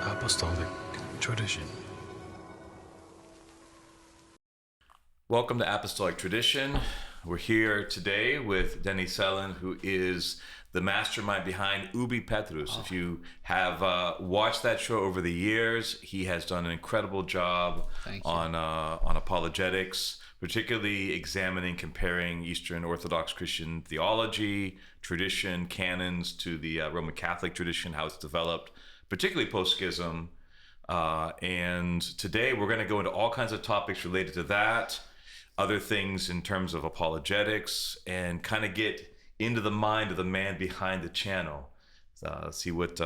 Apostolic tradition. Welcome to Apostolic Tradition. We're here today with Denny Sellen, who is the mastermind behind Ubi Petrus. If you have watched that show over the years, he has done an incredible job on apologetics, particularly examining, comparing Eastern Orthodox Christian theology, tradition, canons to the Roman Catholic tradition, how it's developed, particularly post-schism. And today we're going to go into all kinds of topics related to that, other things in terms of apologetics, and kind of get into the mind of the man behind the channel. See what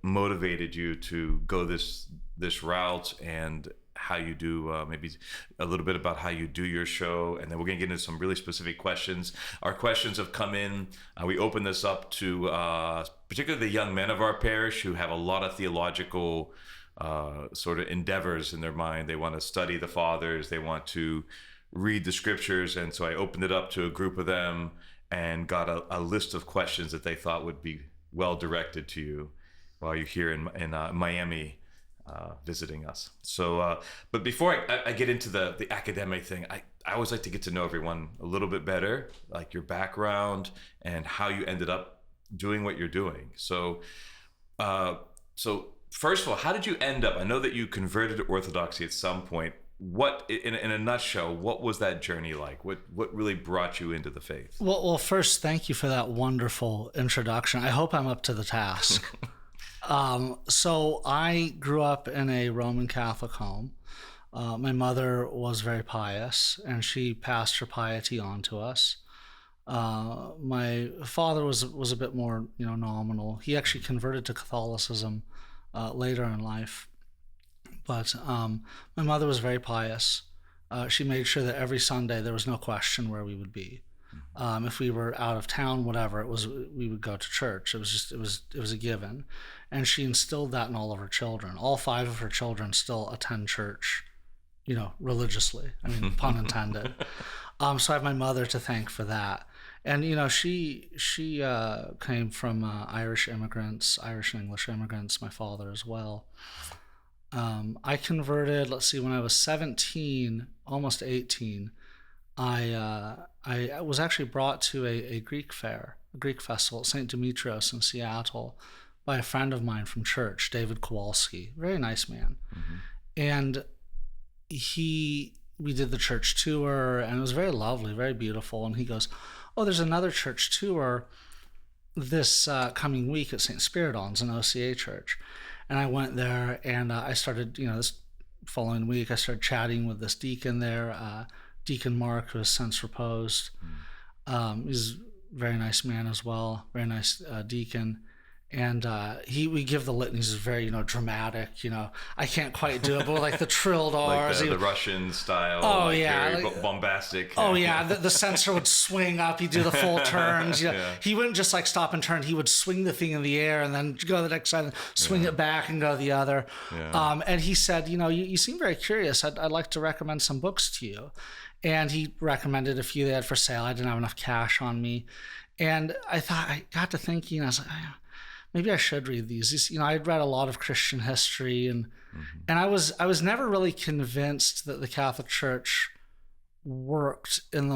motivated you to go this route, and how you do, maybe a little bit about how you do your show, and then we're going to get into some really specific questions. Our questions have come in. We open this up to particularly the young men of our parish who have a lot of theological sort of endeavors in their mind. They want to study the fathers, they want to read the scriptures, and so I opened it up to a group of them and got a list of questions that they thought would be well directed to you while you're here in Miami visiting us. So but before I get into the academic thing, I always like to get to know everyone a little bit better, like your background and how you ended up doing what you're doing. So first of all, how did you end up? I know that you converted to Orthodoxy at some point. What, in a nutshell, what was that journey like? What really brought you into the faith? Well, first, thank you for that wonderful introduction. I hope I'm up to the task. So I grew up in a Roman Catholic home. My mother was very pious, and she passed her piety on to us. My father was a bit more, nominal. He actually converted to Catholicism later in life. But my mother was very pious. She made sure that every Sunday there was no question where we would be. If we were out of town, whatever it was, we would go to church. It was a given, and she instilled that in all of her children. All 5 of her children still attend church, religiously. I mean, pun intended. So I have my mother to thank for that. And she came from Irish immigrants, Irish and English immigrants. My father as well. I converted, when I was 17, almost 18, I was actually brought to a Greek fair, a Greek festival at St. Demetrios in Seattle by a friend of mine from church, David Kowalski, very nice man. Mm-hmm. And we did the church tour, and it was very lovely, very beautiful. And he goes, "Oh, there's another church tour this coming week at St. Spiridon's, an OCA church." And I went there, and I started, this following week, I started chatting with this deacon there, Deacon Mark, who has since reposed. He's a very nice man as well, very nice deacon. And we give the litanies is very, dramatic. I can't quite do it, but like the trilled R's, like the Russian style. Oh very bombastic. Oh yeah, the censer would swing up. He'd do the full turns. He wouldn't just stop and turn. He would swing the thing in the air and then go to the next side and swing it back and go the other. Yeah. And he said, you seem very curious. I'd like to recommend some books to you. And he recommended a few they had for sale. I didn't have enough cash on me, and I got to thinking. I was like, maybe I should read these. I'd read a lot of Christian history, and I was never really convinced that the Catholic Church had worked in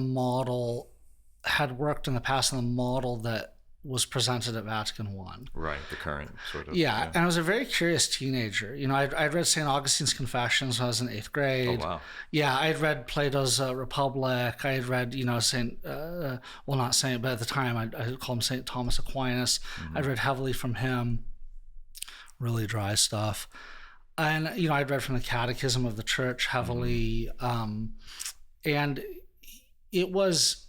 the past in the model that was presented at Vatican I. Right, the current sort of. Yeah, and I was a very curious teenager. I'd read St. Augustine's Confessions when I was in 8th grade. Oh, wow. Yeah, I'd read Plato's Republic. I had read, St. Not Saint, but at the time I call him St. Thomas Aquinas. I'd read heavily from him, really dry stuff. And, I'd read from the Catechism of the Church heavily. And it was,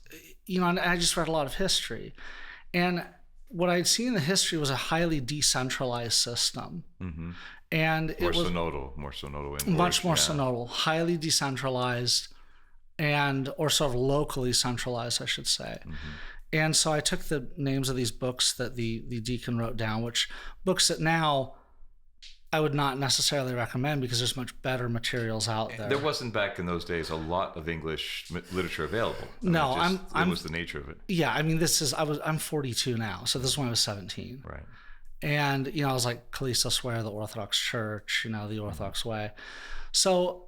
and I just read a lot of history. And what I'd seen in the history was a highly decentralized system. Mm-hmm. And it was synodal. Much more synodal, highly decentralized, or sort of locally centralized, I should say. Mm-hmm. And so I took the names of these books that the deacon wrote down, which books that now I would not necessarily recommend because there's much better materials out there. There wasn't back in those days a lot of English literature available. It was the nature of it. Yeah, I mean, I'm 42 now, so this is when I was 17. Right. And, I was like, Callisto Swear, the Orthodox Church, the Orthodox way. So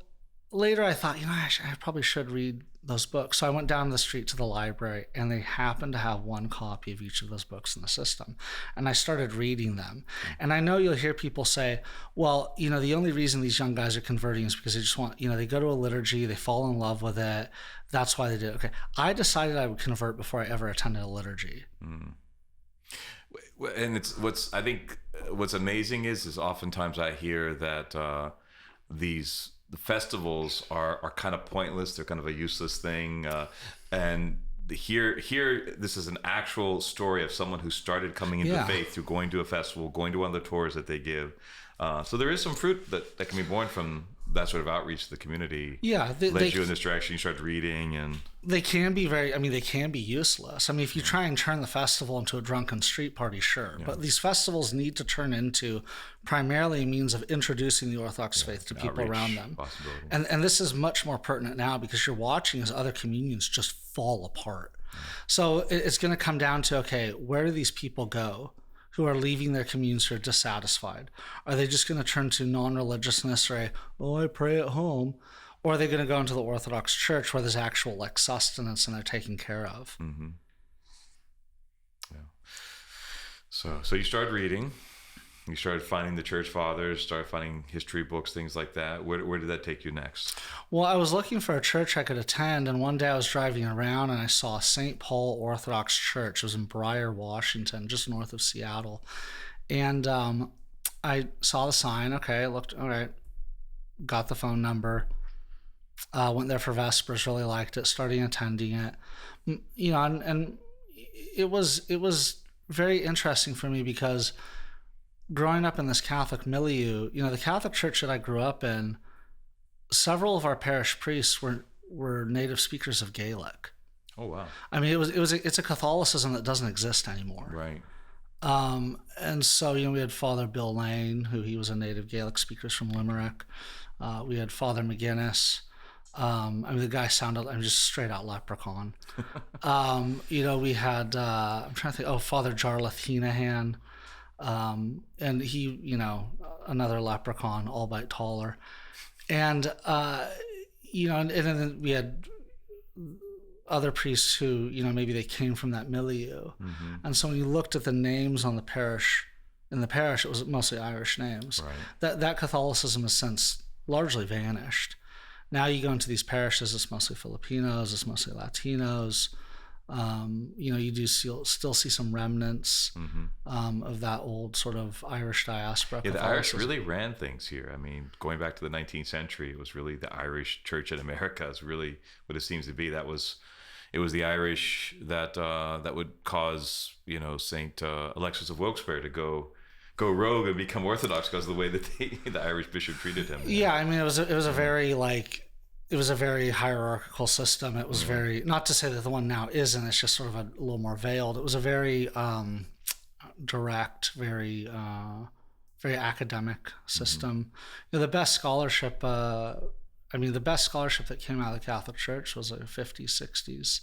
later I thought, I probably should read those books. So I went down the street to the library, and they happened to have one copy of each of those books in the system. And I started reading them. And I know you'll hear people say, well, the only reason these young guys are converting is because they just want, they go to a liturgy, they fall in love with it. That's why they did it. Okay. I decided I would convert before I ever attended a liturgy. Mm. And what's amazing is oftentimes I hear that the festivals are kind of pointless. They're kind of a useless thing. And here, this is an actual story of someone who started coming into faith through going to a festival, going to one of the tours that they give. So there is some fruit that can be born from that sort of outreach to the community. Yeah, led you in this direction. You started reading, and they can be they can be useless. If you try and turn the festival into a drunken street party, sure. Yeah. But these festivals need to turn into primarily a means of introducing the Orthodox faith to people around them. And this is much more pertinent now because you're watching as other communions just fall apart. Yeah. So it's going to come down to, okay, where do these people go who are leaving their communions who are dissatisfied? Are they just going to turn to non-religiousness or I pray at home? Or are they going to go into the Orthodox Church where there's actual sustenance and they're taken care of? Mm-hmm. Yeah. So you started reading. You started finding the church fathers, started finding history books, things like that. Where did that take you next? Well, I was looking for a church I could attend, and one day I was driving around and I saw St. Paul Orthodox Church. It was in Briar, Washington, just north of Seattle. And I saw the sign. Okay, I looked, all right, got the phone number, went there for Vespers, really liked it, started attending it. And it was very interesting for me because growing up in this Catholic milieu, the Catholic Church that I grew up in, several of our parish priests were native speakers of Gaelic. Oh wow! It's a Catholicism that doesn't exist anymore. Right. And so we had Father Bill Lane, he was a native Gaelic speaker from Limerick. We had Father McGinnis. The guy sounded just straight out leprechaun. We had I'm trying to think. Father Jarlath Heenahan. And he, another leprechaun, albeit taller. And, and then we had other priests who, maybe they came from that milieu. Mm-hmm. And so when you looked at the names on the parish, it was mostly Irish names. Right. That Catholicism has since largely vanished. Now you go into these parishes, it's mostly Filipinos, it's mostly Latinos. You do still see some remnants of that old sort of Irish diaspora. Yeah, the Irish really ran things here. Going back to the 19th century, it was really the Irish Church in America is really what it seems to be. It was the Irish that would cause Saint Alexis of Wilkes-Barre to go rogue and become Orthodox because of the way that the Irish bishop treated him. Yeah, it was a very it was a very hierarchical system. It was very, not to say that the one now isn't, it's just sort of a little more veiled. It was a very direct, very academic system. The best scholarship, the best scholarship that came out of the Catholic Church was like 50s, 60s.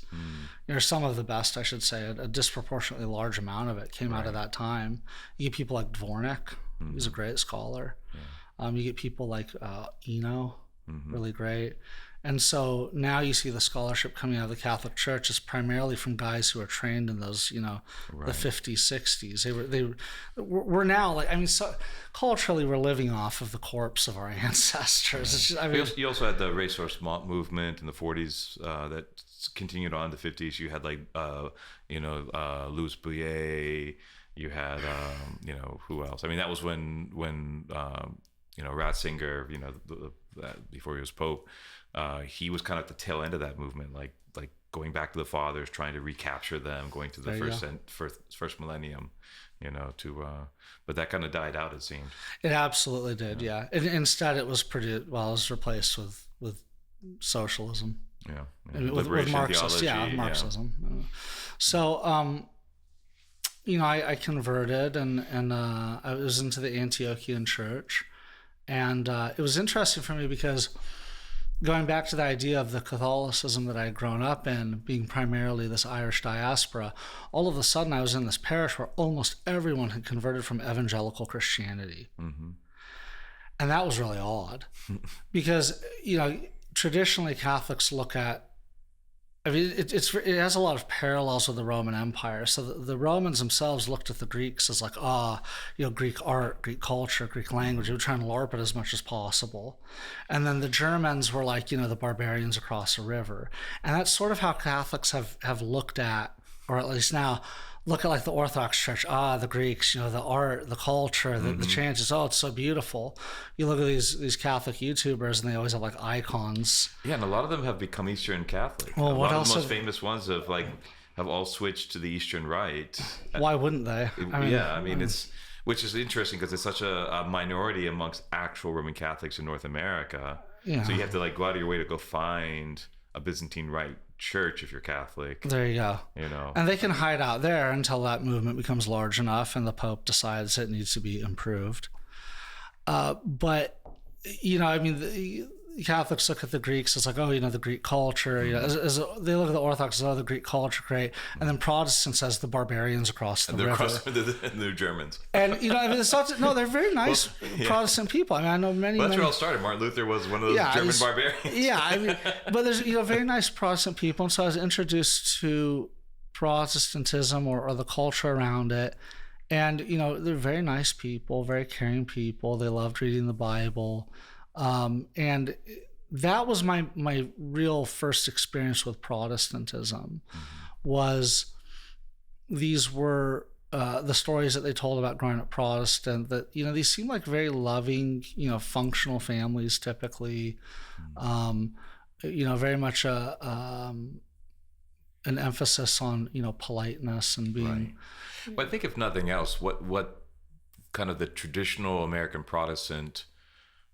Some of the best, I should say, a disproportionately large amount of it came out of that time. You get people like Dvornik, he's a great scholar. Yeah. You get people like Eno, really great. And so now you see the scholarship coming out of the Catholic Church is primarily from guys who are trained in those, the 50s, 60s. We're now so culturally we're living off of the corpse of our ancestors. Right. You also had the racehorse movement in the 40s that continued on to the 50s. You had Louis Bouillet. You had who else? That was when Ratzinger, before he was Pope, he was kind of at the tail end of that movement, like going back to the fathers, trying to recapture them, going to the first millennium, but that kind of died out, it seemed. It absolutely did, yeah. Instead, it was replaced with socialism. Yeah. With Marxism. Theology, Marxism. Yeah. So, I converted and I was into the Antiochian church. And it was interesting for me because going back to the idea of the Catholicism that I had grown up in, being primarily this Irish diaspora, all of a sudden I was in this parish where almost everyone had converted from evangelical Christianity. Mm-hmm. And that was really odd because, traditionally Catholics look at, it has a lot of parallels with the Roman Empire. So the Romans themselves looked at the Greeks as like, Greek art, Greek culture, Greek language. They were trying to LARP it as much as possible. And then the Germans were like, the barbarians across the river. And that's sort of how Catholics have looked at, or at least now, look at like the Orthodox Church, the Greeks, the art, the culture, the changes. Oh, it's so beautiful. You look at these Catholic YouTubers and they always have like icons. Yeah, and a lot of them have become Eastern Catholic. Well, a lot of the most famous ones have all switched to the Eastern Rite. Why wouldn't they? It's which is interesting because it's such a minority amongst actual Roman Catholics in North America. Yeah. So you have to like go out of your way to go find a Byzantine Rite church if you're Catholic. There you go. And they can hide out there until that movement becomes large enough and the Pope decides it needs to be improved. But the Catholics look at the Greeks as like, the Greek culture. As they look at the Orthodox as, the Greek culture, great. And then Protestants as the barbarians across the river. And they're Germans. And it's not. They're very nice Protestant people. I know many. Well, that's where it all started. Martin Luther was one of those German barbarians. Yeah, but there's very nice Protestant people, and so I was introduced to Protestantism or the culture around it. And they're very nice people, very caring people. They loved reading the Bible. And that was my real first experience with Protestantism. Was these were the stories that they told about growing up Protestant, that these seem like very loving, functional families typically. Very much an emphasis on politeness and being. Right. But I think if nothing else, what kind of the traditional American Protestant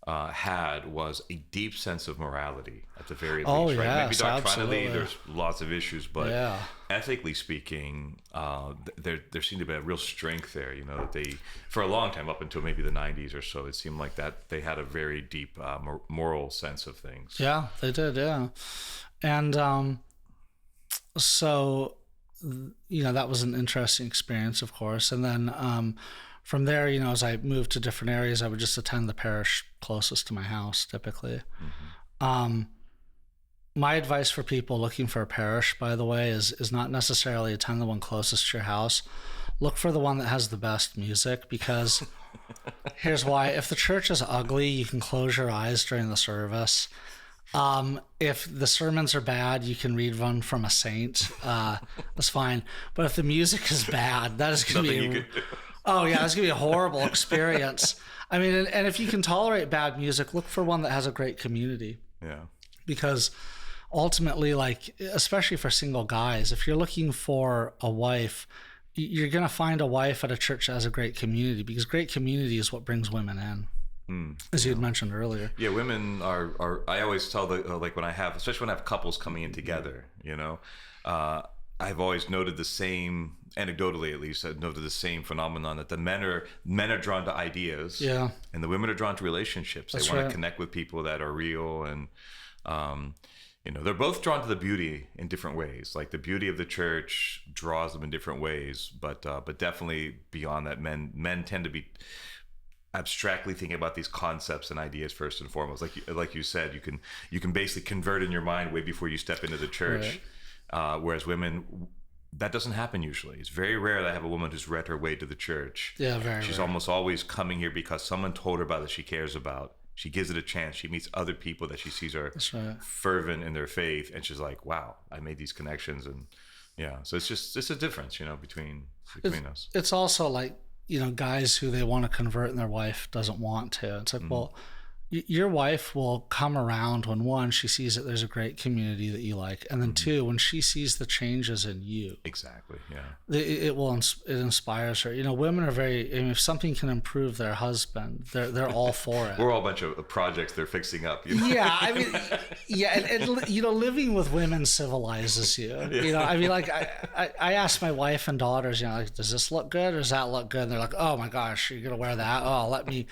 had was a deep sense of morality at the very least, right? Maybe doctrinally there's lots of issues, but ethically speaking, there seemed to be a real strength there. That they, for a long time, up until maybe the 90s or so, it seemed like that they had a very deep moral sense of things. Yeah, they did. Yeah, and so that was an interesting experience, of course, and then. From there, as I moved to different areas, I would just attend the parish closest to my house, typically. Mm-hmm. My advice for people looking for a parish, by the way, is not necessarily attend the one closest to your house. Look for the one that has the best music, because here's why. If the church is ugly, you can close your eyes during the service. If the sermons are bad, you can read one from a saint. That's fine. But if the music is bad, that is going to be... Oh, yeah, it's going to be a horrible experience. And if you can tolerate bad music, look for one that has a great community. Yeah. Because ultimately, especially for single guys, if you're looking for a wife, you're going to find a wife at a church that has a great community, because great community is what brings women in. As you had mentioned earlier. Yeah, women are I always tell especially when I have couples coming in together, I've always noted the same, anecdotally at least, I've noted the same phenomenon, that the men are drawn to ideas, and the women are drawn to relationships. They want to connect with people that are real, and they're both drawn to the beauty in different ways. Like the beauty of the church draws them in different ways, but definitely beyond that, men tend to be abstractly thinking about these concepts and ideas first and foremost. Like you said, you can basically convert in your mind way before you step into the church. Right. Whereas women, that doesn't happen usually. It's very rare that I have a woman who's read her way to the church. Yeah, very She's rare. almost always coming here because someone told her about it, she cares about. She gives it a chance. She meets other people that she sees are fervent in their faith, and she's like, wow, I made these connections. And so it's a difference, between us. It's also like, guys who they want to convert and their wife doesn't want to. It's like, well, your wife will come around when, one, she sees that there's a great community that you like, and then two, when she sees the changes in you. Exactly. Yeah. It inspires her. Women are very. I mean, if something can improve their husband, they're all for it. We're all a bunch of projects they're fixing up. Yeah, I mean, yeah, and living with women civilizes you. I mean, like I asked my wife and daughters, like, does this look good or does that look good? And they're like, oh my gosh, you're gonna wear that? Oh, let me.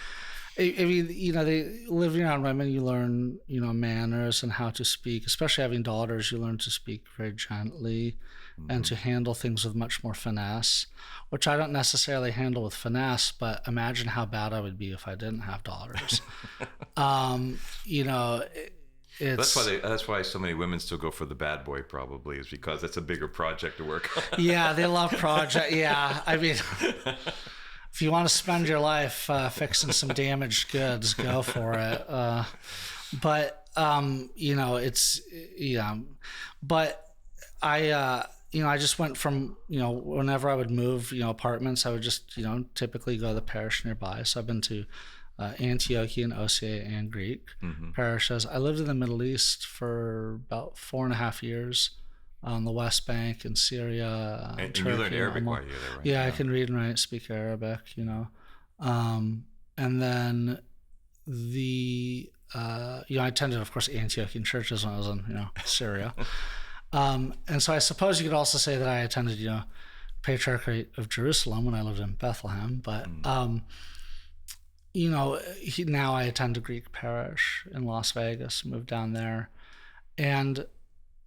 I mean, they living around women, you learn, manners and how to speak. Especially having daughters, you learn to speak very gently and to handle things with much more finesse, which I don't necessarily handle with finesse. But imagine how bad I would be if I didn't have daughters. That's why so many women still go for the bad boy, probably, is because it's a bigger project to work on. Yeah, they love project. Yeah, I mean. If you want to spend your life fixing some damaged goods, go for it. But I just went from, whenever I would move, apartments, I would just, typically go to the parish nearby. So I've been to Antiochian, Osea, and Greek parishes. I lived in the Middle East for about 4.5 years. On the West Bank in Syria, and Turkey, you learned Arabic while you were there, right? Yeah, I can read and write, speak Arabic, and then I attended, of course, Antiochian churches when I was in, Syria, and so I suppose you could also say that I attended, Patriarchate of Jerusalem when I lived in Bethlehem, but now I attend a Greek parish in Las Vegas, moved down there, and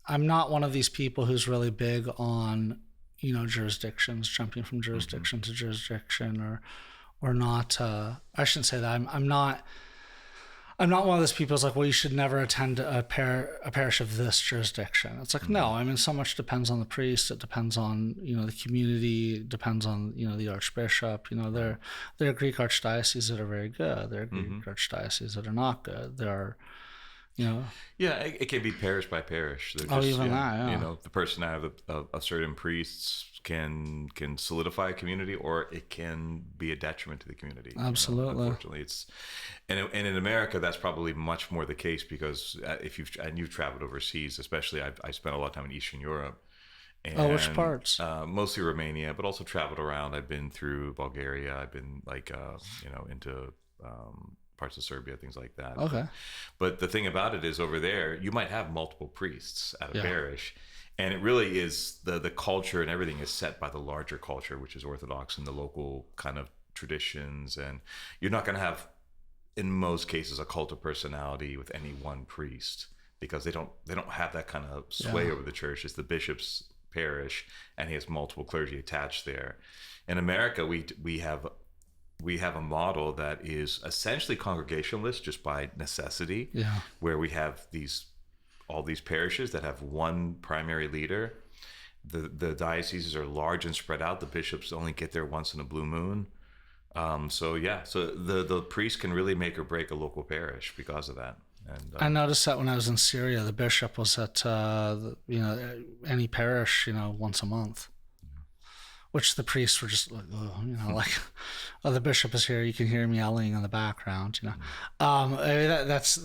I'm not one of these people who's really big on, jurisdictions, jumping from jurisdiction to jurisdiction, or not. I shouldn't say that. I'm not one of those people who's like, well, you should never attend a parish of this jurisdiction. It's like, no. I mean, so much depends on the priest. It depends on the community. It depends on the archbishop. There are Greek archdioceses that are very good. There are Greek archdioceses that are not good. There are. Yeah, it can be parish by parish. That, yeah. The personality of certain priests can solidify a community, or it can be a detriment to the community. Absolutely. Unfortunately, and in America, that's probably much more the case because if you've traveled overseas, especially I spent a lot of time in Eastern Europe. And, which parts? Mostly Romania, but also traveled around. I've been through Bulgaria. I've been into parts of Serbia, things like that. Okay. But the thing about it is, over there, you might have multiple priests at a parish, and it really is the culture and everything is set by the larger culture, which is Orthodox, and the local kind of traditions. And you're not going to have, in most cases, a cult of personality with any one priest, because they don't have that kind of sway over the church. It's the bishop's parish, and he has multiple clergy attached there. In America, we have a model that is essentially congregationalist just by necessity, where we have all these parishes that have one primary leader. The dioceses are large and spread out. The bishops only get there once in a blue moon. So the priest can really make or break a local parish because of that. And I noticed that when I was in Syria, the bishop was at any parish once a month. Which the priests were just like, the bishop is here. You can hear him yelling in the background. I mean, that's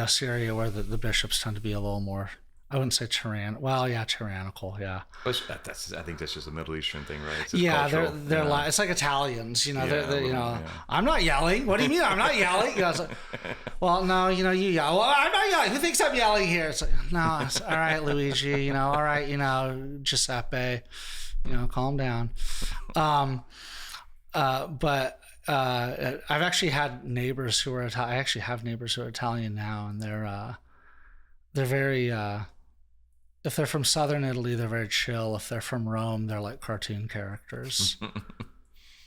Syria, where the bishops tend to be a little more. I wouldn't say tyrannical. Well, yeah, tyrannical. Yeah. I think that's just a Middle Eastern thing, right? It's they're it's like Italians. I'm not yelling. What do you mean I'm not yelling? It's like, well, no, you yell. Well, I'm not yelling. Who thinks I'm yelling here? It's like, no, it's all right, Luigi. All right, Giuseppe. Calm down. But I've actually had neighbors who are Italian. I actually have neighbors who are Italian now, and they're very. If they're from southern Italy, they're very chill. If they're from Rome, they're like cartoon characters.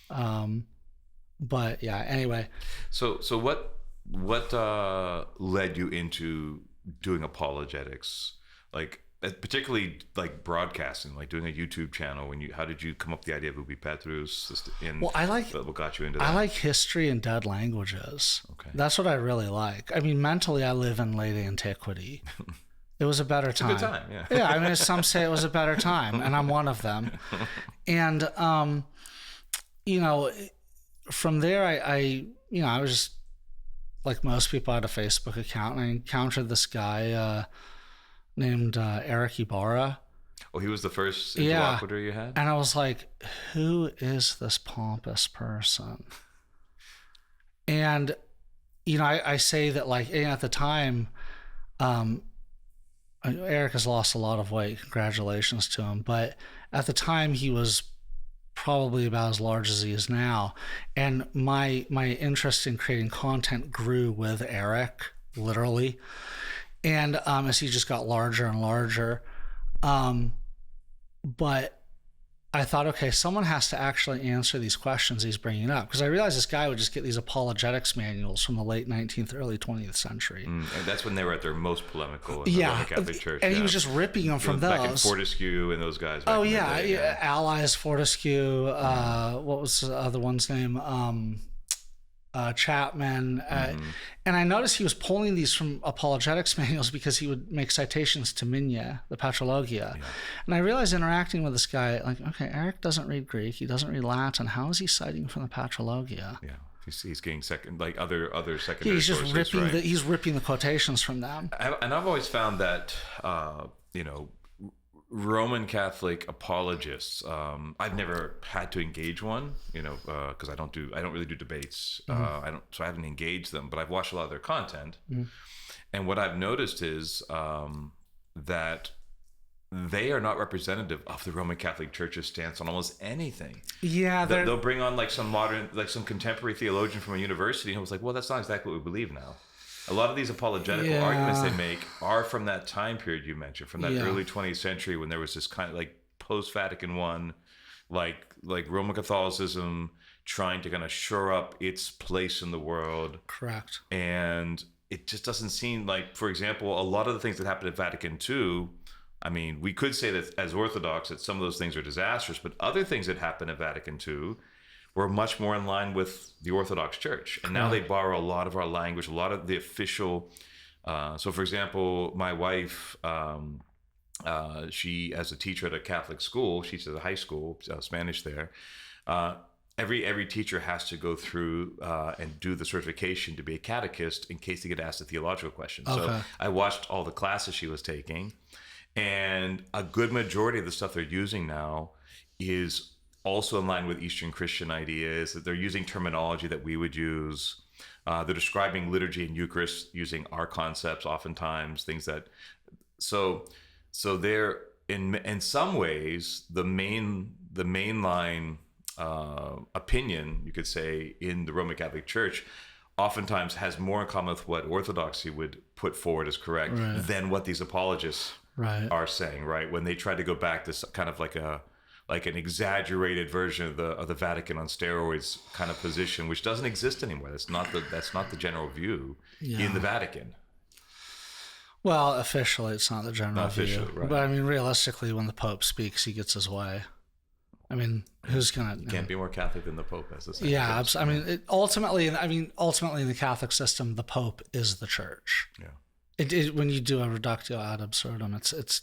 But yeah. Anyway. So what led you into doing apologetics? Like, particularly like broadcasting, like doing a YouTube channel. How did you come up with the idea of Ubi Petrus? What got you into that? I like history and dead languages. Okay. That's what I really like. I mean, mentally, I live in late antiquity. It was a better time. It's a good time, yeah. Yeah, I mean, some say it was a better time, and I'm one of them. And, from there, I was just, like most people, I had a Facebook account, and I encountered this guy named Eric Ibarra. Oh, he was the first interlocutor you had? And I was like, who is this pompous person? And, I say that, like, at the time, Eric has lost a lot of weight. Congratulations to him. But at the time, he was probably about as large as he is now. And my interest in creating content grew with Eric, literally. And as he just got larger and larger. But I thought, okay, someone has to actually answer these questions he's bringing up. Because I realized this guy would just get these apologetics manuals from the late 19th, early 20th century. And that's when they were at their most polemical in the Roman Catholic Church. And he was just ripping them from those. Back in Fortescue and those guys. Oh, yeah. Allies, Fortescue. What was the other one's name? Chapman. And I noticed he was pulling these from apologetics manuals because he would make citations to Migne, the Patrologia. Yeah. And I realized interacting with this guy, like, okay, Eric doesn't read Greek. He doesn't read Latin. How is he citing from the Patrologia? Yeah. He's getting other secondary he's just sources, ripping he's ripping the quotations from them. And I've always found that, Roman Catholic apologists. I've never had to engage one, because I don't really do debates. I haven't engaged them, but I've watched a lot of their content, and what I've noticed is that they are not representative of the Roman Catholic Church's stance on almost anything. Yeah, they'll bring on like some contemporary theologian from a university, and it was like, well, that's not exactly what we believe now. A lot of these apologetical arguments they make are from that time period you mentioned, from that early 20th century when there was this kind of like post-Vatican I, like Roman Catholicism trying to kind of shore up its place in the world. Correct. And it just doesn't seem like, for example, a lot of the things that happened at Vatican II, I mean, we could say that as Orthodox that some of those things are disastrous, but other things that happened at Vatican II were much more in line with the Orthodox Church. And now they borrow a lot of our language, a lot of the official. So, for example, my wife, she, as a teacher at a Catholic school, she's at a high school, Spanish there. Every teacher has to go through and do the certification to be a catechist in case they get asked a theological question. Okay. So I watched all the classes she was taking, and a good majority of the stuff they're using now is also in line with Eastern Christian ideas, that they're using terminology that we would use. They're describing liturgy and Eucharist using our concepts, oftentimes things that. So they're in some ways the mainline opinion, you could say, in the Roman Catholic Church, oftentimes has more in common with what Orthodoxy would put forward as correct than what these apologists are saying. Right, when they try to go back to kind of like an exaggerated version of the Vatican on steroids kind of position, which doesn't exist anymore. That's not the general view in the Vatican. Well, officially, it's not the general view. Right. But I mean, realistically, when the Pope speaks, he gets his way. I mean, who's gonna? Can't be more Catholic than the Pope, as the saying. Yeah, I mean, ultimately in the Catholic system, the Pope is the Church. Yeah. When you do a reductio ad absurdum, it's.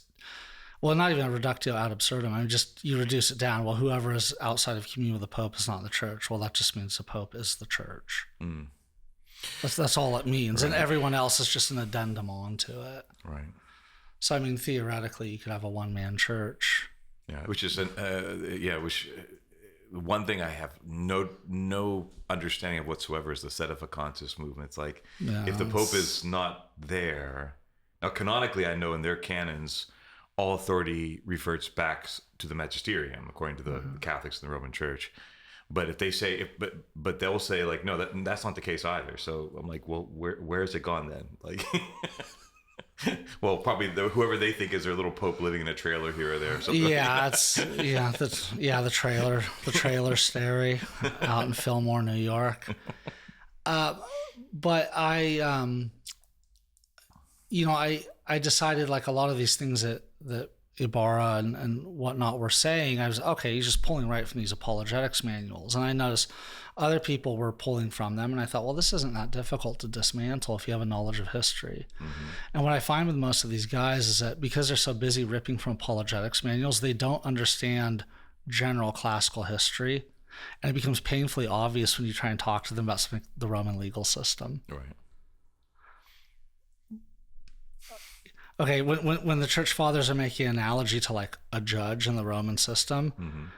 Well, not even a reductio ad absurdum. I mean, just you reduce it down. Well, whoever is outside of communion with the Pope is not the Church. Well, that just means the Pope is the Church. Mm. That's all it means. Right. And everyone else is just an addendum onto it. Right. So, I mean, theoretically, you could have a one-man church. Yeah, which is one thing I have no understanding of whatsoever is the Sedevacantists movement. It's like, if the Pope is not there, now canonically, I know in their canons, all authority reverts back to the magisterium, according to the Catholics in the Roman Church. But if they say, but they'll say like, no, that's not the case either. So I'm like, well, where has it gone then? Like, well, probably whoever they think is their little Pope living in a trailer here or there or something. Yeah, the trailer stary out in Fillmore, New York. But I decided, like, a lot of these things that Ibarra and whatnot were saying, I was, okay, he's just pulling right from these apologetics manuals. And I noticed other people were pulling from them. And I thought, well, this isn't that difficult to dismantle if you have a knowledge of history. Mm-hmm. And what I find with most of these guys is that because they're so busy ripping from apologetics manuals, they don't understand general classical history. And it becomes painfully obvious when you try and talk to them about something like the Roman legal system. Right. Okay, when the church fathers are making an analogy to like a judge in the Roman system,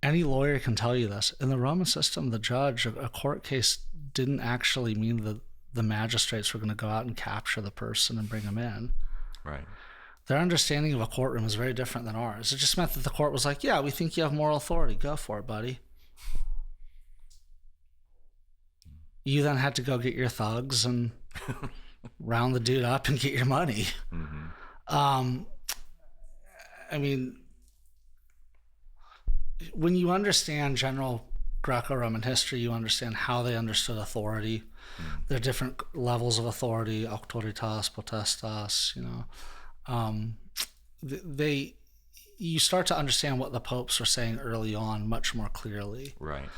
any lawyer can tell you this. In the Roman system, the judge, a court case didn't actually mean that the magistrates were going to go out and capture the person and bring him in. Right. Their understanding of a courtroom is very different than ours. It just meant that the court was like, yeah, we think you have moral authority. Go for it, buddy. You then had to go get your thugs and round the dude up and get your money. I mean, when you understand general Greco-Roman history, you understand how they understood authority. There are different levels of authority, auctoritas, potestas, you start to understand what the popes were saying early on much more clearly. Right.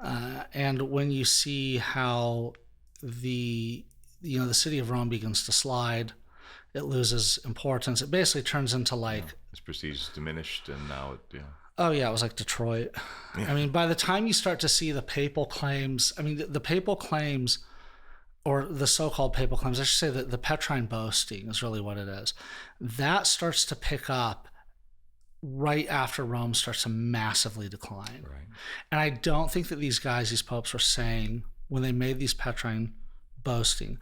And when you see how the city of Rome begins to slide, it loses importance. It basically turns into like... Its prestige is diminished, and now it, Oh, yeah, it was like Detroit. Yeah. I mean, by the time you start to see the papal claims, the papal claims, or the so-called papal claims, I should say that the Petrine boasting is really what it is. That starts to pick up right after Rome starts to massively decline. Right. And I don't think that these popes were saying, when they made these Petrine boasting,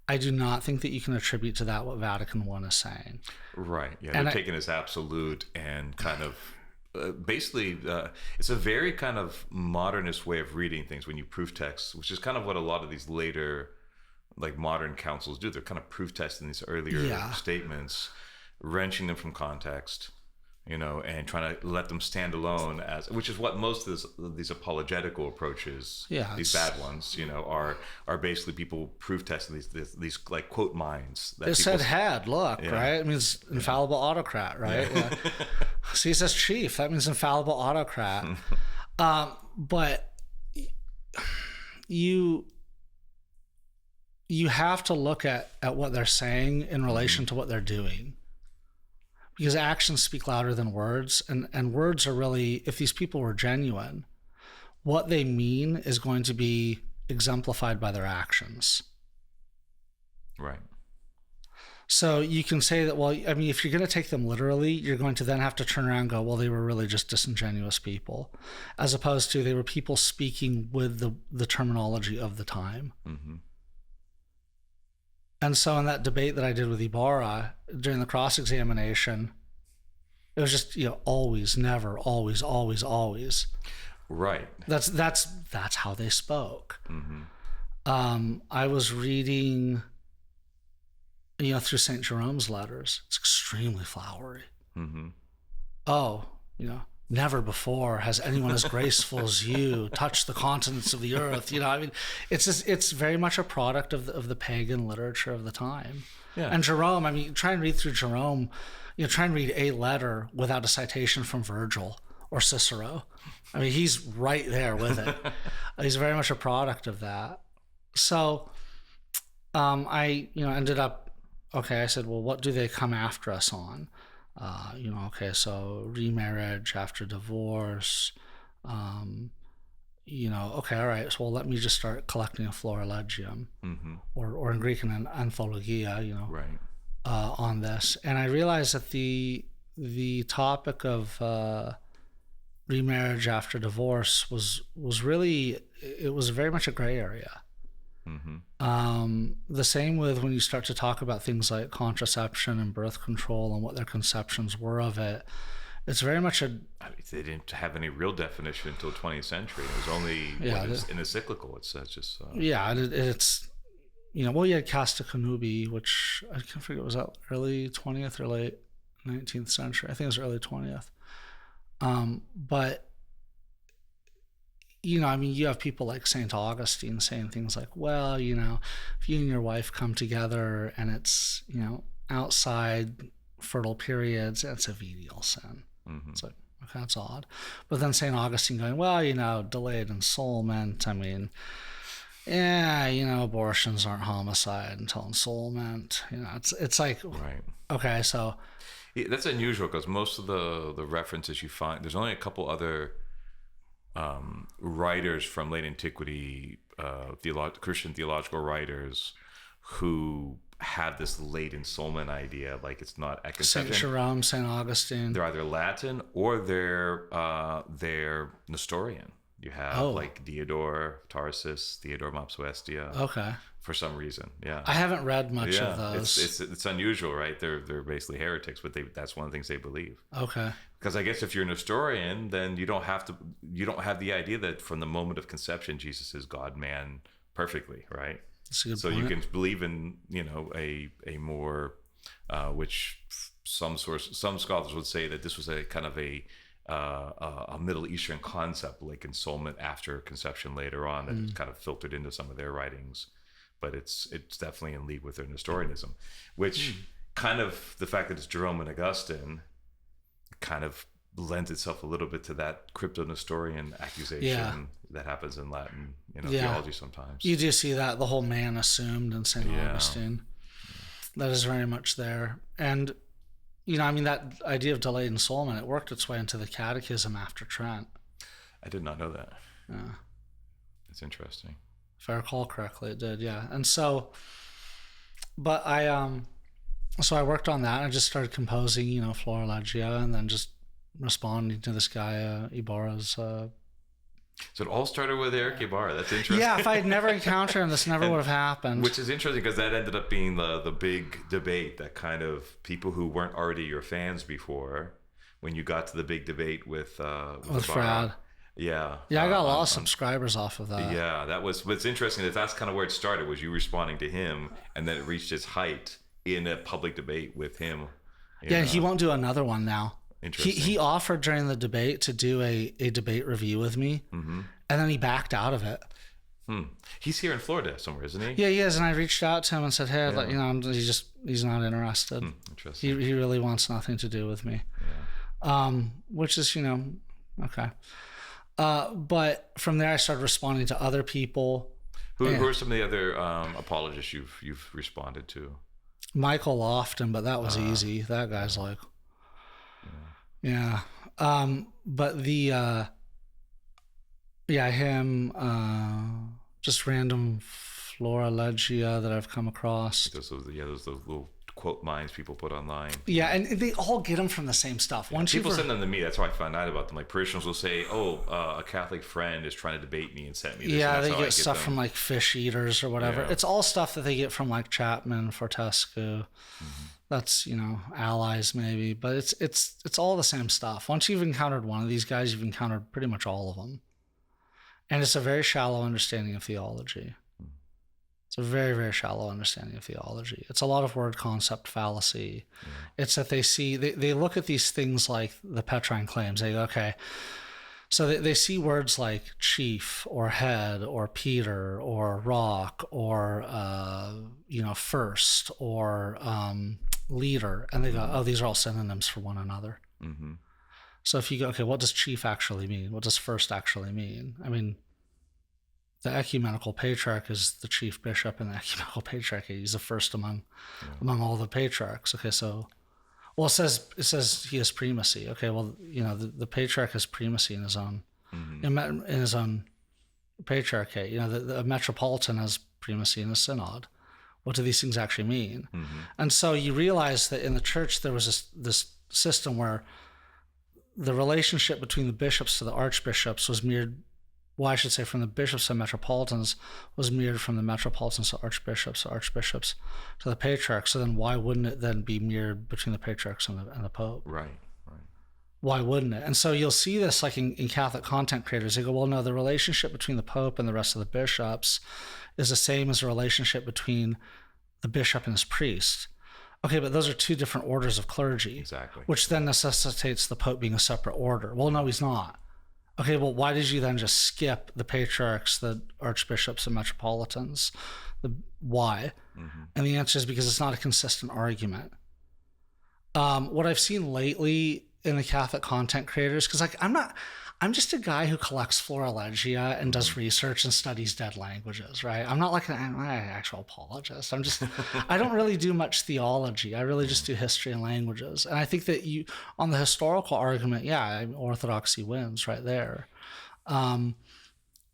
I do not think that you can attribute to that what Vatican I is saying. Right. Yeah, they're taking as absolute and kind of basically it's a very kind of modernist way of reading things when you proof text, which is kind of what a lot of these later like modern councils do. They're kind of proof testing these earlier statements, wrenching them from context, and trying to let them stand alone, which is what most of these apologetical approaches, these bad ones, are basically people proof testing these like quote minds. That it said head, look, right? It means infallible autocrat, right? Yeah. See, it says chief. That means infallible autocrat. But you have to look at what they're saying in relation to what they're doing. Because actions speak louder than words, and words are really, if these people were genuine, what they mean is going to be exemplified by their actions. Right. So you can say that, well, if you're going to take them literally, you're going to then have to turn around and go, well, they were really just disingenuous people, as opposed to they were people speaking with the terminology of the time. Mm-hmm. And so in that debate that I did with Ibarra during the cross-examination, it was just, always, never, always, always, always. Right. That's how they spoke. Mm-hmm. I was reading, through St. Jerome's letters. It's extremely flowery. Mm-hmm. Oh, never before has anyone as graceful as you touched the continents of the earth. It's very much a product of the pagan literature of the time. Yeah. And Jerome, try and read through Jerome, try and read a letter without a citation from Virgil or Cicero. He's right there with it. He's very much a product of that. So I ended up, I said, well, what do they come after us on? So remarriage after divorce, all right. So, well, let me just start collecting a florilegium, or in Greek an anthologia, right, on this. And I realized that the topic of remarriage after divorce was really, it was very much a gray area. Mm-hmm. The same with when you start to talk about things like contraception and birth control and what their conceptions were of it. It's very much they didn't have any real definition until 20th century. It was only in encyclical. It's just it's well, you had Casta Connubii, which I can't figure, was that early 20th or late 19th century? I think it was early 20th. But you have people like St. Augustine saying things like, well, if you and your wife come together and it's, outside fertile periods, that's a venial sin. Mm-hmm. It's like, okay, that's odd. But then St. Augustine going, well, delayed ensoulment. Abortions aren't homicide until ensoulment. It's like, right. Okay, so. Yeah, that's unusual because most of the references you find, there's only a couple other writers from late antiquity, Christian theological writers, who have this late ensoulment idea, like it's not at Saint conception. Jerome, Saint Augustine. They're either Latin or they're Nestorian. You have like Diodore Tarsus, Theodore Mopsuestia. Okay. For some reason, yeah. I haven't read much of those. It's unusual, right? They're basically heretics, but that's one of the things they believe. Okay. Because I guess if you're a Nestorian, then you don't have the idea that from the moment of conception Jesus is God man perfectly, right? That's a good so point. you can believe in a more which some scholars would say that this was a kind of a Middle Eastern concept, like ensoulment after conception later on, that kind of filtered into some of their writings. But it's definitely in league with their Nestorianism, which kind of, the fact that it's Jerome and Augustine kind of lends itself a little bit to that crypto-Nestorian accusation that happens in Latin theology sometimes. You do see that, the whole man assumed in St. Augustine. That is very much there. And, that idea of delayed ensoulment, it worked its way into the Catechism after Trent. I did not know that. Yeah. It's interesting. If I recall correctly, it did, yeah. And so, but I worked on that. I just started composing, Florilegia, and then just responding to this guy, Ibarra's. So it all started with Eric Ibarra. That's interesting. Yeah, if I had never encountered him, this never would have happened. Which is interesting because that ended up being the big debate that kind of people who weren't already your fans before, when you got to the big debate with Frad. Yeah. Yeah, I got a lot of subscribers off of that. Yeah, that was what's interesting. That's kind of where it started, was you responding to him, and then it reached its height in a public debate with him. Yeah, he won't do another one now. Interesting. He offered during the debate to do a debate review with me, and then he backed out of it. He's here in Florida somewhere, isn't he? Yeah, he is. And I reached out to him and said, "Hey, he's not interested. Interesting. He really wants nothing to do with me." Yeah. Which is okay. But from there, I started responding to other people. Who are some of the other apologists you've responded to? Michael Lofton, but that was easy. That guy's like, yeah. But him. Just random Florilegia that I've come across. Those little quote mines people put online. Yeah, and they all get them from the same stuff. People send them to me. That's how I find out about them. Like parishioners will say, a Catholic friend is trying to debate me and sent me this. Yeah, they get stuff from like fish eaters or whatever. Yeah. It's all stuff that they get from like Chapman, Fortescue. That's, allies maybe, but it's all the same stuff. Once you've encountered one of these guys, you've encountered pretty much all of them. And it's a very shallow understanding of theology. It's a very, very shallow understanding of theology. It's a lot of word concept fallacy. It's that they look at these things like the Petrine claims. They go, okay, so they see words like chief or head or Peter or rock or, first or leader. And they go, oh, these are all synonyms for one another. So if you go, okay, what does chief actually mean? What does first actually mean? I mean, the ecumenical patriarch is the chief bishop in the ecumenical patriarchy. He's the first among all the patriarchs. Okay, so, it says he has primacy. Okay, well, the patriarch has primacy in his own in his own patriarchate. The metropolitan has primacy in the synod. What do these things actually mean? And so you realize that in the church there was this system where the relationship between the bishops to the archbishops was mirrored. Well, I should say from the bishops and metropolitans was mirrored from the metropolitans to archbishops to the patriarchs. So then why wouldn't it then be mirrored between the patriarchs and the Pope? Right. Why wouldn't it? And so you'll see this like in Catholic content creators. They go, well, no, the relationship between the Pope and the rest of the bishops is the same as the relationship between the bishop and his priest. Okay, but those are two different orders of clergy. Exactly. Which then necessitates the Pope being a separate order. Well, no, he's not. Okay, well, why did you then just skip the patriarchs, the archbishops, and metropolitans? Why? And the answer is because it's not a consistent argument. What I've seen lately in the Catholic content creators, because I'm just a guy who collects Florilegia and does research and studies dead languages, right? I'm not like an actual apologist. I don't really do much theology. I really just do history and languages. And I think that on the historical argument, Orthodoxy wins right there.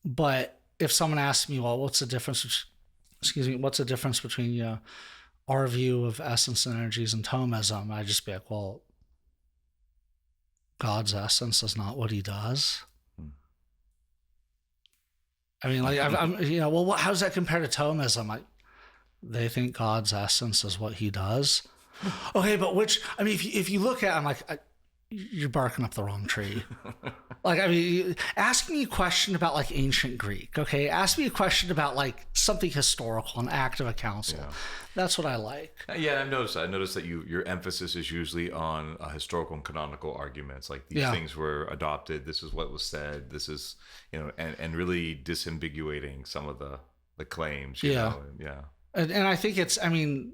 But if someone asks me, well, what's the difference between our view of essence, energies, and Thomism, I'd just be like, well, God's essence is not what he does. I mean, like, I'm well, how does that compare to Thomism? They think God's essence is what he does. Okay, but if you look at, I'm like, you're barking up the wrong tree. Like, I mean, ask me a question about like ancient Greek, okay? Ask me a question about like something historical, an act of a council. Yeah. That's what I like. Yeah, I noticed that your emphasis is usually on historical and canonical arguments. Like these things were adopted. This is what was said. This is, and really disambiguating some of the claims. You know? Yeah. And I think it's, I mean,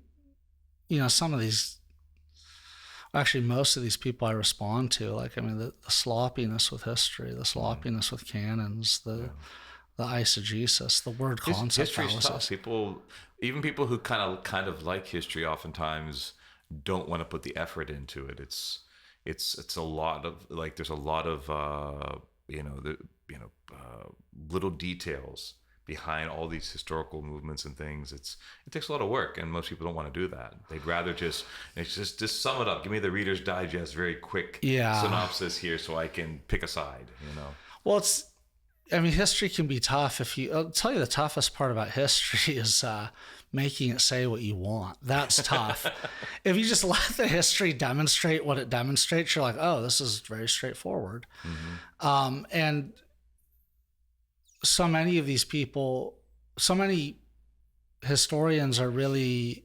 some of these, actually most of these people I respond to, like, I mean, the sloppiness with history, the sloppiness with canons, the eisegesis, the word concept fallacies. Even people who kind of like history oftentimes don't want to put the effort into it. It's a lot of, like, there's a lot of little details behind all these historical movements and things. It takes a lot of work, and most people don't want to do that. They'd rather just sum it up. Give me the Reader's Digest, very quick synopsis here, so I can pick a side. Well, history can be tough. I'll tell you, the toughest part about history is making it say what you want. That's tough. If you just let the history demonstrate what it demonstrates, you're like, oh, this is very straightforward. Mm-hmm. And so many of these people, so many historians are really,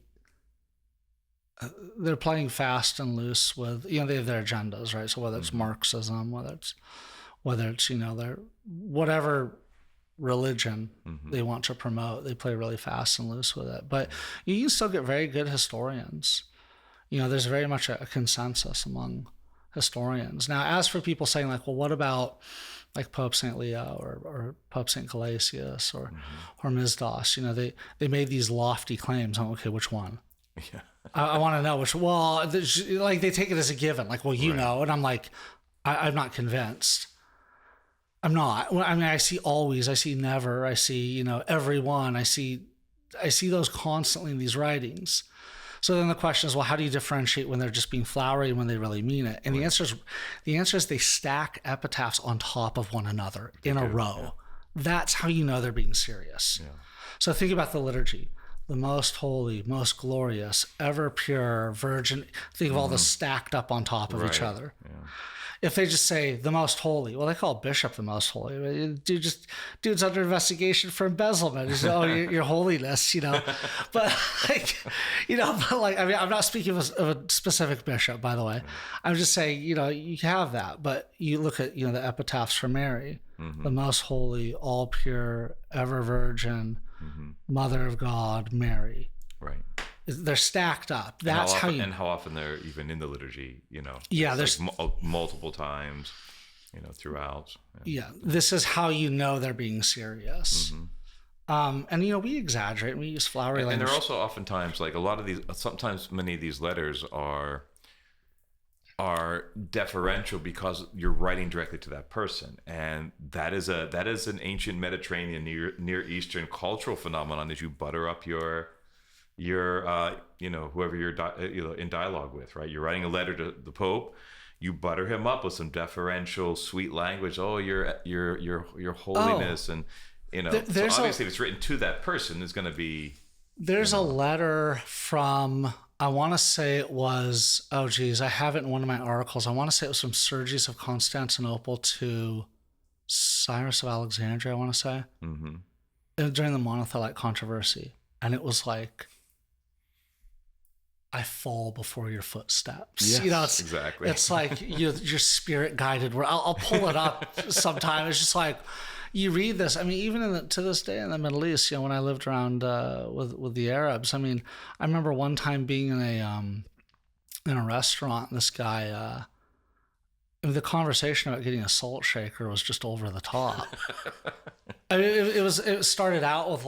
they're playing fast and loose with, they have their agendas, right? So whether it's Marxism, whether it's their whatever religion they want to promote, they play really fast and loose with it. But you can still get very good historians. There's very much a consensus among historians. Now, as for people saying like, well, what about like Pope St. Leo or Pope St. Gelasius or Hormisdas, they made these lofty claims. I'm okay, which one? Yeah. I want to know which. Well, like they take it as a given. Like, well, and I'm like, I'm not convinced. I'm not. I mean, I see never, I see, everyone. I see those constantly in these writings. So then the question is, well, how do you differentiate when they're just being flowery and when they really mean it? And the answer is they stack epitaphs on top of one another in a row. Yeah. That's how you know they're being serious. Yeah. So think about the liturgy. The most holy, most glorious, ever pure, virgin. Think of all the stacked up on top of each other. Yeah. If they just say the most holy, well, they call Bishop the most holy. Dude's under investigation for embezzlement. He's, your holiness, But I mean, I'm not speaking of a specific bishop, by the way. I'm just saying, you have that, but you look at, the epitaphs for Mary, the most holy, all pure, ever virgin, Mother of God, Mary. Right. They're stacked up. That's and how often they're even in the liturgy, there's like multiple times, throughout. Yeah. This is how you know they're being serious. And we exaggerate. We use flowery language. And they're also oftentimes like a lot of these. Sometimes many of these letters are deferential because you're writing directly to that person, and that is an ancient Mediterranean, Near Eastern cultural phenomenon. As you butter up your whoever you're in dialogue with, right? You're writing a letter to the Pope, you butter him up with some deferential, sweet language. Oh, your holiness, and so obviously if it's written to that person, it's going to be. There's a letter from, I want to say it was, I have it in one of my articles. I want to say it was from Sergius of Constantinople to Cyrus of Alexandria, I want to say, during the Monothelite controversy, and it was like, I fall before your footsteps. Yes, exactly. It's like your spirit guided. I'll pull it up sometime. It's just like you read this. I mean, even to this day in the Middle East, when I lived around with the Arabs. I mean, I remember one time being in a restaurant. And this guy, the conversation about getting a salt shaker was just over the top. I mean, it started out with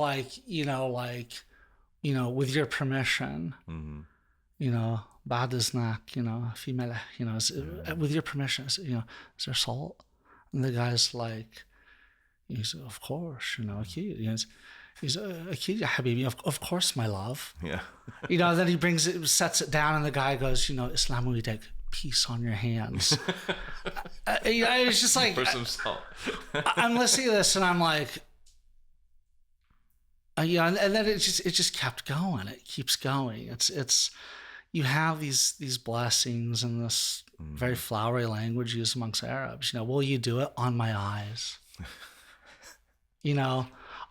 with your permission. Badiznak, female, with your permission, is there salt? And the guy's like, he said, of course, He's Akid ya habibi, of course, my love. Yeah. Then he sets it down, and the guy goes, Islamu Idek, peace on your hands. It's just like, For some salt. I'm listening to this, and I'm like, and then it just kept going. It keeps going. It's you have these blessings and this very flowery language used amongst Arabs. Will you do it on my eyes?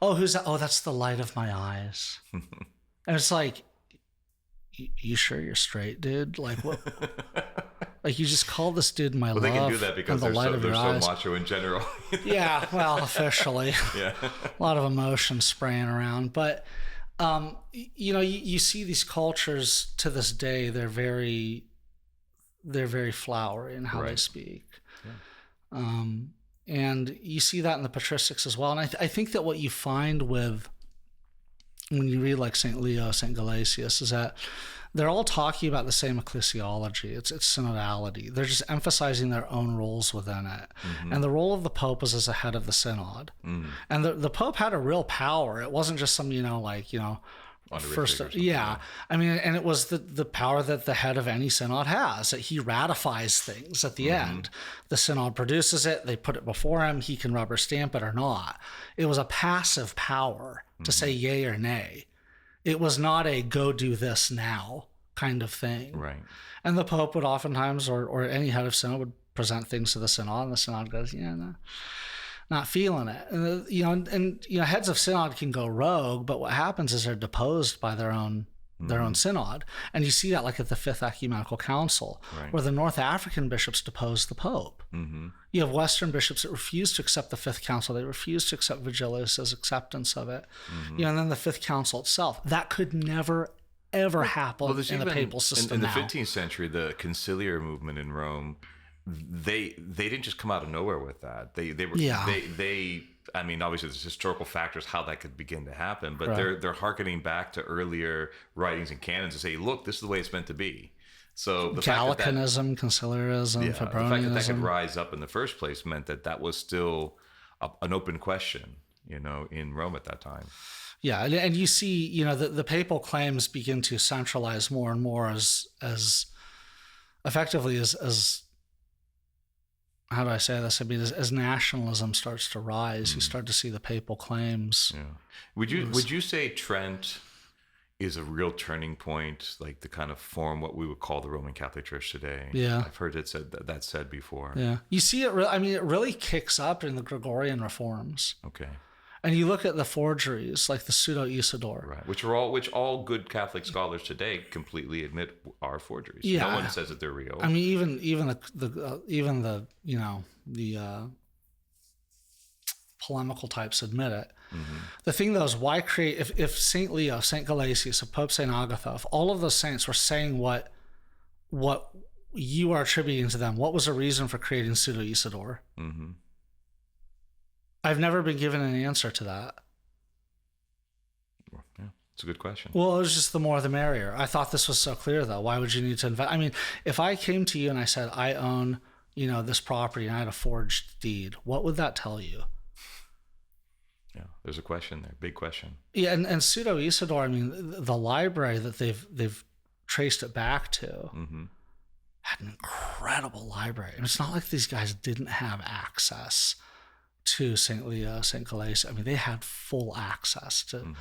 Oh, who's that? Oh, that's the light of my eyes. And it's like, you sure you're straight, dude? Like what? Like you just call this dude my love. They can do that because the they're so eyes. macho in general. Yeah, well, officially. Yeah. A lot of emotion spraying around. But, you see these cultures to this day, they're very flowery in how they speak. Yeah. And you see that in the patristics as well. And I think that what you find when you read like St. Leo, St. Gelasius, is that they're all talking about the same ecclesiology. It's synodality. They're just emphasizing their own roles within it. Mm-hmm. And the role of the Pope was as a head of the synod. Mm-hmm. And the Pope had a real power. It wasn't just some, first, yeah. I mean, and it was the power that the head of any synod has, that he ratifies things at the end. The synod produces it, they put it before him, he can rubber stamp it or not. It was a passive power to say yay or nay. It was not a go do this now kind of thing. Right. And the Pope would oftentimes, or any head of synod would present things to the synod, and the synod goes, yeah, no. Not feeling it. And heads of synod can go rogue, but what happens is they're deposed by their own synod. And you see that like at the Fifth Ecumenical Council, where the North African bishops deposed the Pope. Mm-hmm. You have Western bishops that refuse to accept the Fifth Council. They refuse to accept Vigilius's acceptance of it. Mm-hmm. And then the Fifth Council itself. That could never, ever happen in the papal system in the 15th century, the conciliar movement in Rome, they didn't just come out of nowhere with that. They I mean, obviously there's historical factors how that could begin to happen, but they're hearkening back to earlier writings and canons to say, look, this is the way it's meant to be. So the Gallicanism, conciliarism, Febronianism. The fact that could rise up in the first place meant that was still an open question, in Rome at that time. Yeah, and you see, the papal claims begin to centralize more and more as effectively as how do I say this? I mean, as nationalism starts to rise, you start to see the papal claims. Yeah. Would you say Trent is a real turning point, like to kind of form what we would call the Roman Catholic Church today? Yeah, I've heard it said before. Yeah, you see it. It really kicks up in the Gregorian reforms. Okay. And you look at the forgeries, like the Pseudo-Isidore, right? Which all good Catholic scholars today completely admit are forgeries. Yeah. No one says that they're real. I mean, even the polemical types admit it. Mm-hmm. The thing though is, why create? If Saint Leo, Saint Gelasius, if Pope Saint Agatha, if all of those saints were saying what you are attributing to them, what was the reason for creating Pseudo-Isidore? Mm-hmm. I've never been given an answer to that. Yeah, it's a good question. Well, it was just the more the merrier. I thought this was so clear, though. Why would you need to invent? I mean, if I came to you and I said, I own, this property and I had a forged deed, what would that tell you? Yeah, there's a question there. Big question. Yeah, and Pseudo-Isidore, I mean, the library that they've traced it back to had an incredible library. And it's not like these guys didn't have access to St. Leo, St. Gelasius. I mean, they had full access to,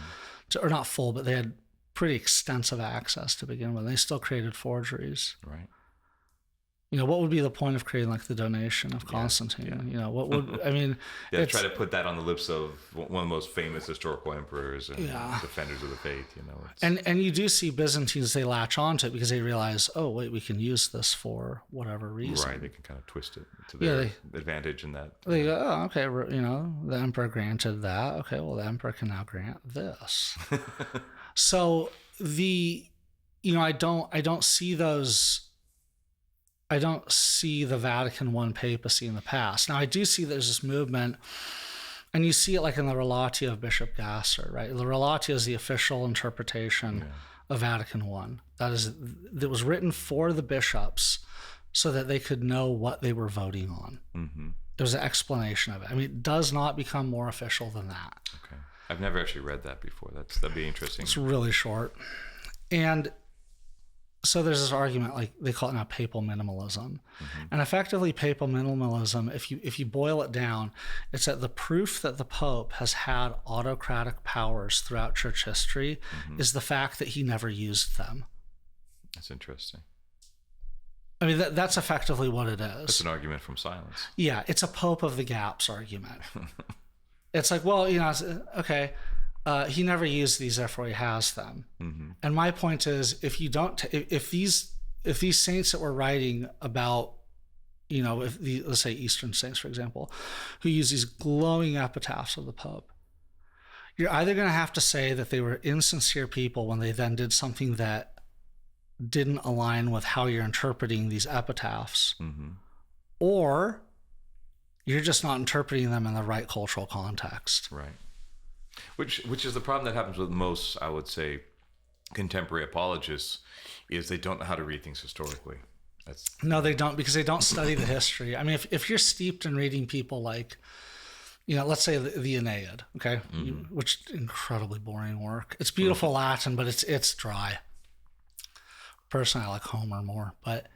or not full, but they had pretty extensive access to begin with. They still created forgeries. Right. What would be the point of creating like the donation of Constantine? Yeah. What would, I mean... try to put that on the lips of one of the most famous historical emperors and defenders of the faith, And you do see Byzantines, they latch onto it because they realize, oh, wait, we can use this for whatever reason. Right, they can kind of twist it to their advantage in that. They go, oh, okay, the emperor granted that. Okay, well, the emperor can now grant this. So I don't see those... I don't see the Vatican I papacy in the past. Now, I do see there's this movement, and you see it like in the Relatio of Bishop Gasser, right? The Relatio is the official interpretation of Vatican I. That was written for the bishops so that they could know what they were voting on. Mm-hmm. There was an explanation of it. I mean, it does not become more official than that. Okay. I've never actually read that before. That'd be interesting. It's really short. And so there's this argument, like they call it now papal minimalism. And effectively papal minimalism, if you boil it down, it's that the proof that the Pope has had autocratic powers throughout church history is the fact that he never used them. That's interesting. I mean, that's effectively what it is. It's an argument from silence. Yeah, it's a Pope of the gaps argument. It's like, well, okay, he never used these, therefore he has them. And my point is, if you don't, if these saints that we're writing about, let's say Eastern saints, for example, who use these glowing epitaphs of the Pope, you're either going to have to say that they were insincere people when they then did something that didn't align with how you're interpreting these epitaphs, or you're just not interpreting them in the right cultural context. Right. Which is the problem that happens with most, I would say, contemporary apologists, is they don't know how to read things historically. No, they don't, because they don't study the history. I mean, if you're steeped in reading people like, let's say the Aeneid, okay, which is incredibly boring work. It's beautiful Latin, but it's dry. Personally, I like Homer more, but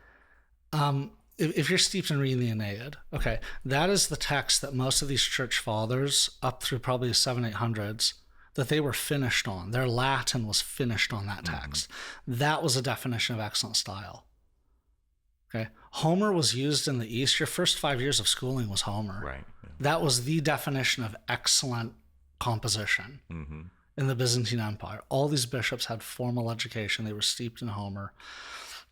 if you're steeped in reading the Aeneid, okay, that is the text that most of these church fathers, up through probably the 700-800s, that they were finished on. Their Latin was finished on that text. That was a definition of excellent style. Okay, Homer was used in the East. Your first 5 years of schooling was Homer. Right. Yeah. That was the definition of excellent composition. In the Byzantine Empire. All these bishops had formal education. They were steeped in Homer.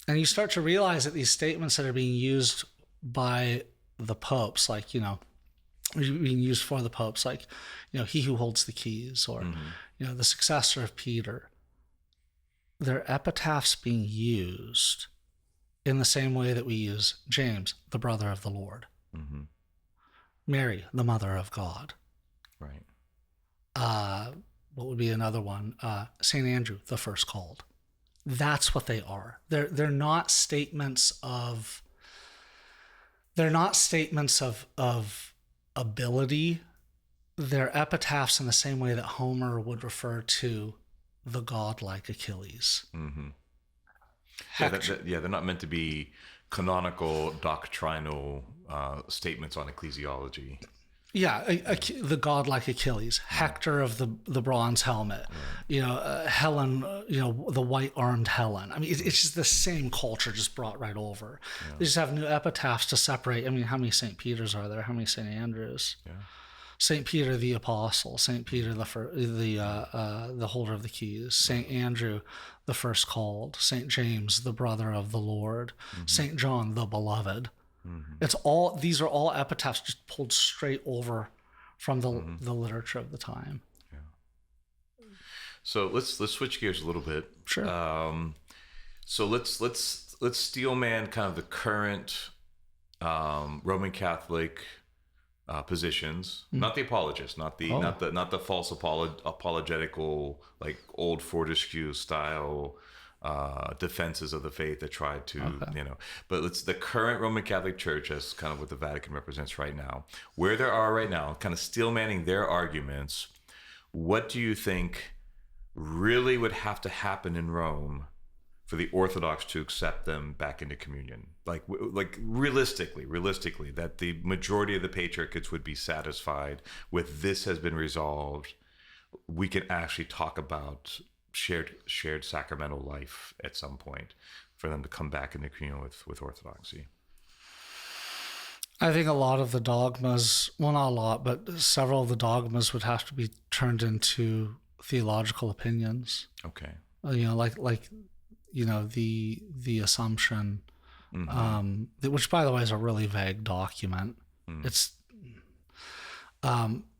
And you start to realize that these statements that are being used by the popes, like, being used for the popes, like, he who holds the keys, or, the successor of Peter, they're epitaphs being used in the same way that we use James, the brother of the Lord, Mary, the mother of God. Right. What would be another one? St. Andrew, the first called. That's what they are. They're not statements of ability. They're epitaphs in the same way that Homer would refer to the godlike Achilles. They're not meant to be canonical doctrinal statements on ecclesiology. Yeah, the godlike Achilles, Hector of the bronze helmet, Helen, the white-armed Helen. I mean, it's just the same culture just brought right over. Yeah. They just have new epitaphs to separate. I mean, how many St. Peters are there? How many St. Andrews? Yeah. St. Peter the Apostle, St. Peter the holder of the keys, St. Andrew the first called, St. James the brother of the Lord, St. John the beloved. These are all epitaphs just pulled straight over from the literature of the time. Yeah. So let's switch gears a little bit. Sure. So let's steelman kind of the current Roman Catholic positions, not the apologists, not the false apologetical, like old Fortescue style defenses of the faith that tried to, but it's the current Roman Catholic Church as kind of what the Vatican represents right now, where they are right now, kind of steelmanning their arguments. What do you think really would have to happen in Rome for the Orthodox to accept them back into communion? Like realistically, that the majority of the patriarchates would be satisfied with this has been resolved. We can actually talk about shared sacramental life at some point for them to come back into communion with Orthodoxy. I think a lot of the dogmas, well, not a lot, but several of the dogmas would have to be turned into theological opinions. Okay. The Assumption, which by the way is a really vague document. It's,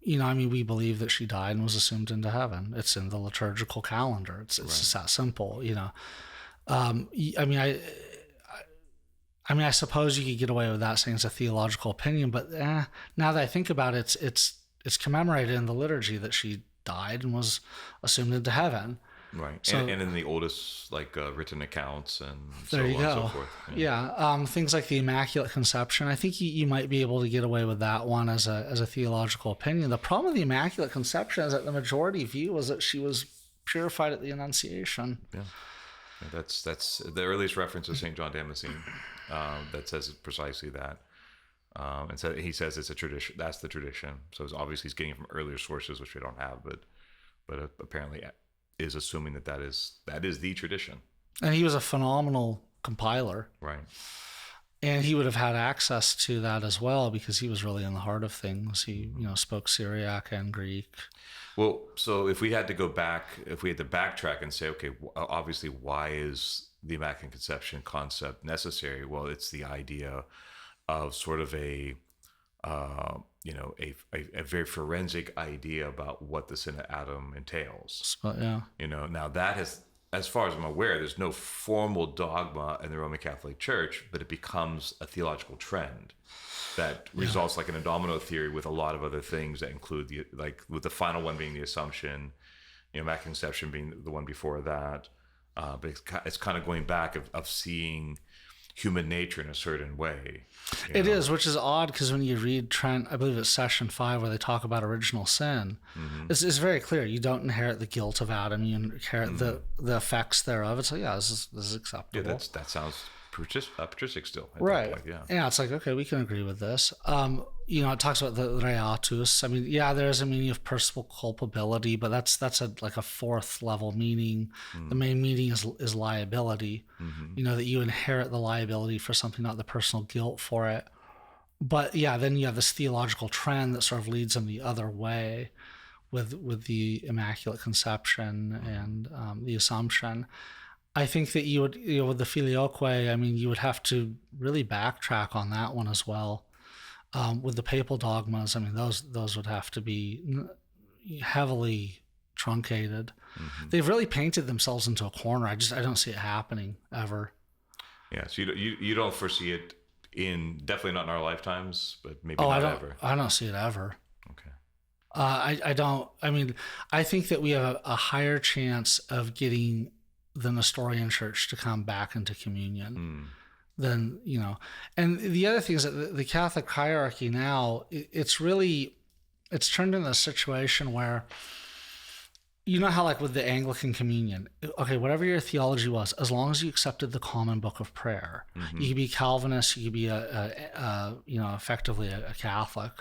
we believe that she died and was assumed into heaven. It's in the liturgical calendar. It's just that simple, I suppose you could get away with that saying it's a theological opinion, but now that I think about it, it's commemorated in the liturgy that she died and was assumed into heaven. Right. So, and in the oldest, like written accounts and so there on you and go. so forth. Yeah. Things like the Immaculate Conception. I think you might be able to get away with that one as a theological opinion. The problem with the Immaculate Conception is that the majority view was that she was purified at the Annunciation. Yeah. That's the earliest reference of St. John Damascene that says precisely that. And so he says it's a tradition. That's the tradition. So it's obviously he's getting it from earlier sources, which we don't have, but apparently is assuming that is the tradition. And he was a phenomenal compiler. Right. And he would have had access to that as well because he was really in the heart of things. He, spoke Syriac and Greek. Well, so if we had to backtrack and say, okay, obviously, why is the Immaculate Conception concept necessary? Well, it's the idea of sort of a very forensic idea about what the sin of Adam entails. Yeah. Now that has, as far as I'm aware, there's no formal dogma in the Roman Catholic Church, but it becomes a theological trend that results like in a domino theory with a lot of other things that include with the final one being the Assumption, Immaculate Conception being the one before that. But it's kind of going back of seeing human nature in a certain way. It is, which is odd because when you read Trent, I believe it's session 5 where they talk about original sin, it's very clear. You don't inherit the guilt of Adam, you inherit the effects thereof. It's like, this is acceptable. Yeah, that sounds patristic still. Right. Yeah, it's like, okay, we can agree with this. It talks about the reatus. I mean, there's a meaning of personal culpability, but that's a fourth level meaning. The main meaning is liability. That you inherit the liability for something, not the personal guilt for it. But then you have this theological trend that sort of leads them the other way with the Immaculate Conception and the Assumption. I think that you would, with the Filioque, you would have to really backtrack on that one as well. With the papal dogmas, those would have to be heavily truncated. They've really painted themselves into a corner. I don't see it happening ever. Yeah, so you don't foresee it definitely not in our lifetimes, but maybe not ever. I don't see it ever. Okay. I don't. I think that we have a higher chance of getting the Nestorian Church to come back into communion than, and the other thing is that the Catholic hierarchy now, it's turned into a situation where, how like with the Anglican communion, okay, whatever your theology was, as long as you accepted the common book of prayer, you could be Calvinist, you could be effectively a Catholic,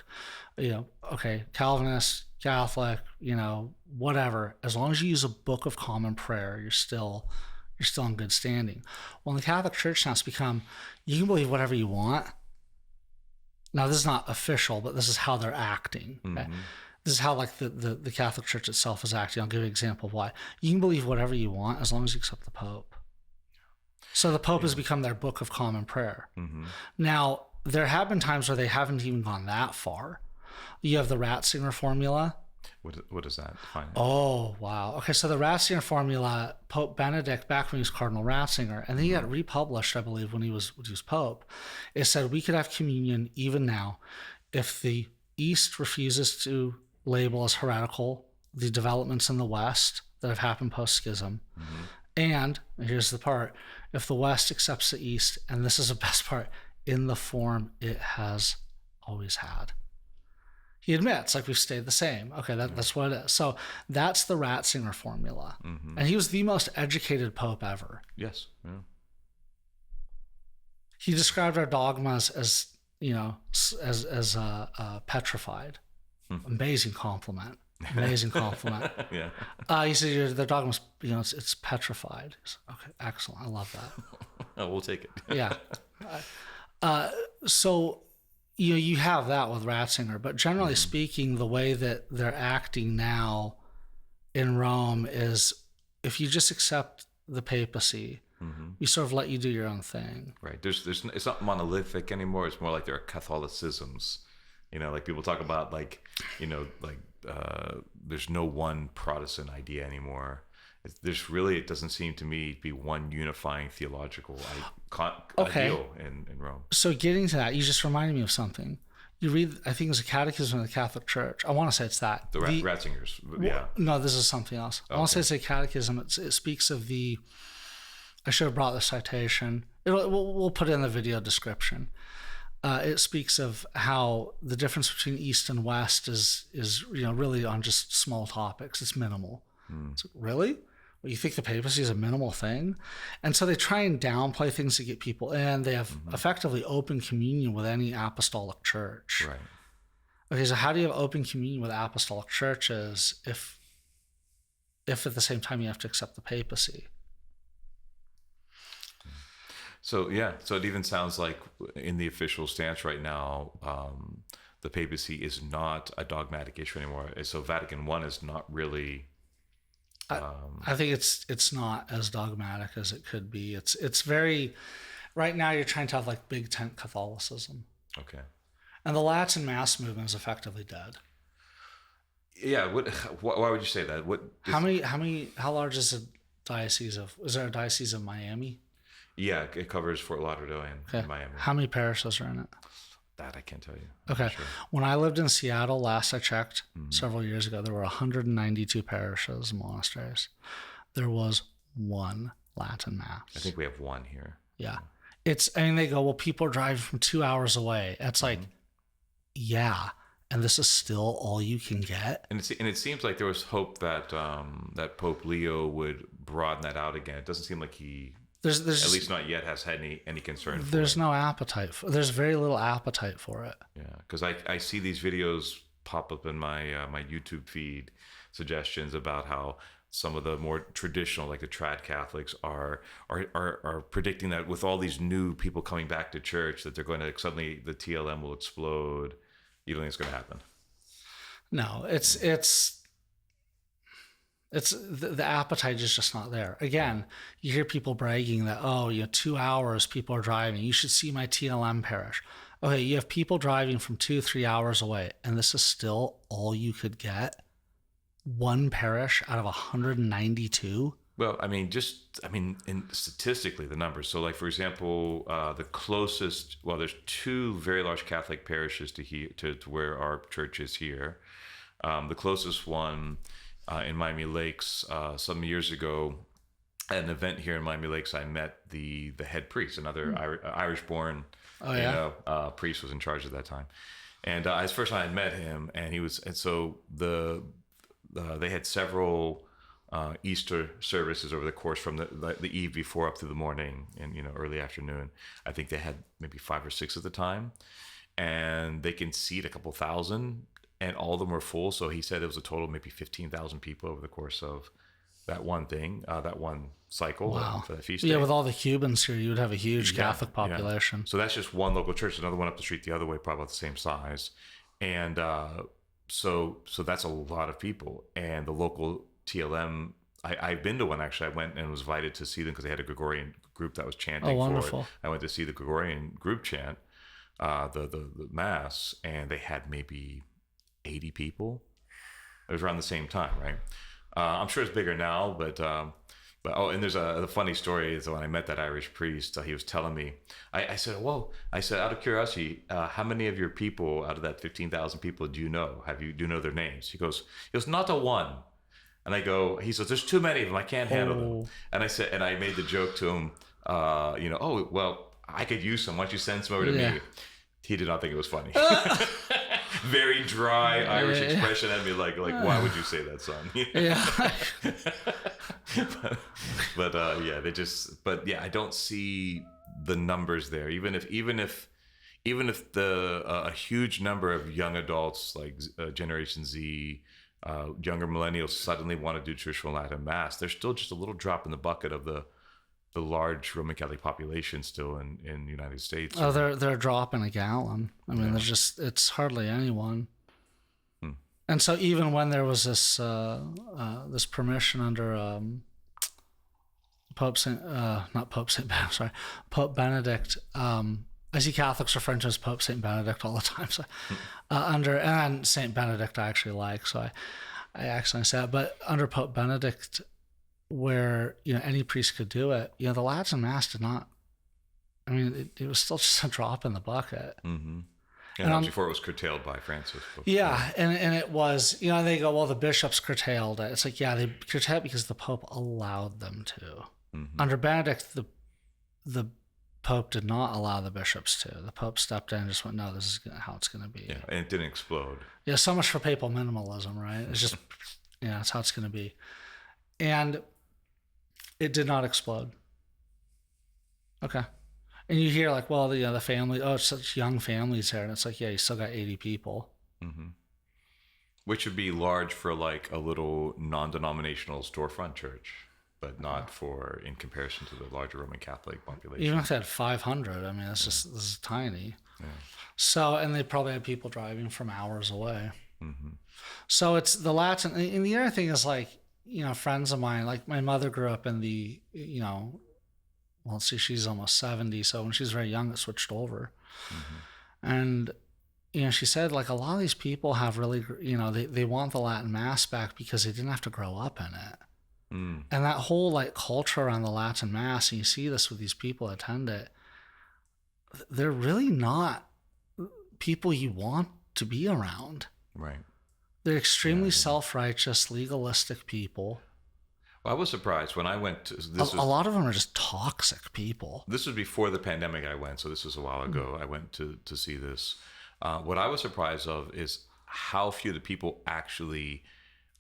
okay, Calvinist, Catholic, whatever, as long as you use a book of common prayer, you're still in good standing. Well, in the Catholic Church now it's become, you can believe whatever you want. Now, this is not official, but this is how they're acting. Okay? This is how the Catholic Church itself is acting. I'll give you an example of why. You can believe whatever you want as long as you accept the Pope. So the Pope has become their book of common prayer. Now, there have been times where they haven't even gone that far. You have the Ratzinger Formula. What is that? Define it. Oh, wow. Okay, so the Ratzinger Formula, Pope Benedict, back when he was Cardinal Ratzinger, and then he got republished, I believe, when he was Pope, it said we could have communion even now if the East refuses to label as heretical the developments in the West that have happened post-schism. And here's the part, if the West accepts the East, and this is the best part, in the form it has always had. He admits, we've stayed the same. Okay, that's what it is. So that's the Ratzinger Formula. And he was the most educated Pope ever. Yes. Yeah. He described our dogmas as, as petrified. Amazing compliment. Amazing compliment. Yeah. He said, the dogma's, it's petrified. Okay, excellent. I love that. Oh, we'll take it. Yeah. So, you have that with Ratzinger, but generally speaking, the way that they're acting now in Rome is if you just accept the papacy, we sort of let you do your own thing. Right. It's not monolithic anymore. It's more like there are Catholicisms. People talk about there's no one Protestant idea anymore. It doesn't seem to me to be one unifying theological ideal in Rome. So getting to that, you just reminded me of something. You read, I think it's a Catechism of the Catholic Church. I want to say it's that. The Ratzingers, yeah. No, this is something else. I want to say it's a Catechism. It speaks of the, I should have brought the citation. We'll put it in the video description. It speaks of how the difference between East and West is really on just small topics. It's minimal. It's like, really? Well, you think the papacy is a minimal thing? And so they try and downplay things to get people in. They have effectively open communion with any apostolic church. Right. Okay, so how do you have open communion with apostolic churches if at the same time you have to accept the papacy? So it even sounds like in the official stance right now, the papacy is not a dogmatic issue anymore. So Vatican I is not really. I think it's not as dogmatic as it could be. It's very, right now you're trying to have like big tent Catholicism. Okay. And the Latin Mass movement is effectively dead. Yeah. Why would you say that? How large is the diocese of? Is there a diocese of Miami? Yeah, it covers Fort Lauderdale and Miami. How many parishes are in it? That I can't tell you. Okay. Sure. When I lived in Seattle, last I checked, several years ago, there were 192 parishes and monasteries. There was one Latin Mass. I think we have one here. Yeah. They go, well, people are driving from 2 hours away. It's like, yeah. And this is still all you can get. And it seems like there was hope that that Pope Leo would broaden that out again. It doesn't seem like he... There's at least not yet has had any concern for there's it. No appetite there's very little appetite for it. Yeah, because I see these videos pop up in my my YouTube feed, suggestions about how some of the more traditional, like the trad Catholics, are predicting that with all these new people coming back to church, that they're going to suddenly the TLM will explode. You don't think it's going to happen? No, the appetite is just not there. Again, you hear people bragging that, 2 hours people are driving. You should see my TLM parish. Okay, you have people driving from 2-3 hours away, and this is still all you could get? One parish out of 192? Well, statistically, the numbers. So, like, for example, the closest, there's two very large Catholic parishes to where our church is here. The closest one... in Miami Lakes, some years ago, at an event here in Miami Lakes, I met the head priest, another Irish-born priest was in charge at that time. And it's the first time I met him, and they had several Easter services over the course from the eve before up to the morning and early afternoon. I think they had maybe 5 or 6 at the time, and they can seat a couple thousand. And all of them were full. So he said it was a total of maybe 15,000 people over the course of that one thing, that one cycle. Wow. For that feast day. Yeah, with all the Cubans here, you would have a huge Catholic population. Yeah. So that's just one local church. Another one up the street the other way, probably about the same size. And so that's a lot of people. And the local TLM, I've been to one actually. I went and was invited to see them because they had a Gregorian group that was chanting. Oh, wonderful. For it. I went to see the Gregorian group chant, the Mass, and they had maybe 80 people. It was around the same time, right? I'm sure it's bigger now, but and there's a funny story is when I met that Irish priest, he was telling me, I said, out of curiosity, how many of your people out of that 15,000 people do you know? Do you know their names? He goes, not a one. And I go, he says, there's too many of them. I can't handle them. And I said, and I made the joke to him, I could use some. Why don't you send some over to me? He did not think it was funny. Very dry Irish expression at me, like why would you say that, son? I don't see the numbers there. Even if a huge number of young adults like Generation Z, younger millennials suddenly want to do traditional Latin Mass, there's still just a little drop in the bucket of the large Roman Catholic population still in the United States. Oh, they're a drop in a gallon. It's hardly anyone. And so even when there was this permission under Pope Benedict, I see Catholics referring to as Pope St. Benedict all the time. So and St. Benedict I actually like, so I accidentally say that. But under Pope Benedict, where any priest could do it, the Latin Mass did not. It was still just a drop in the bucket. Mm-hmm. And that was before it was curtailed by Francis. Yeah, and it was, they go, well, the bishops curtailed it. It's like, yeah, they curtailed because the Pope allowed them to. Mm-hmm. Under Benedict, the Pope did not allow the bishops to. The Pope stepped in and just went, no, this is how it's going to be. Yeah, and it didn't explode. Yeah, so much for papal minimalism, right? It's just, it's how it's going to be. And it did not explode. Okay. And you hear like, well, the family, it's such young families here. And it's like, yeah, you still got 80 people. Mm-hmm. Which would be large for like a little non-denominational storefront church, but not for, in comparison to the larger Roman Catholic population. Even if they had 500, I mean, this is tiny. Yeah. So, and they probably had people driving from hours away. Mm-hmm. So it's the Latin, and the other thing is like, friends of mine, like my mother grew up in the, well, see, she's almost 70. So when she was very young, it switched over. Mm-hmm. And, she said like a lot of these people have really, they want the Latin Mass back because they didn't have to grow up in it. Mm. And that whole like culture around the Latin Mass, and you see this with these people that attend it, they're really not people you want to be around. Right. They're extremely self-righteous, legalistic people. Well, I was surprised when I went to a lot of them are just toxic people. This was before the pandemic I went, so this was a while ago. I went to see this. What I was surprised of is how few of the people actually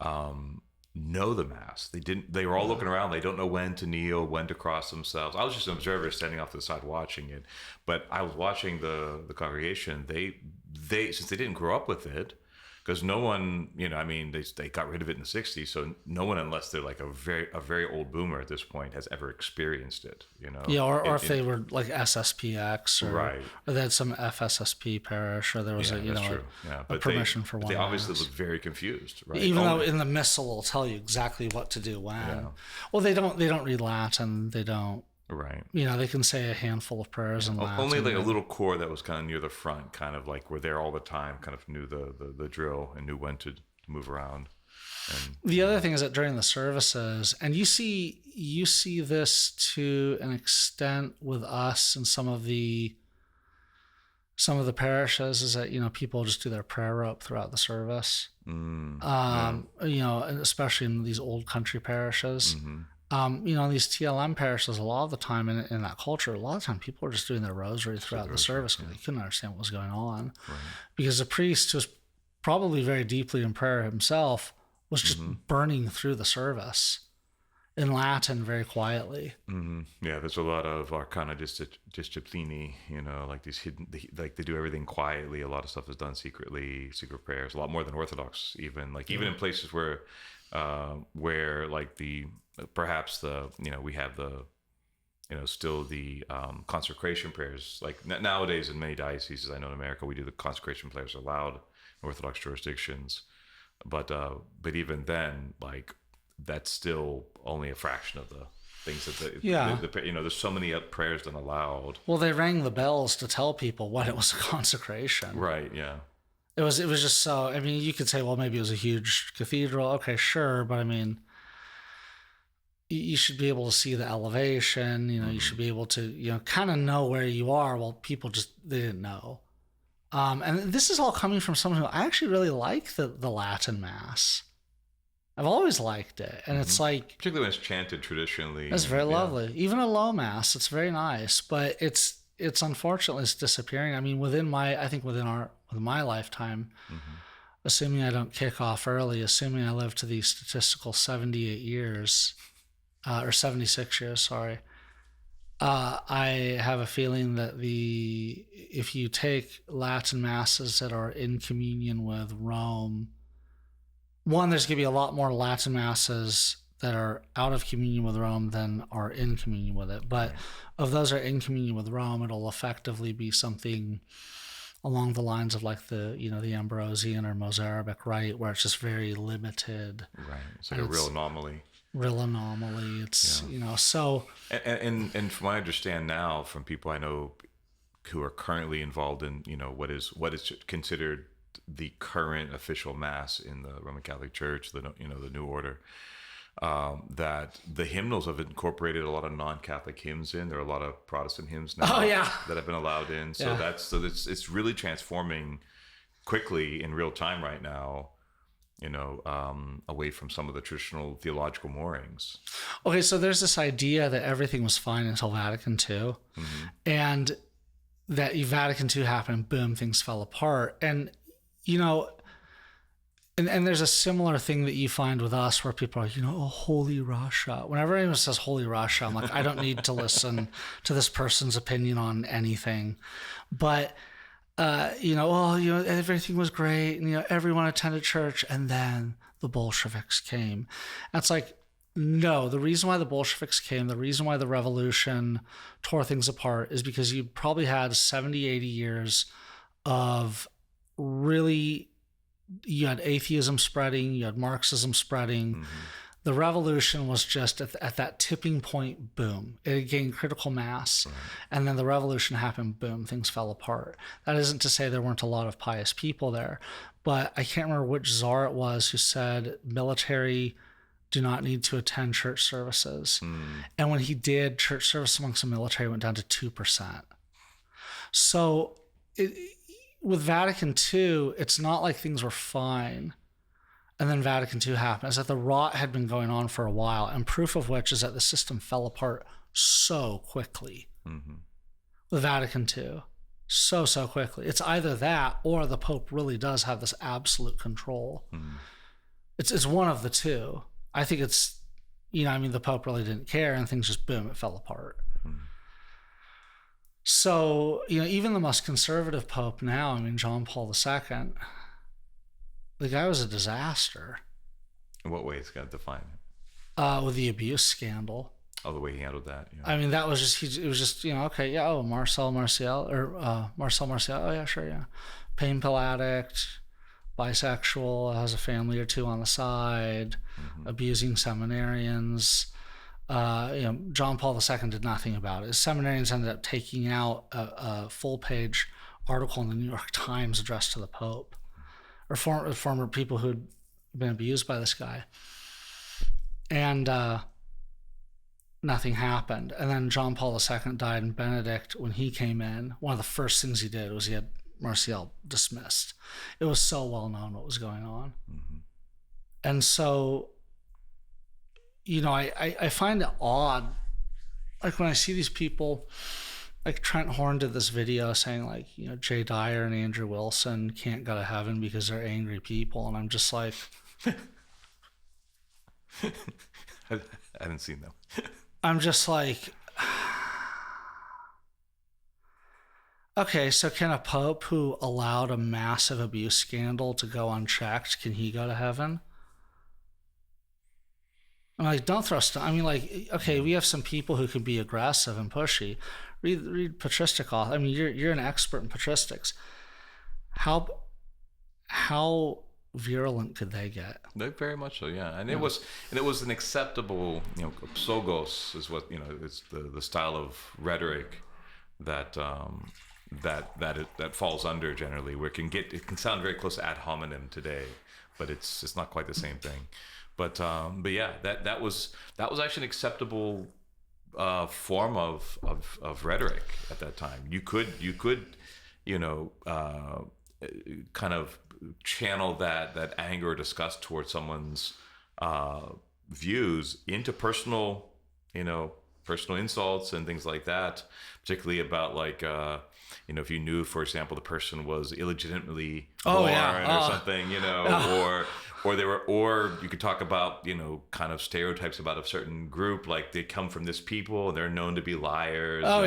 know the Mass. They were all looking around. They don't know when to kneel, when to cross themselves. I was just an observer standing off to the side watching it. But I was watching the congregation. They since they didn't grow up with it, because no one, they got rid of it in the 60s. So no one, unless they're like a very old boomer at this point, has ever experienced it, Yeah, or if they were like SSPX or they had some FSSP parish, or there was a permission for one. They obviously look very confused, right? Even though in the missal it'll tell you exactly what to do when. Yeah. Well, they don't read Latin. They don't. Right. They can say a handful of prayers in Latin. Only like a little core that was kind of near the front, kind of like were there all the time, kind of knew the drill and knew when to move around. And the other thing is that during the services, and you see this to an extent with us and some of the parishes, is that people just do their prayer rope throughout the service. Especially in these old country parishes. Mm-hmm. These TLM parishes, a lot of the time in that culture, a lot of time people are just doing their rosary throughout the service because they couldn't understand what was going on. Right. Because the priest, who was probably very deeply in prayer himself, was just burning through the service in Latin very quietly. Mm-hmm. Yeah, there's a lot of arcana disciplini, like these hidden, like they do everything quietly. A lot of stuff is done secretly, secret prayers, a lot more than Orthodox even. Like even in places where like perhaps we have still the consecration prayers. Like nowadays in many dioceses, I know in America, we do the consecration prayers allowed in Orthodox jurisdictions. But even then, like that's still only a fraction of the things that there's so many prayers done allowed. Well, they rang the bells to tell people what it was a consecration. Right. Yeah. It was just so, you could say, well, maybe it was a huge cathedral. Okay, sure. But you should be able to see the elevation, you should be able to, kind of know where you are. Well, people they didn't know. And this is all coming from someone who I actually really like the Latin Mass. I've always liked it. And it's like, particularly when it's chanted traditionally. It's very lovely. Even a low Mass, it's very nice, but it's unfortunately it's disappearing. Within my lifetime, assuming I don't kick off early, assuming I live to the statistical 78 years, or 76 years, sorry, I have a feeling that if you take Latin Masses that are in communion with Rome, one, there's going to be a lot more Latin Masses that are out of communion with Rome than are in communion with it. But of those that are in communion with Rome, it'll effectively be something along the lines of like the Ambrosian or Mozarabic rite, where it's just very limited. Right. It's like a real anomaly. It's, so. And from what I understand now from people I know who are currently involved in, what is considered the current official Mass in the Roman Catholic Church, the new order, that the hymnals have incorporated a lot of non-Catholic hymns in. There are a lot of Protestant hymns now that have been allowed in. So it's really transforming quickly in real time right now, away from some of the traditional theological moorings. Okay, so there's this idea that everything was fine until Vatican II, and that Vatican II happened, boom, things fell apart. And, and there's a similar thing that you find with us where people are, Holy Russia. Whenever anyone says Holy Russia, I'm like, I don't need to listen to this person's opinion on anything. But, everything was great, and, everyone attended church, and then the Bolsheviks came. And it's like, no, the reason why the Bolsheviks came, the reason why the revolution tore things apart is because you probably had 70, 80 years of really, you had atheism spreading, you had Marxism spreading. The revolution was just at that tipping point, boom. It gained critical mass. And then the revolution happened, boom, things fell apart. That isn't to say there weren't a lot of pious people there, but I can't remember which czar it was who said military do not need to attend church services. And when he did, church service amongst the military went down to 2%. So with Vatican II, it's not like things were fine and then Vatican II happened. It's that the rot had been going on for a while, and proof of which is that the system fell apart so quickly with Vatican II. So quickly. It's either that or the Pope really does have this absolute control. It's one of the two. I think it's, the Pope really didn't care, and things just, boom, it fell apart. So, even the most conservative Pope now, John Paul II, the guy was a disaster. In what way? It's got to define it. With the abuse scandal. Oh, the way he handled that. That was just, it was just, Marcel Martial, oh yeah, sure, yeah. Pain pill addict, bisexual, has a family or two on the side, abusing seminarians. John Paul II did nothing about it. His seminarians ended up taking out a full-page article in the New York Times addressed to the Pope, or former people who'd been abused by this guy. And nothing happened. And then John Paul II died, and Benedict, when he came in, one of the first things he did was he had Martial dismissed. It was so well known what was going on. And so, I find it odd, like when I see these people, like Trent Horn did this video saying, like, Jay Dyer and Andrew Wilson can't go to heaven because they're angry people. And I'm just like, I haven't seen them. I'm just like, okay, so can a Pope who allowed a massive abuse scandal to go unchecked, can he go to heaven? I'm like, don't throw stuff. Okay, we have some people who can be aggressive and pushy. Read patristic author. You're an expert in patristics. How virulent could they get? Very much so, yeah. And it was an acceptable, psogos is what it's the style of rhetoric that falls under generally, where it can sound very close to ad hominem today, but it's not quite the same thing. But yeah, that was actually an acceptable form of rhetoric at that time. You could kind of channel that anger or disgust towards someone's views into personal insults and things like that, particularly about if you knew, for example, the person was illegitimately born or something, or you could talk about, kind of stereotypes about a certain group, like they come from this people and they're known to be liars. And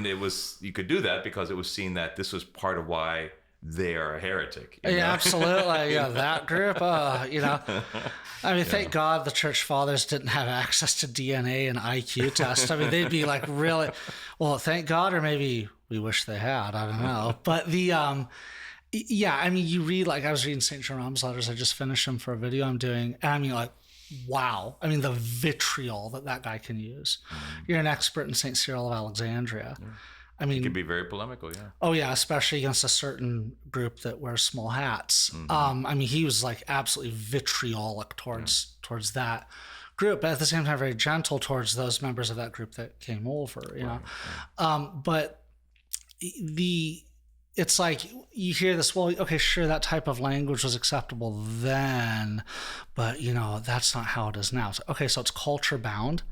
it was, you could do that because it was seen that this was part of why they are a heretic. Yeah, absolutely. Yeah, that group, thank God the church fathers didn't have access to DNA and IQ tests. They'd be like, really, well, thank God, or maybe we wish they had, I don't know. But you read, like, I was reading St. Jerome's letters. I just finished them for a video I'm doing. And wow. The vitriol that guy can use. You're an expert in St. Cyril of Alexandria. I mean, it can be very polemical, yeah. Oh yeah, especially against a certain group that wears small hats. I mean, he was like absolutely vitriolic towards that group, but at the same time very gentle towards those members of that group that came over, you know. But it's like you hear this, well, okay, sure, that type of language was acceptable then, but you know, that's not how it is now. So, okay, so it's culture bound.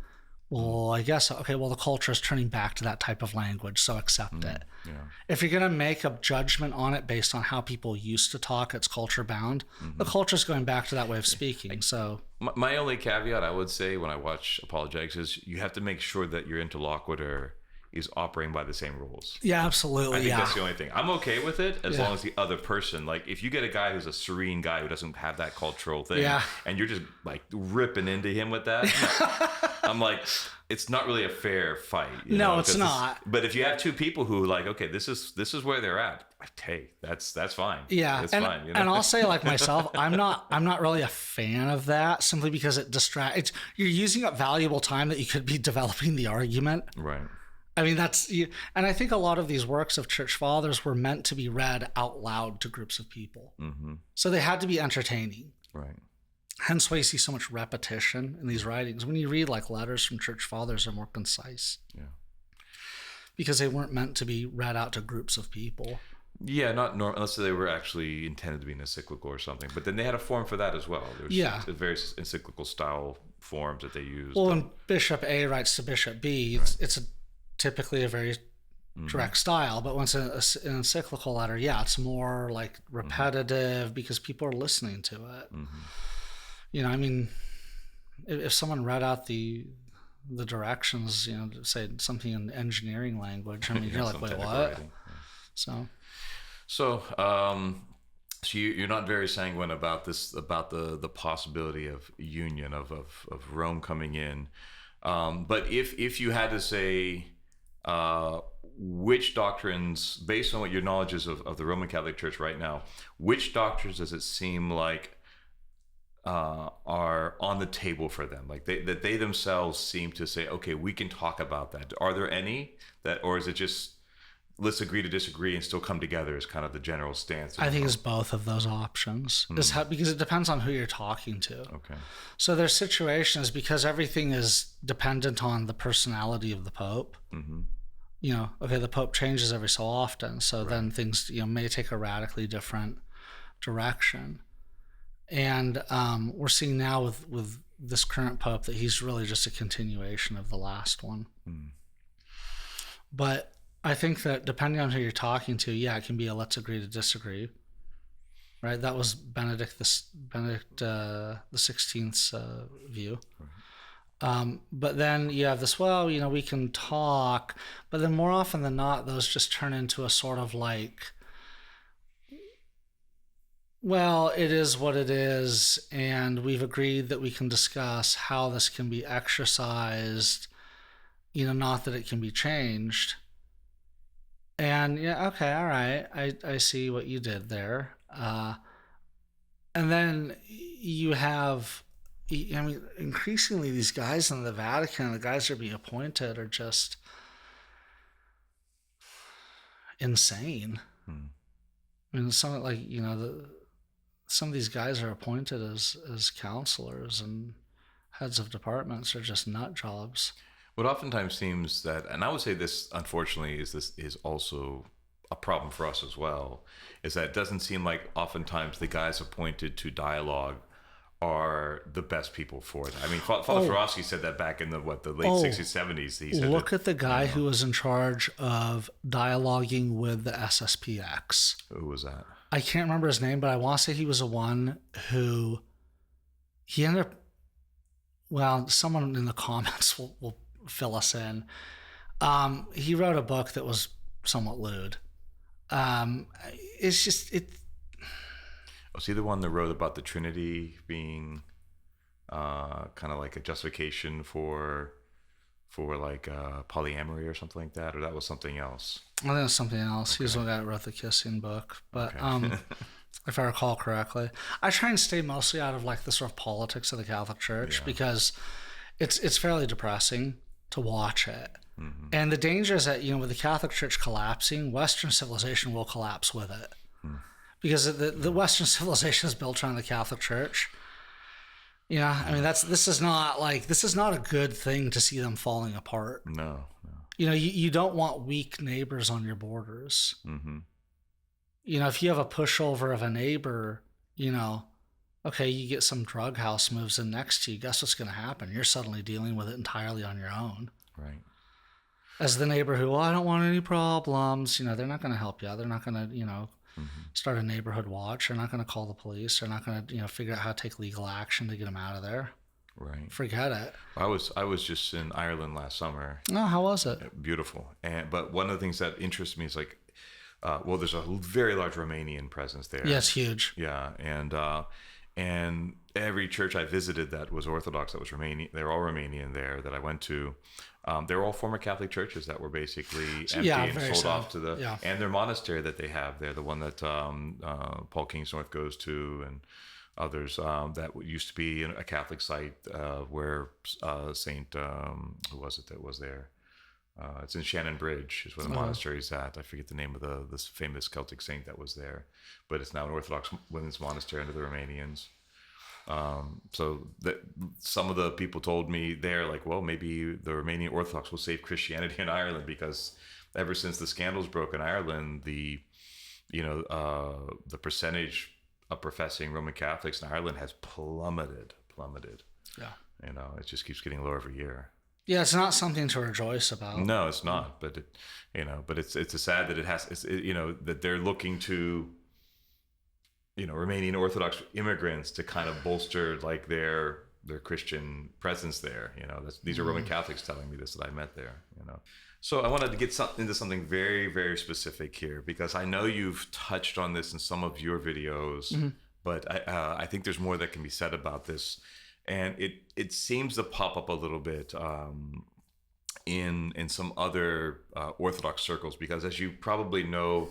Well, I guess, okay, well, the culture is turning back to that type of language, so accept it. Yeah. If you're going to make a judgment on it based on how people used to talk, it's culture bound. The culture is going back to that way of speaking. So my only caveat I would say when I watch apologetics is you have to make sure that your interlocutor is operating by the same rules. Yeah, absolutely. I think that's the only thing. I'm okay with it as long as the other person, like if you get a guy who's a serene guy who doesn't have that cultural thing and you're just like ripping into him with that, I'm like, it's not really a fair fight. No, it's not. But if you have two people who like, okay, this is where they're at. Hey, that's fine. Yeah, it's and, fine. You know? And I'll say like myself, I'm not really a fan of that simply because it distracts. You're using up valuable time that you could be developing the argument. Right. I mean, and I think a lot of these works of church fathers were meant to be read out loud to groups of people. So they had to be entertaining. Right. Hence why you see so much repetition in these writings. When you read like letters from church fathers, they're more concise. Yeah. Because they weren't meant to be read out to groups of people. Yeah, not unless they were actually intended to be an encyclical or something. But then they had a form for that as well. There's various encyclical style forms that they used. Well, when Bishop A writes to Bishop B, it's typically a very direct style, but once an encyclical letter, it's more like repetitive because people are listening to it. You know, I mean, if someone read out the directions, you know, say something in engineering language, I mean, you're like, wait, what? So you're not very sanguine about this, about the possibility of union of Rome coming in, but if you had to say which doctrines, based on what your knowledge is of the Roman Catholic Church right now, which doctrines does it seem like are on the table for them, like that they themselves seem to say, okay, we can talk about that? Are there any that, or is it just let's agree to disagree and still come together is kind of the general stance? I think it's both of those options, because it depends on who you're talking to. Okay. So there's situations, because everything is dependent on the personality of the Pope. You know, okay, the Pope changes every so often, so then things, you know, may take a radically different direction. And we're seeing now with this current Pope that he's really just a continuation of the last one. But I think that depending on who you're talking to, it can be a let's agree to disagree, right? That was Benedict the 16th's view. But then you have this, well, you know, we can talk, but then more often than not, those just turn into a sort of like, well, it is what it is, and we've agreed that we can discuss how this can be exercised, you know, not that it can be changed. And okay, all right, I see what you did there. And then you have, I mean, increasingly these guys in the Vatican, the guys that are being appointed are just insane. I mean, some like, you know, some of these guys are appointed as counselors and heads of departments are just nut jobs. What oftentimes seems that, and I would say this, unfortunately, is also a problem for us as well, is that it doesn't seem like oftentimes the guys appointed to dialogue are the best people for it. I mean, Father Ferrosky said that back in the late 60s, 70s. He said look at the guy who was in charge of dialoguing with the SSPX. Who was that? I can't remember his name, but I want to say he was the one who he ended up, well, someone in the comments will fill us in. He wrote a book that was somewhat lewd. It's just, Was he the one that wrote about the Trinity being kind of like a justification for like polyamory or something like that, or that was something else? I think it was something else. Okay. He was the one that wrote the kissing book, but if I recall correctly, I try and stay mostly out of like the sort of politics of the Catholic Church because it's fairly depressing to watch it. And the danger is that, with the Catholic Church collapsing, Western civilization will collapse with it. Because the Western civilization is built around the Catholic Church. This is not a good thing to see them falling apart. No. You don't want weak neighbors on your borders. If you have a pushover of a neighbor, okay, you get some drug house moves in next to you, guess what's going to happen? You're suddenly dealing with it entirely on your own. Right. As the neighbor who, I don't want any problems, they're not going to help you. They're not going to, start a neighborhood watch. They're not going to call the police. They're not going to, figure out how to take legal action to get them out of there. Right. Forget it. I was just in Ireland last summer. Oh, how was it? Beautiful. But one of the things that interests me is there's a very large Romanian presence there. Yeah, it's huge. Yeah, and every church I visited that was Orthodox, that was Romanian, they're all Romanian there that I went to. They're all former Catholic churches that were basically empty and sold off to and their monastery that they have there, the one that Paul Kingsnorth goes to, and others that used to be a Catholic site where Saint, who was it that was there? It's in Shannon Bridge is where the monastery is at. I forget the name of this famous Celtic saint that was there, but it's now an Orthodox women's monastery under the Romanians. So that some of the people told me there, maybe the Romanian Orthodox will save Christianity in Ireland, because ever since the scandals broke in Ireland, the percentage of professing Roman Catholics in Ireland has plummeted. Yeah. It just keeps getting lower every year. Yeah, it's not something to rejoice about. No, it's not. But it's a sad that that they're looking to, Romanian Orthodox immigrants to kind of bolster their Christian presence there. These are Roman Catholics telling me this that I met there. So I wanted to get into something very, very specific here, because I know you've touched on this in some of your videos, but I think there's more that can be said about this. And it seems to pop up a little bit in some other Orthodox circles, because as you probably know,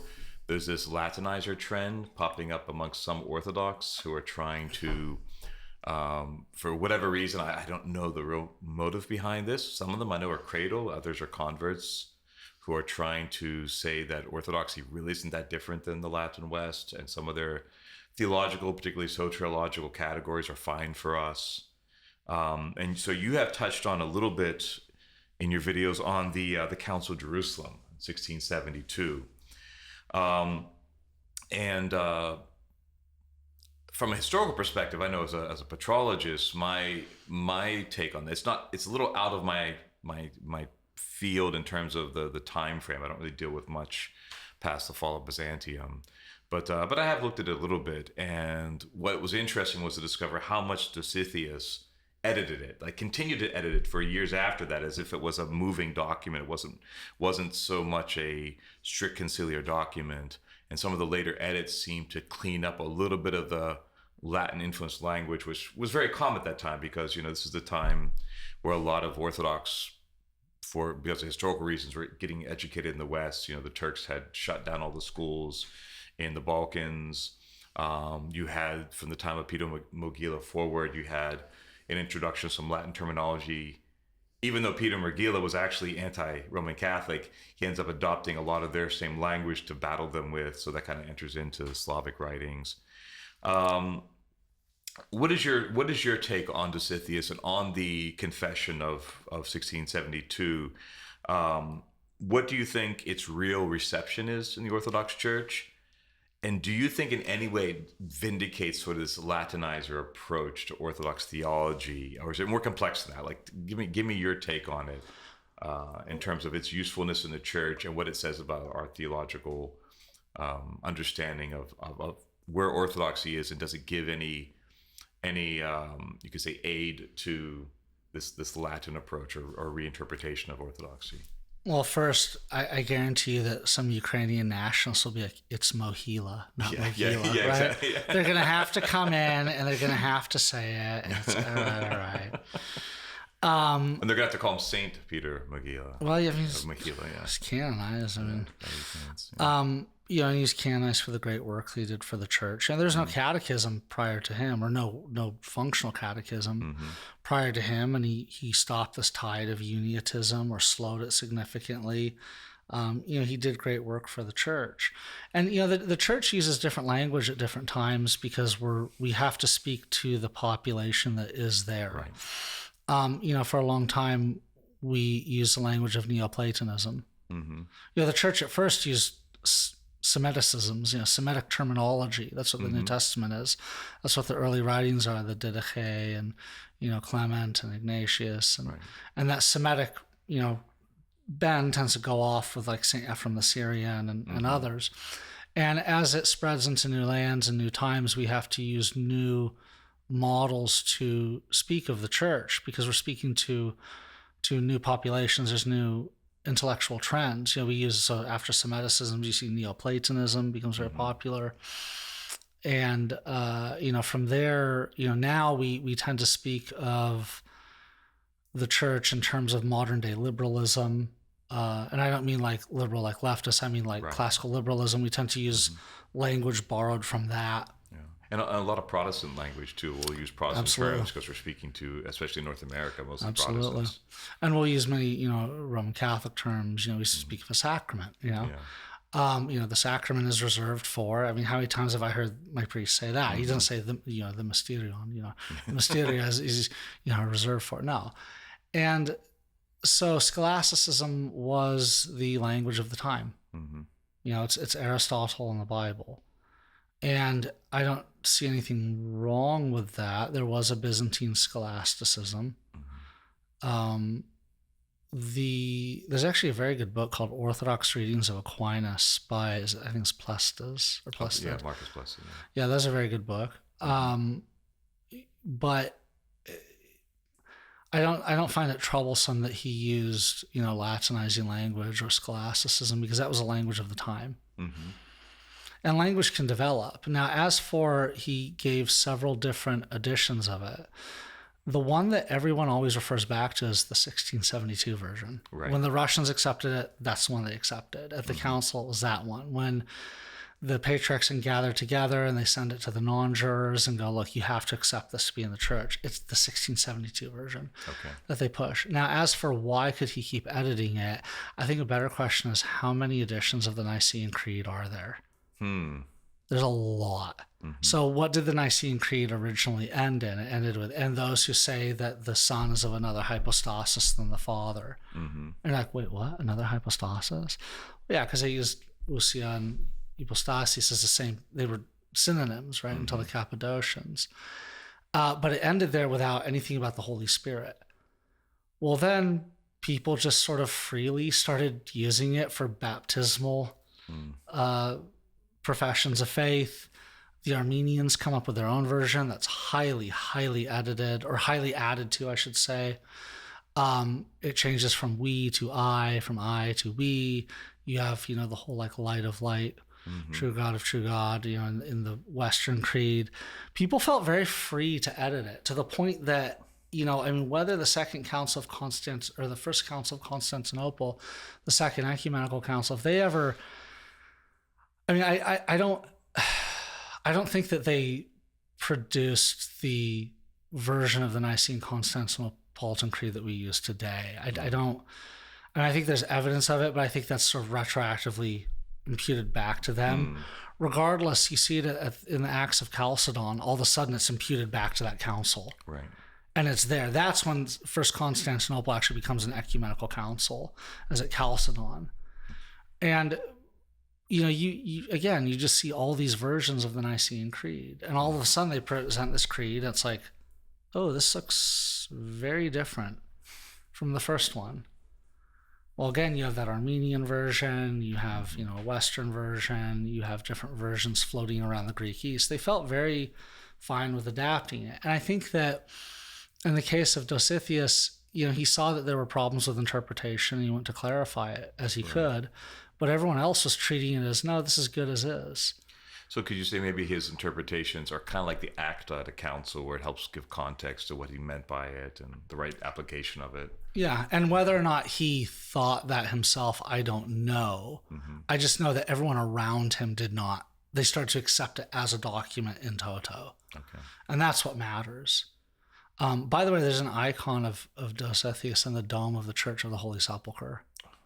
there's this Latinizer trend popping up amongst some Orthodox who are trying to, for whatever reason, I don't know the real motive behind this. Some of them I know are cradle, others are converts who are trying to say that Orthodoxy really isn't that different than the Latin West, and some of their theological, particularly soteriological categories are fine for us. And so you have touched on a little bit in your videos on the Council of Jerusalem, 1672. From a historical perspective, I know as a patrologist, my take on this, it's a little out of my field in terms of the time frame. I don't really deal with much past the fall of Byzantium, but I have looked at it a little bit, and what was interesting was to discover how much Dositheus edited it, continued to edit it for years after that, as if it was a moving document. It wasn't so much a strict conciliar document, and some of the later edits seemed to clean up a little bit of the Latin influenced language, which was very common at that time, because this is the time where a lot of Orthodox, because of historical reasons, were getting educated in the West. The Turks had shut down all the schools in the Balkans. You had, from the time of Peter Mogila forward, you had an introduction of some Latin terminology. Even though Peter Mogila was actually anti-Roman Catholic, he ends up adopting a lot of their same language to battle them with, so that kind of enters into Slavic writings. What is your take on Dositheus and on the Confession of 1672? What do you think its real reception is in the Orthodox Church? And do you think in any way it vindicates sort of this Latinizer approach to Orthodox theology, or is it more complex than that? Give me your take on it in terms of its usefulness in the Church and what it says about our theological understanding of where Orthodoxy is, and does it give any you could say aid to this Latin approach or reinterpretation of Orthodoxy? Well, first, I guarantee you that some Ukrainian nationalists will be like, it's Mohila, not Mogila, right? Exactly, yeah. They're going to have to come in and they're going to have to say it. And it's all right. And they're gonna have to call him Saint Peter Magila. Well, yeah, I mean, Magila, yeah. he's canonized. I mean, Yeah. you know, he's canonized for the great work he did for the church. And there's no catechism prior to him, or no functional catechism prior to him. And he stopped this tide of unionism or slowed it significantly. You know, he did great work for the church. And, you know, the church uses different language at different times because we have to speak to the population that is there. Right. You know, for a long time, we used the language of Neoplatonism. You know, the church at first used Semiticisms, you know, Semitic terminology. That's what the New Testament is. That's what the early writings are, the Didache and, you know, Clement and Ignatius. And that Semitic, you know, bend tends to go off with like St. Ephrem the Syrian and others. And as it spreads into new lands and new times, we have to use new models to speak of the church because we're speaking to new populations. There's new intellectual trends. You know, we use, so after Semiticism, you see Neoplatonism becomes very popular. And, you know, from there, you know, now we tend to speak of the church in terms of modern day liberalism. And I don't mean like liberal, like leftist. I mean like classical liberalism. We tend to use language borrowed from that. Yeah. And a lot of Protestant language too. We'll use Protestant terms because we're speaking to, especially North America, mostly Protestants. And we'll use many, you know, Roman Catholic terms. You know, we speak of a sacrament, you know. You know, the sacrament is reserved for, I mean, how many times have I heard my priest say that? He doesn't say the, you know, the mysterion, you know, the mysteria is, you know, reserved for. No. And so scholasticism was the language of the time. You know, it's Aristotle and the Bible. And I don't see anything wrong with that. There was a Byzantine scholasticism. There's actually a very good book called Orthodox Readings of Aquinas by, I think it's Plestis or Plestis. Yeah, Marcus Plestis. Yeah, that's a very good book. But I don't find it troublesome that he used, you know, Latinizing language or scholasticism because that was a language of the time. And language can develop. Now, as for, he gave several different editions of it. The one that everyone always refers back to is the 1672 version. Right. When the Russians accepted it, that's the one they accepted. At the council, it was that one. When the patriarchs can gather together and they send it to the non-jurors and go, look, you have to accept this to be in the church. It's the 1672 version that they push. Now, as for why could he keep editing it, I think a better question is how many editions of the Nicene Creed are there? There's a lot. So what did the Nicene Creed originally end in? It ended with, and those who say that the Son is of another hypostasis than the Father. And you're like, wait, what? Another hypostasis? Yeah, because they used ousia and hypostasis as the same. They were synonyms, right, until the Cappadocians. But it ended there without anything about the Holy Spirit. Well, then people just sort of freely started using it for baptismal professions of faith. The Armenians come up with their own version that's highly, highly edited, or highly added to, I should say. It changes from we to I, from I to we. You have, you know, the whole like light of light, true God of true God, you know, in the Western Creed. People felt very free to edit it to the point that, you know, I mean, whether the Second Council of Constantinople or the First Council of Constantinople, the Second Ecumenical Council, if they ever, I mean, I don't think that they produced the version of the Nicene Constantinopolitan Creed that we use today. I don't, and I think there's evidence of it, but I think that's sort of retroactively imputed back to them. Regardless, you see it in the Acts of Chalcedon, all of a sudden it's imputed back to that council. Right. And it's there. That's when First Constantinople actually becomes an ecumenical council, as at Chalcedon. And you know, you just see all these versions of the Nicene Creed, and all of a sudden they present this creed. And it's like, oh, this looks very different from the first one. Well, again, you have that Armenian version, you have, you know, a Western version, you have different versions floating around the Greek East. They felt very fine with adapting it. And I think that in the case of Dositheus, you know, he saw that there were problems with interpretation and he went to clarify it as he could. But everyone else was treating it as, no, this is good as is. So could you say maybe his interpretations are kind of like the acta at a council, where it helps give context to what he meant by it and the right application of it? Yeah, and whether or not he thought that himself, I don't know. I just know that everyone around him did not. They started to accept it as a document in toto. Okay. And that's what matters. By the way, there's an icon of Dositheus in the dome of the Church of the Holy Sepulchre.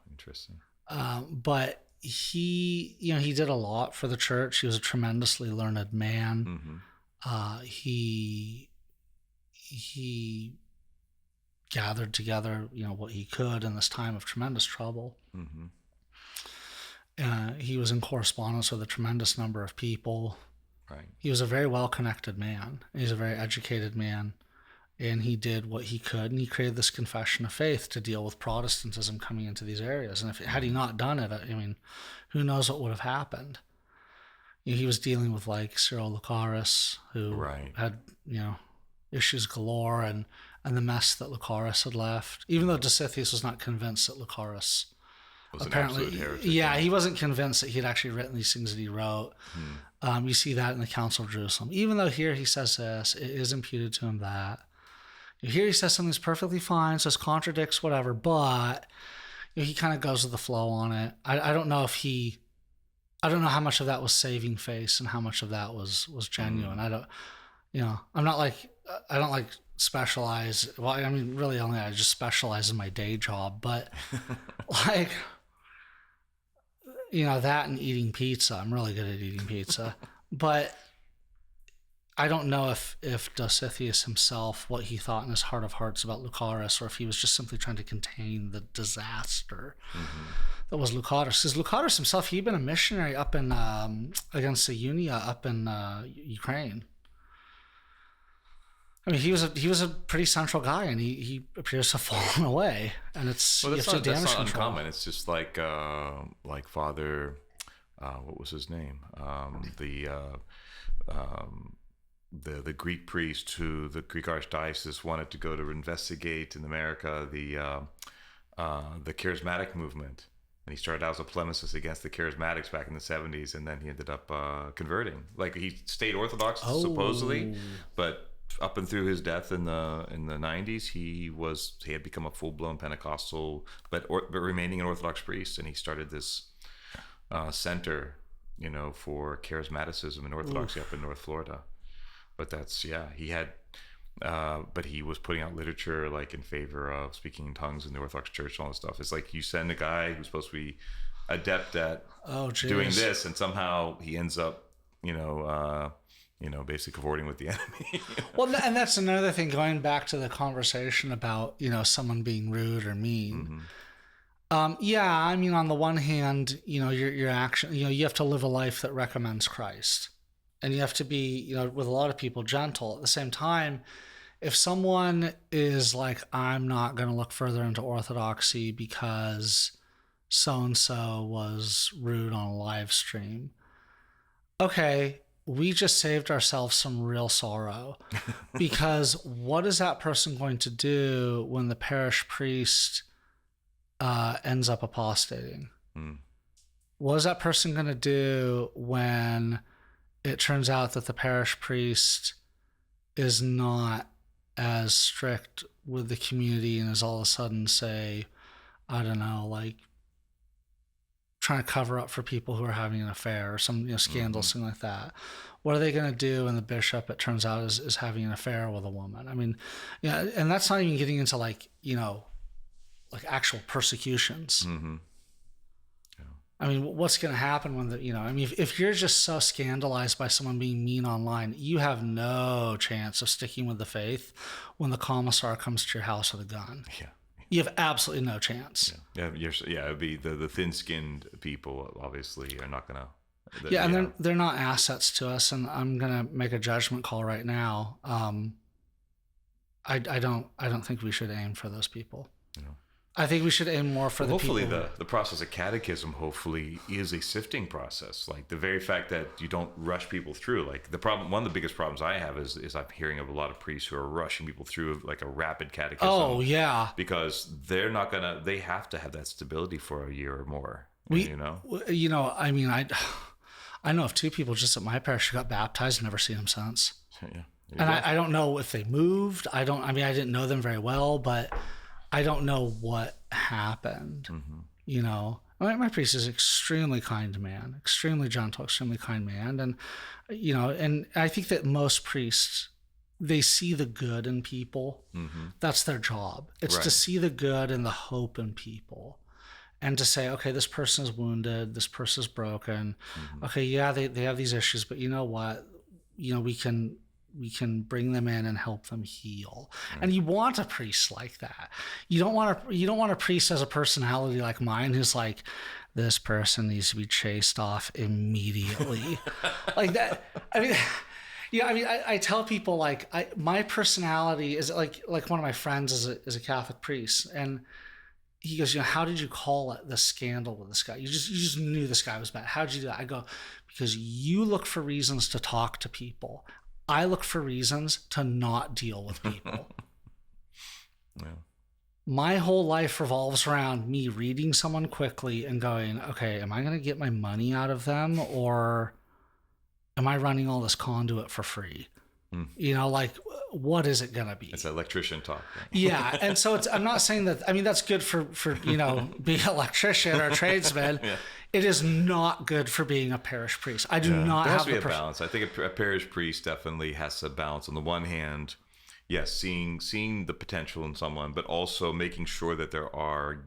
Interesting. But he did a lot for the church. He was a tremendously learned man. He gathered together, what he could in this time of tremendous trouble. He was in correspondence with a tremendous number of people. Right. He was a very well-connected man. He's a very educated man. And he did what he could, and he created this confession of faith to deal with Protestantism coming into these areas. And had he not done it, I mean, who knows what would have happened? He was dealing with like Cyril Lucaris, who had, issues galore, and the mess that Lucaris had left. Even though Dositheus was not convinced that Lucaris was apparently, an absolute heretic. Yeah, he wasn't convinced that he had actually written these things that he wrote. You see that in the Council of Jerusalem. Even though here he says this, it is imputed to him that. Here he says something's perfectly fine, says contradicts whatever, but he kind of goes with the flow on it. I don't know I don't know how much of that was saving face and how much of that was genuine. I don't like specialize. Well, I mean, really only I just specialize in my day job, but like, that and eating pizza. I'm really good at eating pizza, but I don't know if Dositheus himself, what he thought in his heart of hearts about Lucaris, or if he was just simply trying to contain the disaster that was Lucaris. Because Lucaris himself, he'd been a missionary up in against the Unia up in Ukraine. I mean, he was a pretty central guy, and he appears to have fallen away. And it's that's not uncommon. It's just like Father, what was his name? The Greek priest who the Greek archdiocese wanted to go to investigate in America the charismatic movement, and he started out as a polemicist against the charismatics back in the 70s, and then he ended up converting. Like, he stayed Orthodox supposedly, but up and through his death in the 90s, he had become a full-blown Pentecostal, but remaining an Orthodox priest, and he started this center, for charismaticism and Orthodoxy up in North Florida. But he had, but he was putting out literature like in favor of speaking in tongues in the Orthodox Church and all this stuff. It's like you send a guy who's supposed to be adept at doing this, and somehow he ends up, basically cavorting with the enemy. Well, and that's another thing, going back to the conversation about, someone being rude or mean. I mean, on the one hand, your action, you have to live a life that recommends Christ. And you have to be, with a lot of people, gentle. At the same time, if someone is like, I'm not going to look further into Orthodoxy because so-and-so was rude on a live stream. Okay, we just saved ourselves some real sorrow. Because what is that person going to do when the parish priest ends up apostating? What is that person going to do when it turns out that the parish priest is not as strict with the community and is all of a sudden, say, I don't know, like trying to cover up for people who are having an affair or some scandal, something like that? What are they going to do when the bishop, it turns out, is having an affair with a woman? I mean, and that's not even getting into like actual persecutions. I mean, what's going to happen when if you're just so scandalized by someone being mean online, you have no chance of sticking with the faith when the commissar comes to your house with a gun. Yeah. You have absolutely no chance. It'd be the thin-skinned people obviously are not going to. And they're not assets to us, and I'm going to make a judgment call right now. I don't think we should aim for those people. I think we should aim more for the people. Hopefully the process of catechism hopefully is a sifting process. Like the very fact that you don't rush people through. Like one of the biggest problems I have is I'm hearing of a lot of priests who are rushing people through like a rapid catechism. Oh yeah. Because they have to have that stability for a year or more. I know of 2 people just at my parish who got baptized, never seen them since. Yeah. And I don't know if they moved. I didn't know them very well, but I don't know what happened. You know, my priest is an extremely kind man, extremely gentle, extremely kind man. And, you know, and I think that most priests, they see the good in people. That's their job. It's to see the good and the hope in people. And to say, okay, this person is wounded, this person is broken. Okay, yeah, they have these issues, but you know what? You know, we can bring them in and help them heal. And you want a priest like that. You don't want a priest as a personality like mine who's like, this person needs to be chased off immediately. Like that. I mean, yeah, I mean, I tell people like my personality is like one of my friends is a Catholic priest, and he goes, you know, how did you call it the scandal with this guy? You just knew this guy was bad. How did you do that? I go, because you look for reasons to talk to people. I look for reasons to not deal with people. My whole life revolves around me reading someone quickly and going, okay, am I going to get my money out of them, or am I running all this conduit for free? You know, like, what is it going to be? It's electrician talk. Right? Yeah. And so I'm not saying that, I mean, that's good for you know, being an electrician or a tradesman. It is not good for being a parish priest. I do not there has have to be a balance. I think a parish priest definitely has to balance. On the one hand, yes, seeing the potential in someone, but also making sure that there are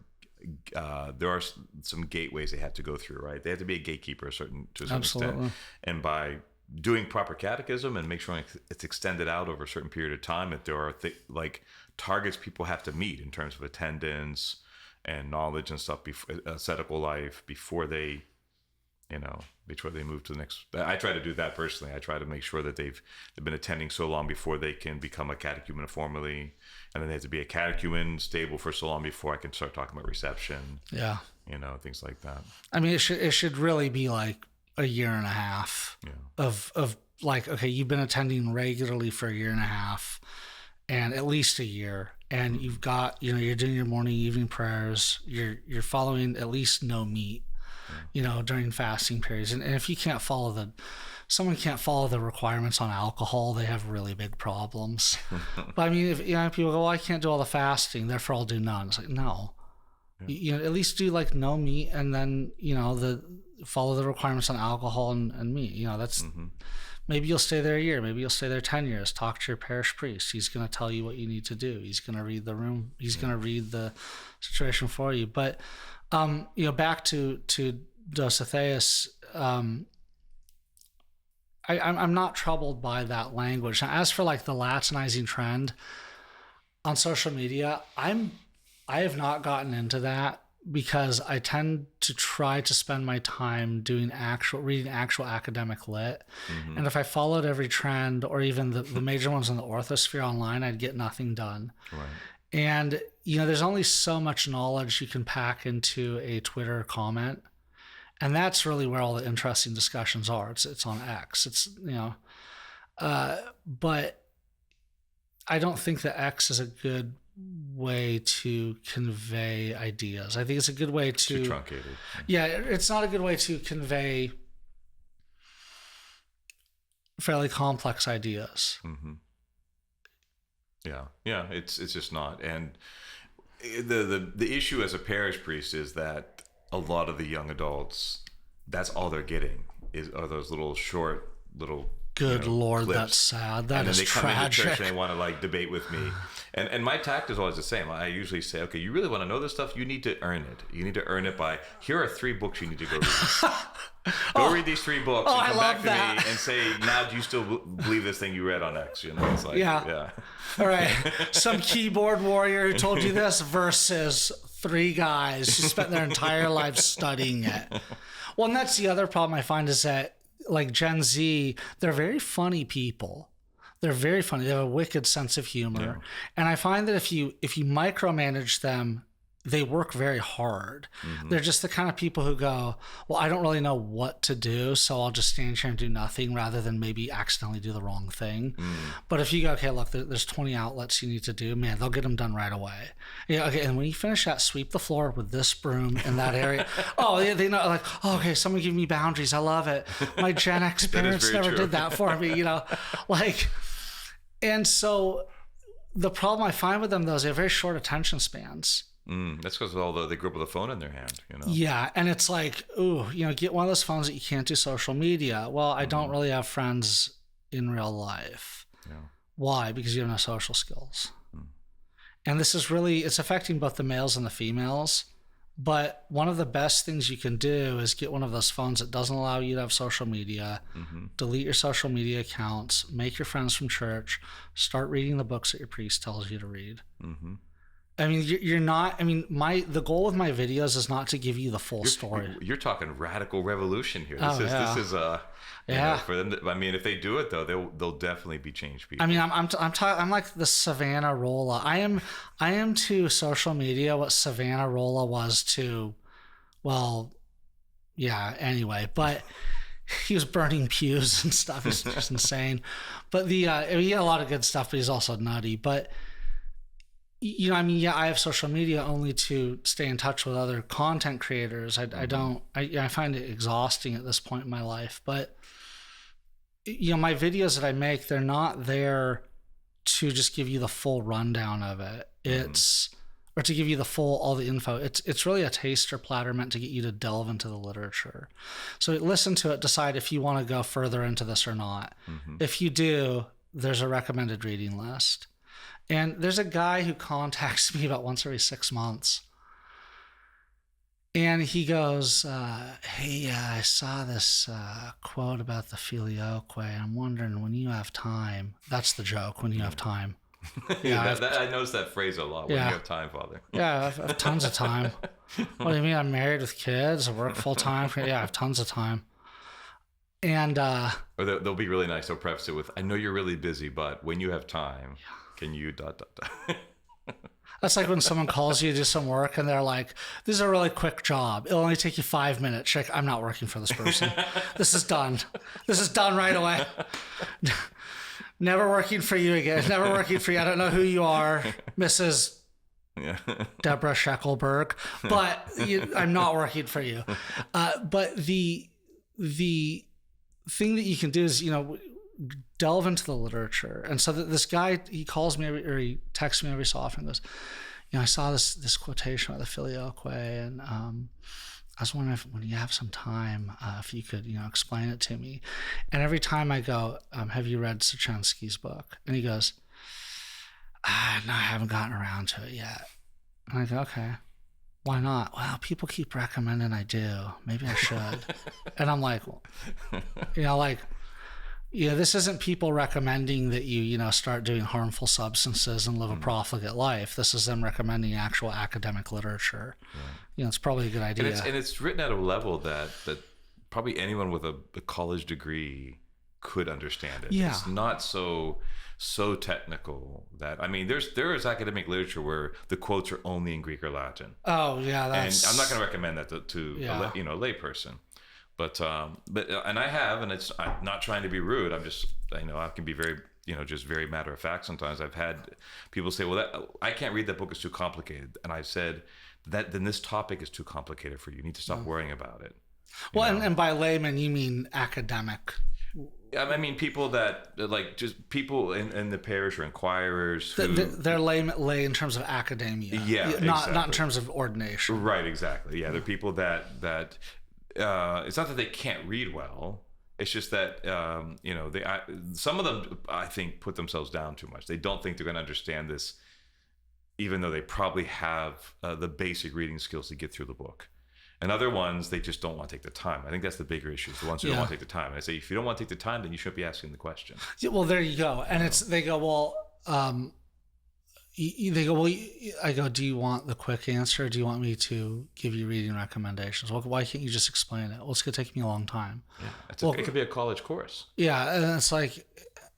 some gateways they have to go through, right? They have to be a gatekeeper to a certain extent. And by doing proper catechism and make sure it's extended out over a certain period of time, that there are like targets people have to meet in terms of attendance and knowledge and stuff, ascetical life, before they move to the next. I try to do that personally. I try to make sure that they've been attending so long before they can become a catechumen formally, and then they have to be a catechumen stable for so long before I can start talking about reception. Yeah, you know, things like that. I mean, it should really be like a year and a half of like, okay, you've been attending regularly for a year and a half, and at least a year, and you've got, you know, you're doing your morning, evening prayers, you're following at least no meat, you know, during fasting periods. And if you can't follow someone can't follow the requirements on alcohol, they have really big problems. But I mean, if, you know, people go, well, I can't do all the fasting, therefore I'll do none. It's like, no, you know, at least do like no meat, and then, you know, follow the requirements on alcohol and meat. You know, that's maybe you'll stay there a year, maybe you'll stay there 10 years. Talk to your parish priest. He's going to tell you what you need to do. He's going to read the room. He's going to read the situation for you. But you know, back to Dositheus, I'm not troubled by that language. Now, as for like the Latinizing trend on social media, I have not gotten into that, because I tend to try to spend my time reading actual academic lit. And if I followed every trend, or even the major ones in the orthosphere online, I'd get nothing done. Right. And, you know, there's only so much knowledge you can pack into a Twitter comment. And that's really where all the interesting discussions are. It's on X. It's, you know, but I don't think that X is a good way to convey ideas. I think it's a good way to too truncated. Yeah, it's not a good way to convey fairly complex ideas. Yeah, it's just not. And the issue as a parish priest is that a lot of the young adults, that's all they're getting are those short Good Lord, clips. That's sad. That is tragic. And then they come into church and they want to like debate with me. And my tact is always the same. I usually say, okay, you really want to know this stuff? You need to earn it. You need to earn it by, here are 3 books you need to go read. Read these 3 books and come back to me and say, now do you still believe this thing you read on X? You know, it's like, yeah. All right. Some keyboard warrior who told you this versus 3 guys who spent their entire lives studying it. Well, and that's the other problem I find, is that like Gen Z, they're very funny people. They're very funny. They have a wicked sense of humor. And I find that if you micromanage them, they work very hard. They're just the kind of people who go, well, I don't really know what to do, so I'll just stand here and do nothing rather than maybe accidentally do the wrong thing. But if you go, okay, look, there's 20 outlets you need to do, man, they'll get them done right away. Yeah, okay, and when you finish that, sweep the floor with this broom in that area. Oh, yeah, they know, like, oh, okay, someone give me boundaries. I love it. My Gen X parents never did that for me, like, and so the problem I find with them, though, is they have very short attention spans. That's because they grew up with a phone in their hand, Yeah, and it's like, ooh, get one of those phones that you can't do social media. Well, I don't really have friends in real life. Yeah. Why? Because you have no social skills. And this is really, it's affecting both the males and the females. But one of the best things you can do is get one of those phones that doesn't allow you to have social media, delete your social media accounts, make your friends from church, start reading the books that your priest tells you to read. I mean, you're not, the goal with my videos is not to give you the full story. You're talking radical revolution here. This is for them if they do it though, they'll definitely be changed people. I'm like the Savonarola. I am to social media what Savonarola was to, anyway, but he was burning pews and stuff. It's just insane. But he had a lot of good stuff, but he's also nutty. But I have social media only to stay in touch with other content creators. I find it exhausting at this point in my life. But, my videos that I make, they're not there to just give you the full rundown of it. Or to give you all the info. It's really a taster platter meant to get you to delve into the literature. So listen to it, decide if you want to go further into this or not. If you do, there's a recommended reading list. And there's a guy who contacts me about once every 6 months. And he goes, hey, I saw this quote about the filioque. I'm wondering, when you have time, that's the joke, when you have time. I noticed that phrase a lot, when you have time, Father. Yeah, I have tons of time. What do you mean? I'm married with kids, I work full time. Yeah, I have tons of time. And or they'll be really nice. They'll preface it with, I know you're really busy, but when you have time, can you ... That's like when someone calls you to do some work and they're like, this is a really quick job. It'll only take you 5 minutes. You're like, I'm not working for this person. This is done. This is done right away. Never working for you again. Never working for you. I don't know who you are, Mrs. Deborah Sheckelberg, but I'm not working for you. But the thing that you can do is, delve into the literature. And so that this guy, he calls me or he texts me every so often and goes, I saw this quotation about the filioque, and I was wondering if, when you have some time, if you could, explain it to me. And every time I go, have you read Sachensky's book? And he goes, no, I haven't gotten around to it yet. And I go, okay, why not? Well, people keep recommending I do. Maybe I should. And I'm like, this isn't people recommending that you, start doing harmful substances and live a profligate life. This is them recommending actual academic literature. It's probably a good idea. And it's written at a level that probably anyone with a college degree could understand it. Yeah. It's not so technical that, there is academic literature where the quotes are only in Greek or Latin. Oh yeah, and I'm not going to recommend that to a lay person. But and I have, and I'm not trying to be rude. I'm just, I can be very, just very matter of fact. Sometimes I've had people say, well, I can't read that book, it's too complicated. And I've said then this topic is too complicated for you. You need to stop worrying about it. Well, and by layman, you mean academic. I mean people that, like, just people in the parish or inquirers who... They're lay in terms of academia. Yeah, not in terms of ordination. Right, exactly. Yeah, they're people that it's not that they can't read well. It's just that some of them, I think, put themselves down too much. They don't think they're going to understand this, even though they probably have the basic reading skills to get through the book. And other ones, they just don't want to take the time. I think that's the bigger issue. The ones who don't want to take the time. And I say, if you don't want to take the time, then you shouldn't be asking the question. Yeah, well, there you go. And they go, well, I go, do you want the quick answer? Do you want me to give you reading recommendations? Well, why can't you just explain it? Well, it's going to take me a long time. Yeah, it could be a college course. Yeah, and it's like,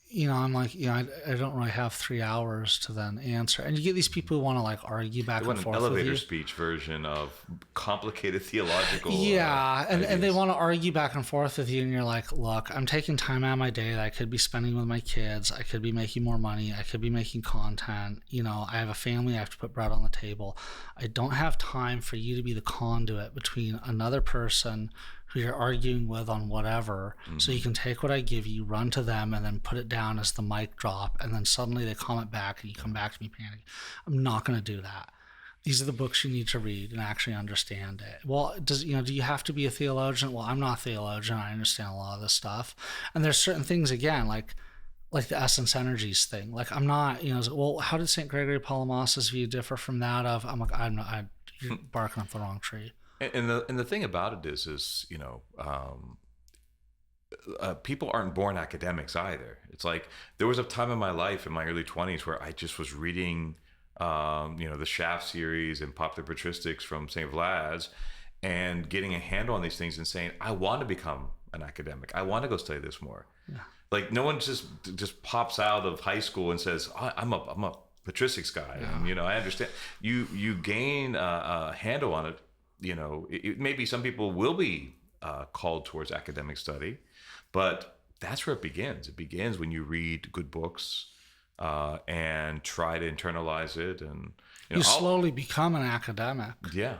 I'm like, I don't really have 3 hours to then answer. And you get these people who want to like argue back and forth. An elevator speech version of complicated theological. Yeah, and they want to argue back and forth with you, and you're like, look, I'm taking time out of my day that I could be spending with my kids. I could be making more money. I could be making content. I have a family. I have to put bread on the table. I don't have time for you to be the conduit between another person who you're arguing with on whatever, so you can take what I give you, run to them, and then put it down as the mic drop, and then suddenly they comment back, and you come back to me panicking. I'm not going to do that. These are the books you need to read and actually understand it. Well, do you have to be a theologian? Well, I'm not a theologian. I understand a lot of this stuff, and there's certain things again, like the essence energies thing. Like I'm not, well, how did St. Gregory Palamas' view differ from that of? I'm like, you're barking up the wrong tree. And the thing about it is people aren't born academics either. It's like there was a time in my life in my early 20s where I just was reading, the Shaft series and popular patristics from St. Vlad's and getting a handle on these things and saying, I want to become an academic. I want to go study this more. Yeah. Like no one just pops out of high school and says, I'm a patristics guy. Yeah. And, I understand you gain a handle on it. Maybe some people will be called towards academic study, but that's where it begins. It begins when you read good books and try to internalize it, and you slowly become an academic. Yeah.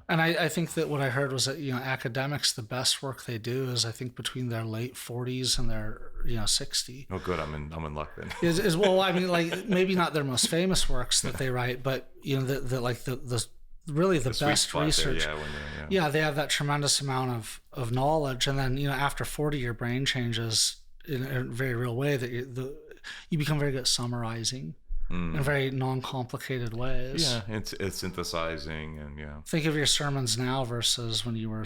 And I think that what I heard was that academics, the best work they do is I think between their late 40s and their 60. Oh, good. I'm in luck then. Is well, I mean, like maybe not their most famous works that they write, but the really the best research. There, they have that tremendous amount of knowledge, and then after 40 your brain changes in a very real way that you become very good at summarizing in very non-complicated ways. Yeah, it's synthesizing, and think of your sermons now versus when you were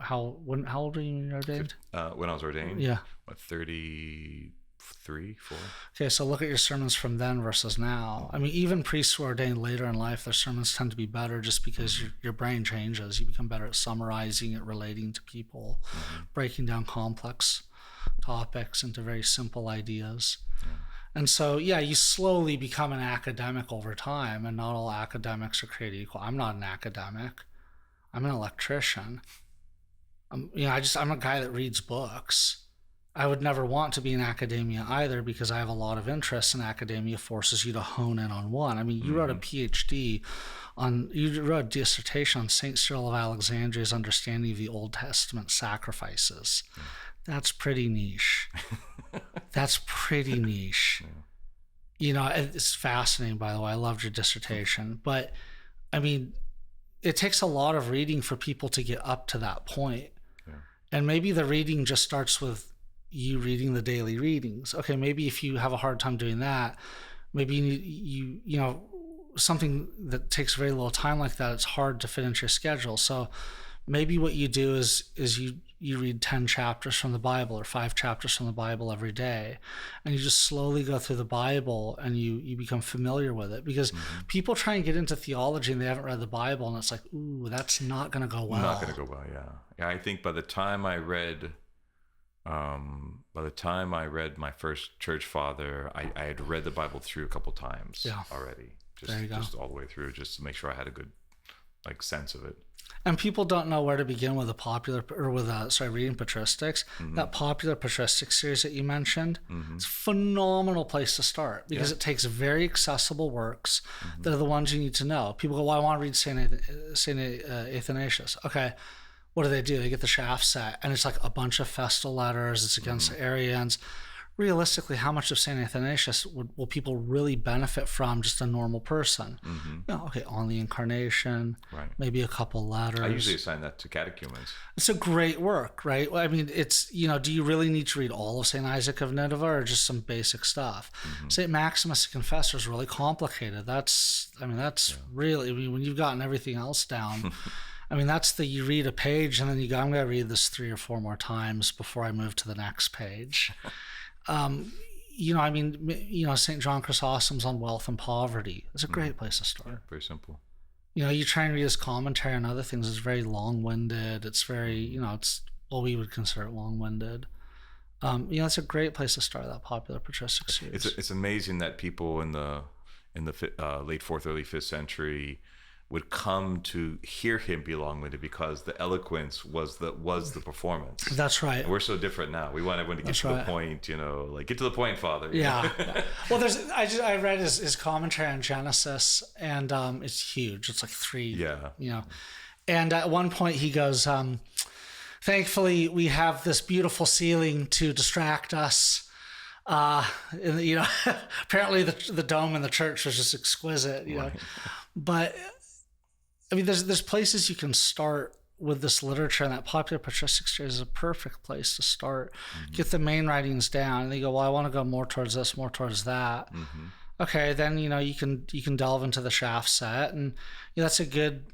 how old were you when you were ordained? When I was ordained, 33, 4. Okay, so look at your sermons from then versus now. I mean, even priests who are ordained later in life, their sermons tend to be better just because your brain changes. You become better at summarizing it, relating to people, breaking down complex topics into very simple ideas. Yeah. And so, you slowly become an academic over time, and not all academics are created equal. I'm not an academic. I'm an electrician. I'm a guy that reads books. I would never want to be in academia either because I have a lot of interest, and academia forces you to hone in on one. I mean, you wrote a PhD you wrote a dissertation on St. Cyril of Alexandria's understanding of the Old Testament sacrifices. That's pretty niche. That's pretty niche. It's fascinating, by the way. I loved your dissertation. But, I mean, it takes a lot of reading for people to get up to that point. Yeah. And maybe the reading just starts with you reading the daily readings. Okay, maybe if you have a hard time doing that, maybe you something that takes very little time like that, it's hard to fit into your schedule. So maybe what you do is you read 10 chapters from the Bible or 5 chapters from the Bible every day, and you just slowly go through the Bible and you become familiar with it, because people try and get into theology and they haven't read the Bible, and it's like, ooh, that's not going to go well. Not going to go well, yeah. I think by the time I read my first church father, I had read the Bible through a couple times already. Just all the way through, just to make sure I had a good sense of it. And people don't know where to begin with reading patristics. That popular patristic series that you mentioned, it's a phenomenal place to start, because it takes very accessible works that are the ones you need to know. People go, well, I want to read Saint Athanasius. Okay, what do? They get the Shaft set, and it's like a bunch of festal letters. It's against the Arians. Realistically, how much of St. Athanasius will people really benefit from, just a normal person? On the Incarnation, right? Maybe a couple letters. I usually assign that to catechumens. It's a great work, right? I mean, it's, do you really need to read all of St. Isaac of Nineveh or just some basic stuff? St. Maximus the Confessor is really complicated. That's really, when you've gotten everything else down, you read a page and then you go, I'm going to read this 3 or 4 more times before I move to the next page. St. John Chrysostom's on wealth and poverty. It's a great place to start. Yeah, very simple. You try and read his commentary on other things. It's very long-winded. It's very, we would consider it long-winded. It's a great place to start that popular patristic series. It's amazing that people in the late 4th, early 5th century would come to hear him be long-winded because the eloquence was the performance. That's right. And we're so different now. We want everyone to get to the point, like get to the point, Father. Yeah. Well, I read his commentary on Genesis, and it's huge. It's like 3. Yeah. And at one point he goes, thankfully we have this beautiful ceiling to distract us. Apparently the dome in the church was just exquisite, know. But I mean, there's places you can start with this literature, and that popular patristic series is a perfect place to start. Mm-hmm. Get the main writings down, and you go, well, I want to go more towards this, more towards that. Mm-hmm. Okay, then you can delve into the shaft set, and that's a good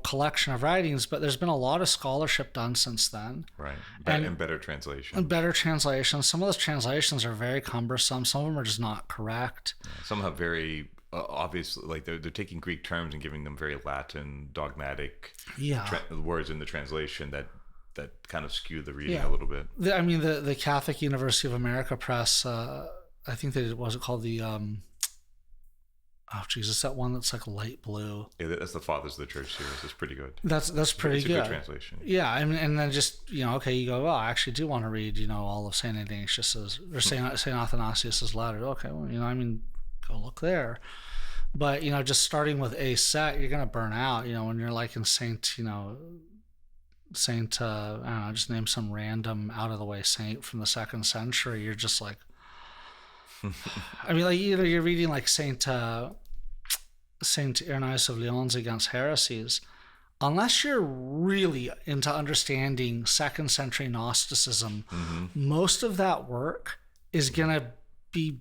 collection of writings. But there's been a lot of scholarship done since then, right? And better translation. And better translations. Some of those translations are very cumbersome. Some of them are just not correct. Yeah, some have very obviously, like they're taking Greek terms and giving them very Latin dogmatic words in the translation that kind of skew the reading a little bit. The Catholic University of America Press, I think they was it called the that one that's like light blue. Yeah, that's the Fathers of the Church series. It's pretty good. That's pretty good. It's a good translation. Yeah, and then just you go, oh, I actually do want to read all of Saint Ignatius's or Saint Athanasius's letters. Okay, well, go look there. But just starting with a set, you're gonna burn out. When you're like in Saint I don't know, just name some random out of the way saint from the 2nd century. You're just like, you're reading like Saint Ignatius of Lyons Against Heresies. Unless you're really into understanding 2nd century Gnosticism, most of that work is gonna be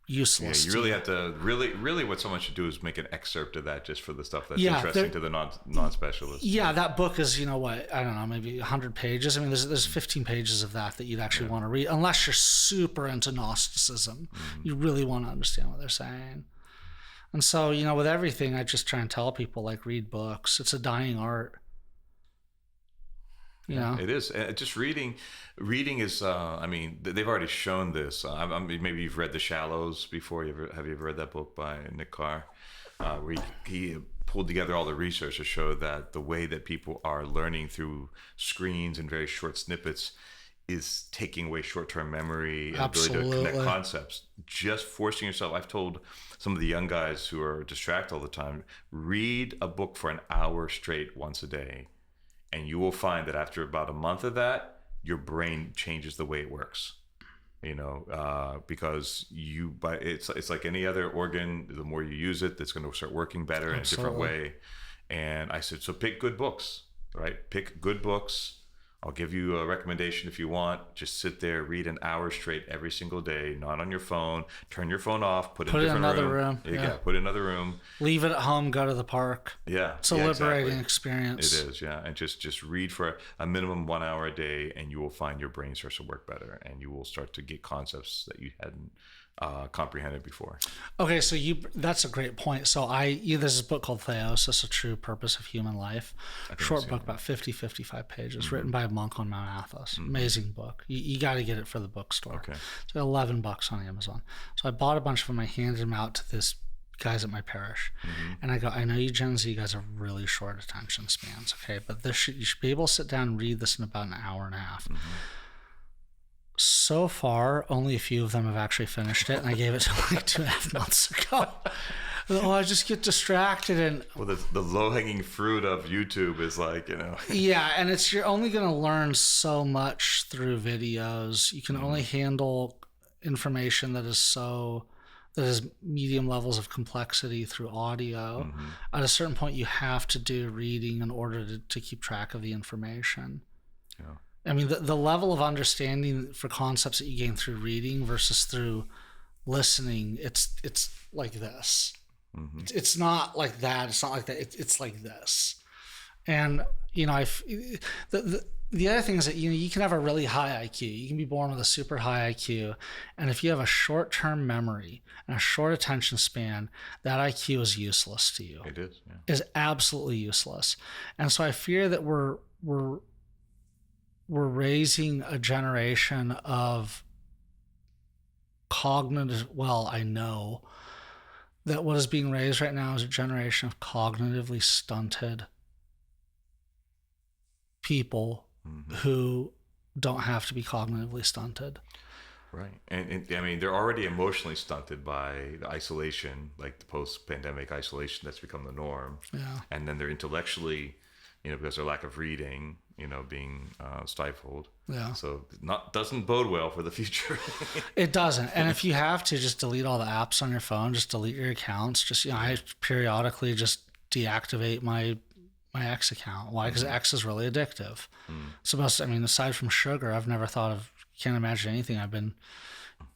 useless. Yeah, you really have to really what someone should do is make an excerpt of that just for the stuff that's interesting to the non-specialists. Yeah, that book is I don't know, maybe 100 pages. I mean, there's 15 pages of that you'd actually want to read, unless you're super into Gnosticism. You really want to understand what they're saying. And so with everything, I just try and tell people, like, read books. It's a dying art. It is. Just reading is. They've already shown this. Maybe you've read The Shallows before. Have you ever read that book by Nick Carr, where he pulled together all the research to show that the way that people are learning through screens and very short snippets is taking away short-term memory and ability to connect concepts. Just forcing yourself. I've told some of the young guys who are distracted all the time, read a book for an hour straight once a day. And you will find that after about a month of that, your brain changes the way it works. Because it's like any other organ. The more you use it, it's going to start working better in a different way. And I said, so pick good books, right? Pick good books. I'll give you a recommendation if you want. Just sit there, read an hour straight every single day, not on your phone. Turn your phone off, put it in another room. Yeah, put it in another room. Leave it at home, go to the park. Yeah. It's a liberating experience. It is, yeah. And just read for a minimum 1 hour a day, and you will find your brain starts to work better, and you will start to get concepts that you hadn't comprehended before. Okay, so that's a great point. So there's this book called Theosis, A True Purpose of Human Life. Short book, about 55 pages, written by a monk on Mount Athos. Amazing book. You got to get it for the bookstore. Okay. So $11 on Amazon. So I bought a bunch of them. I handed them out to this guys at my parish. And I go, I know you Gen Z guys have really short attention spans, okay? But you should be able to sit down and read this in about an hour and a half. So far, only a few of them have actually finished it, and I gave it to like 2.5 months ago. I just get distracted, and the low-hanging fruit of YouTube is like Yeah, and you're only going to learn so much through videos. You can only handle information that is medium levels of complexity through audio. At a certain point, you have to do reading in order to keep track of the information. Yeah. I mean, the level of understanding for concepts that you gain through reading versus through listening, it's like this. It's not like that. It's not like that. It's like this. And, the other thing is that, you can have a really high IQ. You can be born with a super high IQ. And if you have a short-term memory and a short attention span, that IQ is useless to you. It is, yeah. Is absolutely useless. And so I fear that we're we're raising a generation of I know that what is being raised right now is a generation of cognitively stunted people who don't have to be cognitively stunted. Right. And I mean, they're already emotionally stunted by the isolation, like the post-pandemic isolation that's become the norm. Yeah. And then they're intellectually, because of their lack of reading, being stifled. Yeah. So doesn't bode well for the future. It doesn't. And if you have to, just delete all the apps on your phone, just delete your accounts. Just, I periodically just deactivate my X account. Why? Because X is really addictive. So aside from sugar, I've never can't imagine anything I've been,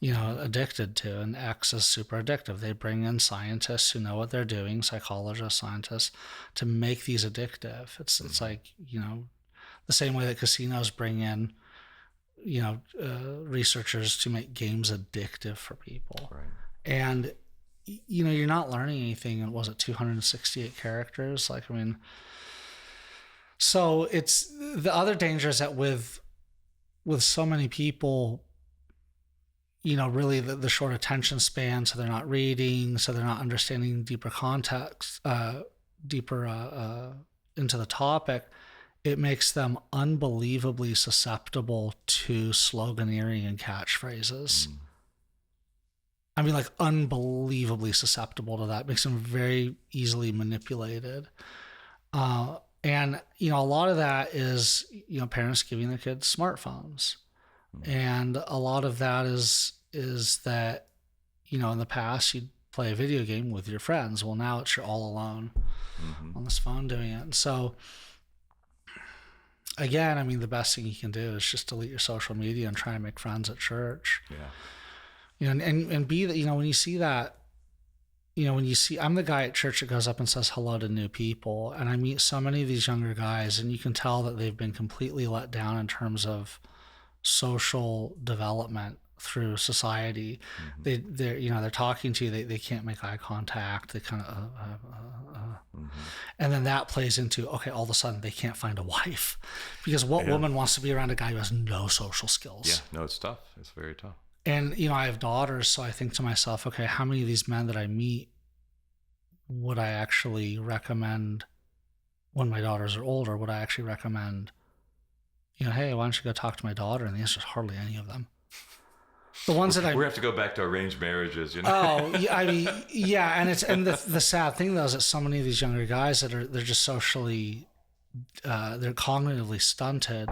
addicted to. And X is super addictive. They bring in scientists who know what they're doing, psychologists, scientists, to make these addictive. It's like, the same way that casinos bring in, researchers to make games addictive for people. Right. And, you're not learning anything in, 268 characters? So it's the other danger is that with so many people, really the short attention span, so they're not reading, so they're not understanding deeper context, into the topic, it makes them unbelievably susceptible to sloganeering and catchphrases. Unbelievably susceptible to that. It makes them very easily manipulated. And, a lot of that is, parents giving their kids smartphones. And a lot of that is that, in the past you'd play a video game with your friends. Well, now you're all alone on this phone doing it. And so, again, the best thing you can do is just delete your social media and try and make friends at church. Yeah. And be that, when you see that, I'm the guy at church that goes up and says hello to new people. And I meet so many of these younger guys, and you can tell that they've been completely let down in terms of social development through society. They're talking to you, they can't make eye contact. They kind of, and then that plays into, okay, all of a sudden they can't find a wife, because what woman wants to be around a guy who has no social skills? Yeah, no, it's tough. It's very tough. And, I have daughters, so I think to myself, okay, how many of these men that I meet would I actually recommend when my daughters are older? Would I actually recommend, hey, why don't you go talk to my daughter? And the answer is hardly any of them. The ones we have to go back to arranged marriages, Oh, yeah, and the sad thing though is that so many of these younger guys they're just socially, they're cognitively stunted.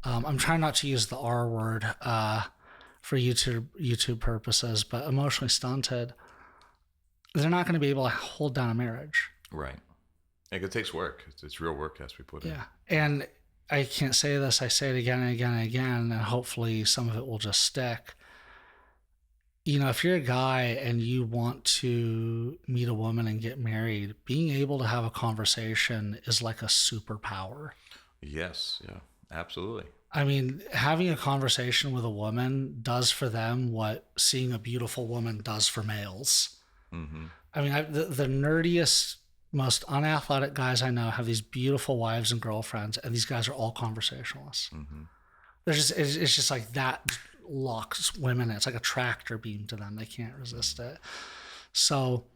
I'm trying not to use the R word for YouTube purposes, but emotionally stunted. They're not going to be able to hold down a marriage. Right. It takes work. It's real work has to be put in. Yeah, and I can't say this. I say it again and again and again, and hopefully some of it will just stick. If you're a guy and you want to meet a woman and get married, being able to have a conversation is like a superpower. Yes. Yeah, absolutely. Having a conversation with a woman does for them what seeing a beautiful woman does for males. The nerdiest, most unathletic guys I know have these beautiful wives and girlfriends, and these guys are all conversationalists. It's just like that locks women. It's like a tractor beam to them. They can't resist it. So,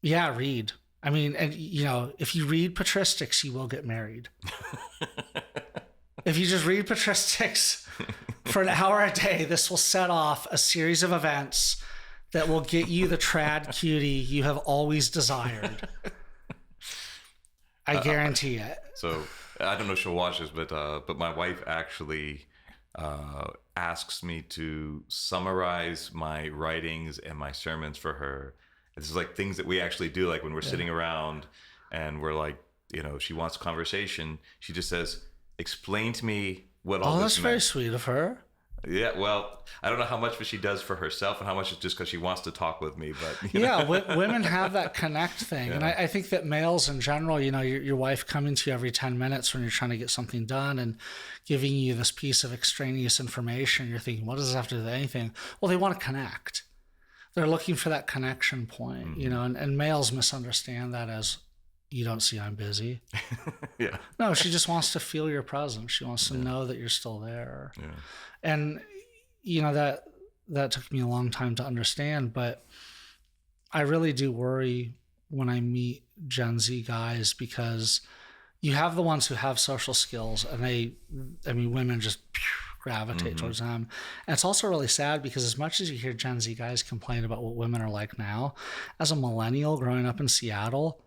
yeah, read. If you read patristics, you will get married. If you just read patristics for an hour a day, this will set off a series of events that will get you the trad cutie you have always desired. I guarantee it. So I don't know if she'll watch this, but my wife actually asks me to summarize my writings and my sermons for her. This is like things that we actually do, like when we're sitting around and we're like, she wants conversation. She just says, explain to me what all this meant. Oh, that's very sweet of her. Yeah, well, I don't know how much she does for herself and how much is just because she wants to talk with me. But women have that connect thing. Yeah. And I think that males in general, your wife coming to you every 10 minutes when you're trying to get something done and giving you this piece of extraneous information, you're thinking, what does this have to do with anything? Well, they want to connect. They're looking for that connection point, and males misunderstand that as you don't see I'm busy. Yeah. No, she just wants to feel your presence. She wants to know that you're still there. Yeah. And, that took me a long time to understand, but I really do worry when I meet Gen Z guys, because you have the ones who have social skills and women just gravitate towards them. And it's also really sad because as much as you hear Gen Z guys complain about what women are like now, as a millennial growing up in Seattle,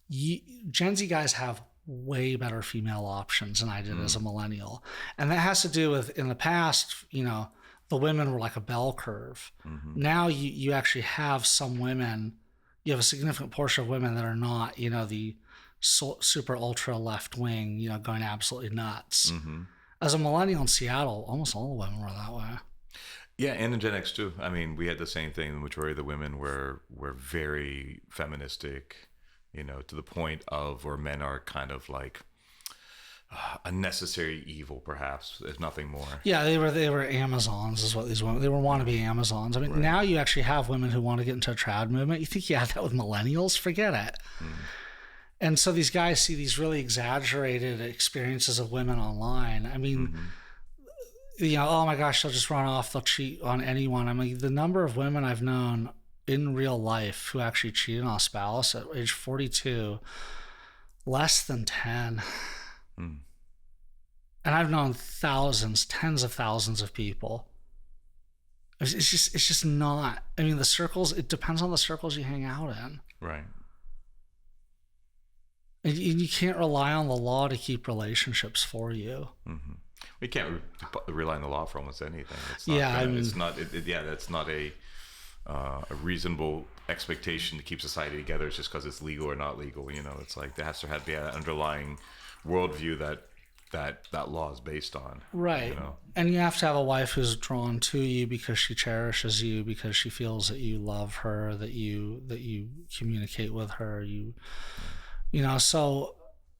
Gen Z guys have way better female options than I did as a millennial. And that has to do with, in the past, the women were like a bell curve. Now you actually have some women, you have a significant portion of women that are not, the super ultra left wing, going absolutely nuts. As a millennial in Seattle, almost all the women were that way. Yeah, and in Gen X too. I mean, we had the same thing. The majority of the women were very feministic, to the point of where men are kind of like a necessary evil, perhaps, if nothing more. Yeah, they were Amazons, is what these women. They were wannabe Amazons. I mean, now you actually have women who want to get into a trad movement. You think you had that with millennials? Forget it. And so these guys see these really exaggerated experiences of women online. I mean, oh my gosh, they'll just run off, they'll cheat on anyone. I mean, the number of women I've known in real life who actually cheated on a spouse at age 42, less than 10. And I've known thousands, tens of thousands of people. It's just not. I mean, the circles, it depends on the circles you hang out in. Right. And you can't rely on the law to keep relationships for you. We can't rely on the law for almost anything. It's not that's not a reasonable expectation to keep society together. It's just because it's legal or not legal. It's like there has to be an underlying worldview that law is based on. Right. And you have to have a wife who's drawn to you because she cherishes you, because she feels that you love her, that you communicate with her, so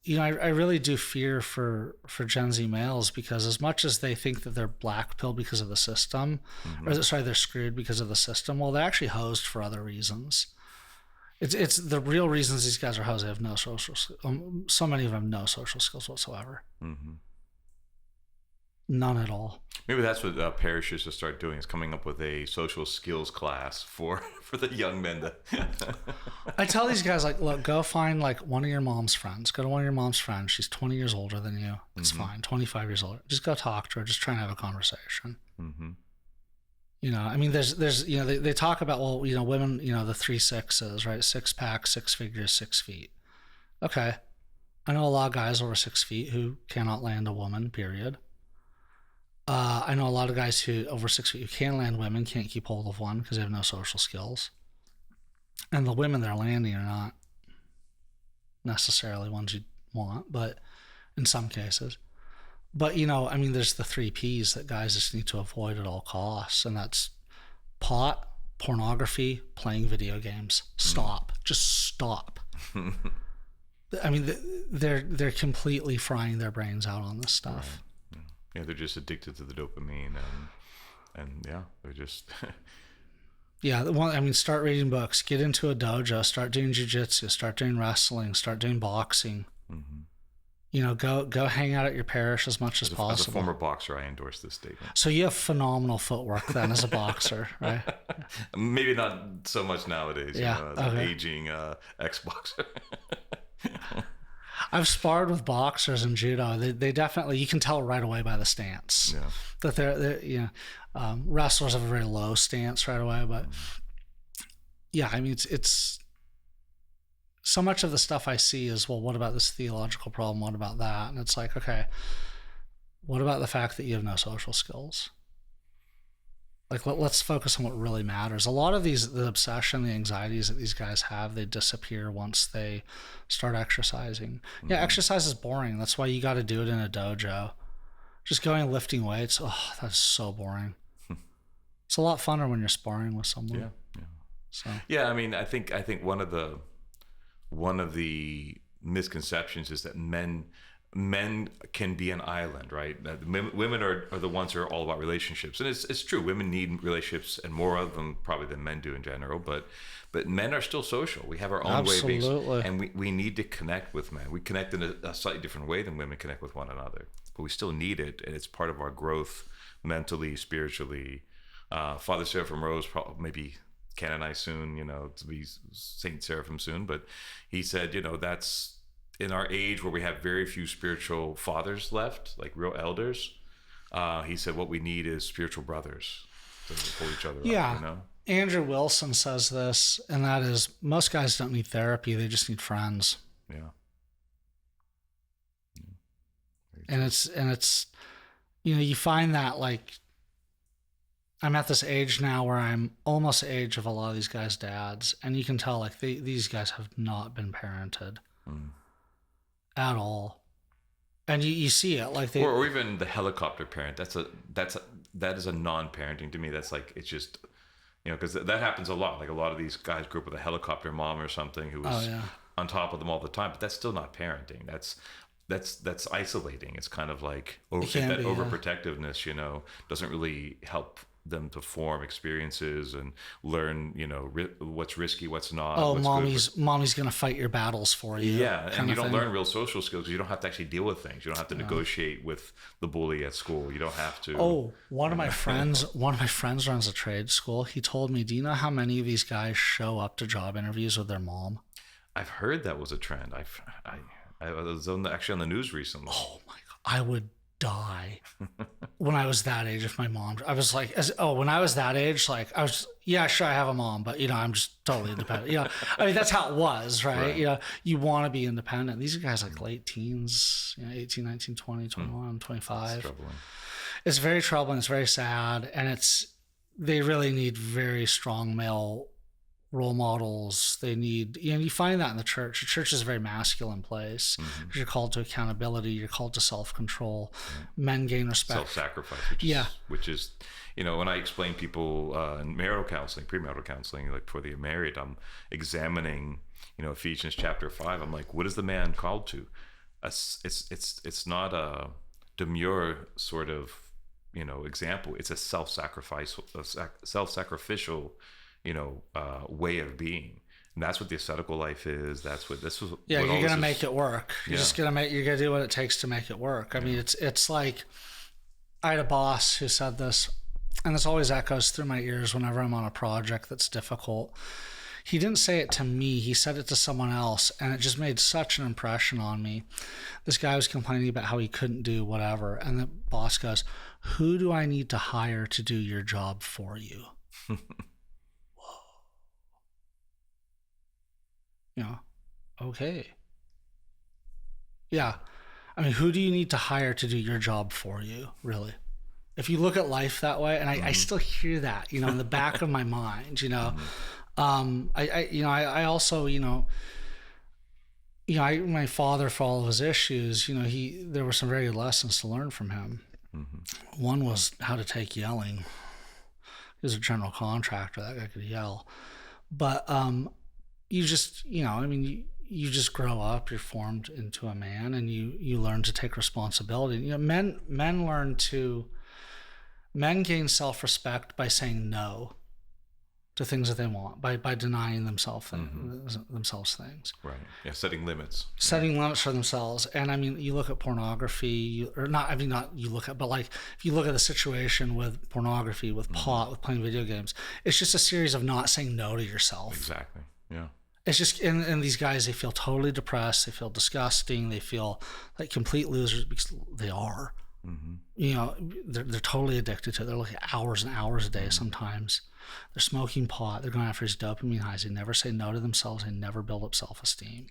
I really do fear for Gen Z males, because as much as they think that they're black pilled because of the system, they're screwed because of the system, well, they're actually hosed for other reasons. It's the real reasons these guys are hosed. They have no social skills. So many of them have no social skills whatsoever. None at all. Maybe that's what parishes should start doing, is coming up with a social skills class for the young men. I tell these guys, like, look, go find like one of your mom's friends. Go to one of your mom's friends. She's 20 years older than you. It's fine. 25 years older. Just go talk to her. Just try and have a conversation. I mean, there's they talk about, well, women, the 3 6s, right? 6 pack, 6 figures, 6 feet. Okay. I know a lot of guys over 6 feet who cannot land a woman, period. I know a lot of guys who over 6 feet who can land women, can't keep hold of one because they have no social skills. And the women they're landing are not necessarily ones you'd want, but in some cases. But, I mean, there's the 3 Ps that guys just need to avoid at all costs. And that's pot, pornography, playing video games. Stop. Just stop. I mean, they're completely frying their brains out on this stuff. Right. Yeah, they're just addicted to the dopamine, and they're just. Start reading books, get into a dojo, start doing jiu-jitsu, start doing wrestling, start doing boxing. Go hang out at your parish as much as possible. As a former boxer, I endorse this statement. So you have phenomenal footwork then as a boxer, right? Maybe not so much nowadays. As an aging ex-boxer. I've sparred with boxers in judo. They definitely, you can tell right away by the stance that they're wrestlers have a very low stance right away. But it's so much of the stuff I see is, well, what about this theological problem? What about that? And it's like, okay, what about the fact that you have no social skills? Like, let's focus on what really matters. A lot of the obsession, the anxieties that these guys have, they disappear once they start exercising. Yeah, exercise is boring. That's why you got to do it in a dojo. Just going and lifting weights, that's so boring. It's a lot funner when you're sparring with someone. I mean, I think one of the misconceptions is that men men can be an island, right? That women are the ones who are all about relationships, and it's true. Women need relationships, and more of them probably than men do in general. But men are still social. We have our own way of being, and we need to connect with men. We connect in a slightly different way than women connect with one another, but we still need it, and it's part of our growth mentally, spiritually. Father Seraphim Rose maybe canonized soon, to be Saint Seraphim soon, but he said, that's in our age where we have very few spiritual fathers left, like real elders. He said what we need is spiritual brothers to hold each other up, Andrew Wilson says this, and that is, most guys don't need therapy, they just need friends. Yeah. And it's you find that, like, I'm at this age now where I'm almost the age of a lot of these guys' dads, and you can tell, like, these guys have not been parented at all, and you see it, like or even the helicopter parent. That is a non-parenting to me. That's like, it's just, because that happens a lot. Like, a lot of these guys grew up with a helicopter mom or something who was on top of them all the time, but that's still not parenting. That's isolating. It's kind of like overprotectiveness, doesn't really help them to form experiences and learn, what's risky, what's not. Oh, mommy's gonna fight your battles for you. Yeah, and you don't learn real social skills because you don't have to actually deal with things. You don't have to negotiate with the bully at school. You don't have to. Oh, one of my friends runs a trade school. He told me, do you know how many of these guys show up to job interviews with their mom? I've heard that was a trend. I was actually on the news recently. Oh my God, I would die when I was that age. If my mom, I was like, when I was that age, like, I was, yeah, sure, I have a mom, but I'm just totally independent. I mean, that's how it was, right? You want to be independent. These are guys like late teens, 18, 19, 20, 21, 25. It's very troubling. It's very sad, and they really need very strong male role models. They need, you find that in the church. The church is a very masculine place. You're called to accountability. You're called to self-control. Men gain respect. Self-sacrifice, which is, when I explain people in marital counseling, premarital counseling, like before they get married, I'm examining, Ephesians chapter 5. I'm like, what is the man called to? It's not a demure sort of, example. It's a self-sacrificial way of being, and that's what the ascetical life is. You're gonna make it work. You're gonna do what it takes to make it work. I mean, it's like, I had a boss who said this, and this always echoes through my ears whenever I'm on a project that's difficult. He didn't say it to me, he said it to someone else, and it just made such an impression on me. This guy was complaining about how he couldn't do whatever, and the boss goes, "Who do I need to hire to do your job for you?" Okay. Yeah. I mean, who do you need to hire to do your job for you, really? If you look at life that way, and I still hear that, in the back of my mind, I also, my father, for all of his issues, there were some very good lessons to learn from him. One was how to take yelling. He was a general contractor. That guy could yell. But, you just, you just grow up, you're formed into a man, and you learn to take responsibility. Men gain self-respect by saying no to things that they want, by denying themselves things. Right. Yeah. Setting limits For themselves. And I mean, you look at pornography, not you look at, but like, if you look at the situation with pornography, with pot, with playing video games, it's just a series of not saying no to yourself. Exactly. Yeah. It's just, and these guys, they feel totally depressed. They feel disgusting. They feel like complete losers because they are. They're totally addicted to it. They're looking at hours and hours a day sometimes. They're smoking pot. They're going after these dopamine highs. They never say no to themselves. They never build up self-esteem.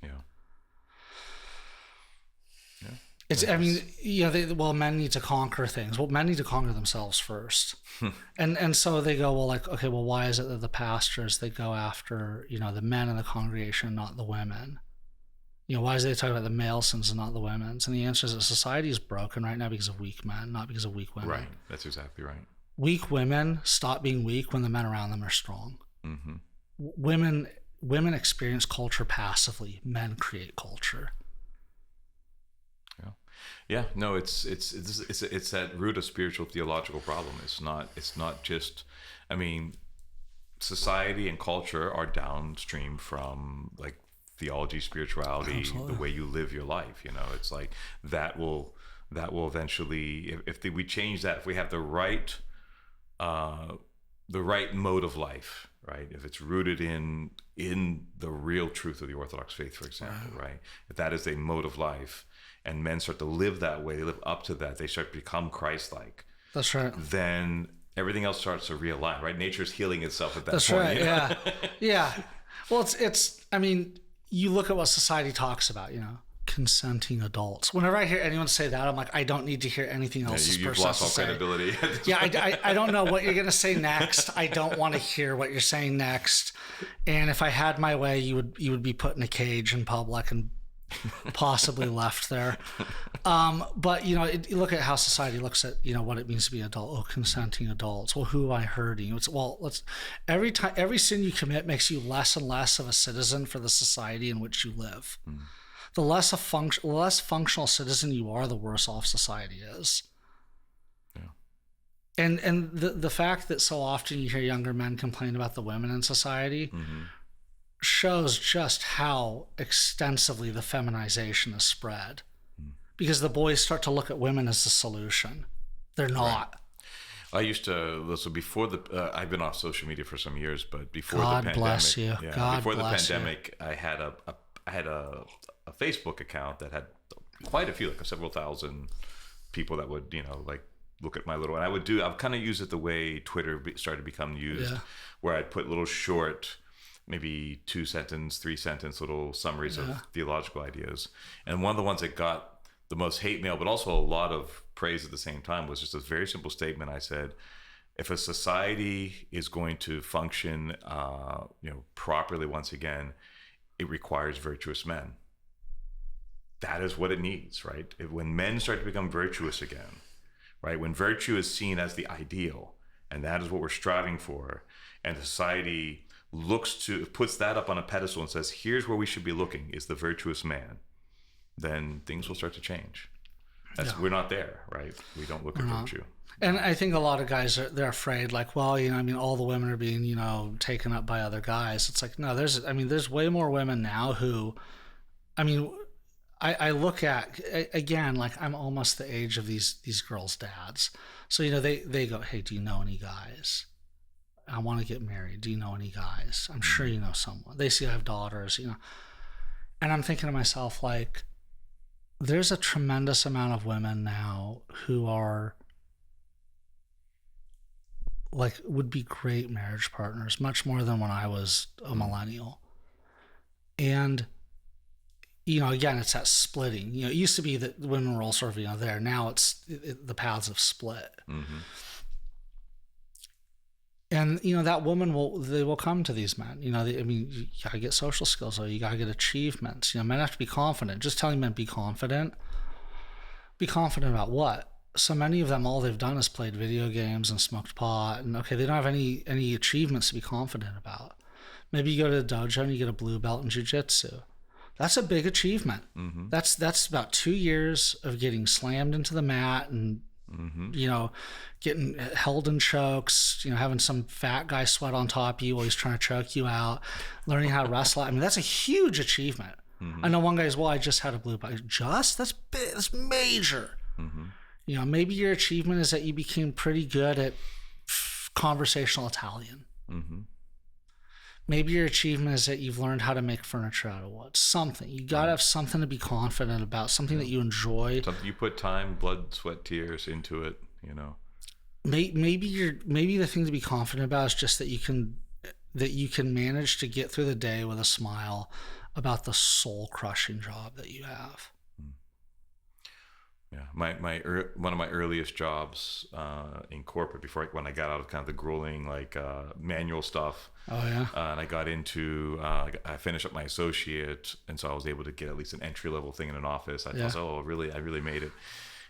Men need to conquer things. Well, men need to conquer themselves first. And so they go, why is it that the pastors, they go after, the men in the congregation, not the women? Why is they talk about the male sins and not the women's? And the answer is that society is broken right now because of weak men, not because of weak women. Right. That's exactly right. Weak women stop being weak when the men around them are strong. Women experience culture passively. Men create culture. Yeah, no, it's that root of spiritual theological problem. It's not just, I mean, society and culture are downstream from like theology, spirituality, Absolutely. the way you live your life. You know, it's like that will eventually, if we change that, if we have the right mode of life, right? If it's rooted in the real truth of the Orthodox faith, for example, right? If that is a mode of life, and men start to live that way, they live up to that, they start to become Christ-like. That's right. Then everything else starts to realign, right? Nature's healing itself at that That's point. right. You know? Yeah. Yeah. Well, it's. I mean, you look at what society talks about. You know, consenting adults. Whenever I hear anyone say that, I'm like, I don't need to hear anything else. You've lost all credibility. Yeah, I don't know what you're going to say next. I don't want to hear what you're saying next. And if I had my way, you would be put in a cage in public and possibly left there. But you know, you look at how society looks at, you know, what it means to be an adult. Oh, consenting adults. Well, who am I hurting? It's, well, every sin you commit makes you less and less of a citizen for the society in which you live. The less functional citizen you are, the worse off society is. Yeah. And the fact that so often you hear younger men complain about the women in society shows just how extensively the feminization is spread. Because the boys start to look at women as the solution. They're not. Right. I used to, so before I've been off social media for some years, but before God the pandemic, bless you. Yeah, God before bless the pandemic, I had a Facebook account that had quite a few, like several thousand people that would, you know, like look at my little, and I've kind of used it the way Twitter started to become used, where I'd put little short, maybe 2-sentence, 3-sentence little summaries of theological ideas. And one of the ones that got the most hate mail, but also a lot of praise at the same time, was just a very simple statement. I said, if a society is going to function, you know, properly, once again, it requires virtuous men. That is what it needs, right? When men start to become virtuous again, right? When virtue is seen as the ideal, and that is what we're striving for, and society puts that up on a pedestal and says, here's where we should be looking, is the virtuous man, then things will start to change. We're not there, right? We don't look at virtue. And I think a lot of guys they're afraid, like, well, you know, I mean, all the women are being, you know, taken up by other guys. It's like, no, there's way more women now who, I mean, I look at, again, like, I'm almost the age of these girls' dads. So, you know, they go, hey, do you know any guys? I want to get married. Do you know any guys? I'm sure you know someone. They see I have daughters, you know. And I'm thinking to myself, like, there's a tremendous amount of women now who are, like, would be great marriage partners, much more than when I was a millennial. And, you know, again, it's that splitting. You know, it used to be that women were all sort of, you know, there. Now the paths have split. And, you know, that woman will come to these men. You know, I mean, you got to get social skills, though. You got to get achievements. You know, men have to be confident. Just telling men, be confident. Be confident about what? So many of them, all they've done is played video games and smoked pot. And, okay, they don't have any achievements to be confident about. Maybe you go to the dojo and you get a blue belt in jiu-jitsu. That's a big achievement. That's about 2 years of getting slammed into the mat and, you know, getting held in chokes, you know, having some fat guy sweat on top of you while he's trying to choke you out, learning how to wrestle. I mean, that's a huge achievement. I know one guy's, well, I just had a blue belt. That's big, that's major. You know, maybe your achievement is that you became pretty good at conversational Italian. Maybe your achievement is that you've learned how to make furniture out of wood. Something. You got to have something to be confident about, something that you enjoy. Something you put time, blood, sweat, tears into it, you know. Maybe the thing to be confident about is just that you can manage to get through the day with a smile about the soul-crushing job that you have. Yeah, one of my earliest jobs in corporate, when I got out of kind of the grueling manual stuff. Oh yeah. And I got into I finished up my associate, and so I was able to get at least an entry level thing in an office. I thought, I really made it.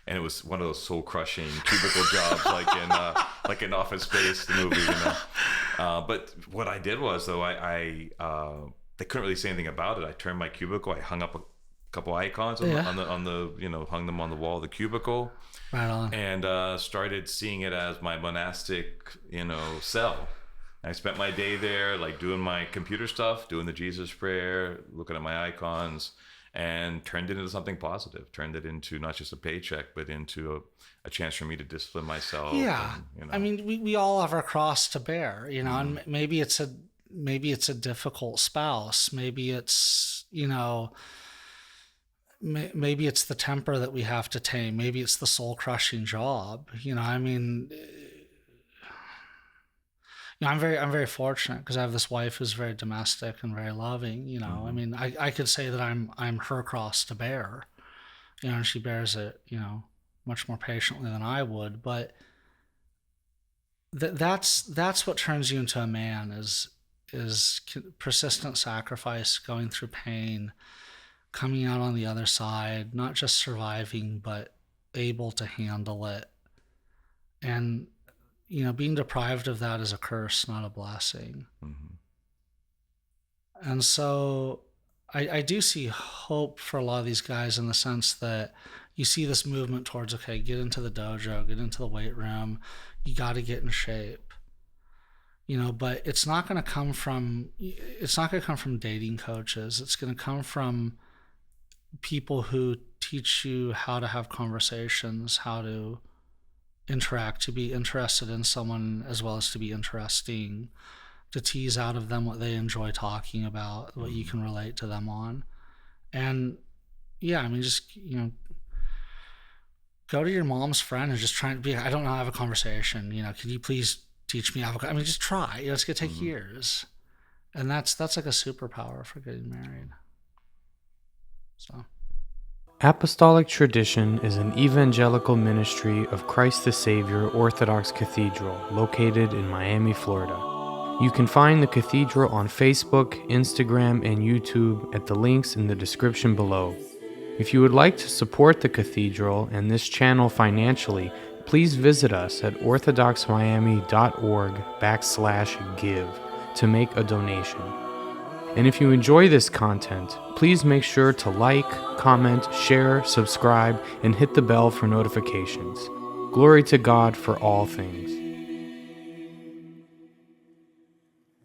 And it was one of those soul crushing cubicle jobs, like in Office Space, the movie, you know. But what I did was, though, I they couldn't really say anything about it. I turned my cubicle, I hung up couple icons on the hung them on the wall of the cubicle. Right on. And started seeing it as my monastic, cell. I spent my day there, like doing my computer stuff, doing the Jesus prayer, looking at my icons, and turned it into something positive. Turned it into not just a paycheck, but into a chance for me to discipline myself. Yeah. And, I mean, we all have our cross to bear, and maybe it's a difficult spouse. Maybe it's, maybe it's the temper that we have to tame. Maybe it's the soul-crushing job. I'm very fortunate because I have this wife who's very domestic and very loving. I mean, I could say that I'm her cross to bear, and she bears it, much more patiently than I would. But that's what turns you into a man is persistent sacrifice, going through pain, coming out on the other side, not just surviving, but able to handle it. And, being deprived of that is a curse, not a blessing. And so I do see hope for a lot of these guys in the sense that you see this movement towards, okay, get into the dojo, get into the weight room, you got to get in shape. But it's not going to come from dating coaches. It's going to come from people who teach you how to have conversations, how to interact, to be interested in someone as well as to be interesting, to tease out of them what they enjoy talking about, what you can relate to them on. And just, go to your mom's friend and just try to I don't know, have a conversation, can you please teach me avocado? I mean, just try, it's going to take years. And that's like a superpower for getting married. So. Apostolic Tradition is an evangelical ministry of Christ the Savior Orthodox Cathedral located in Miami, Florida. You can find the cathedral on Facebook, Instagram, and YouTube at the links in the description below. If you would like to support the cathedral and this channel financially, please visit us at orthodoxmiami.org/give to make a donation. And if you enjoy this content, please make sure to like, comment, share, subscribe, and hit the bell for notifications. Glory to God for all things.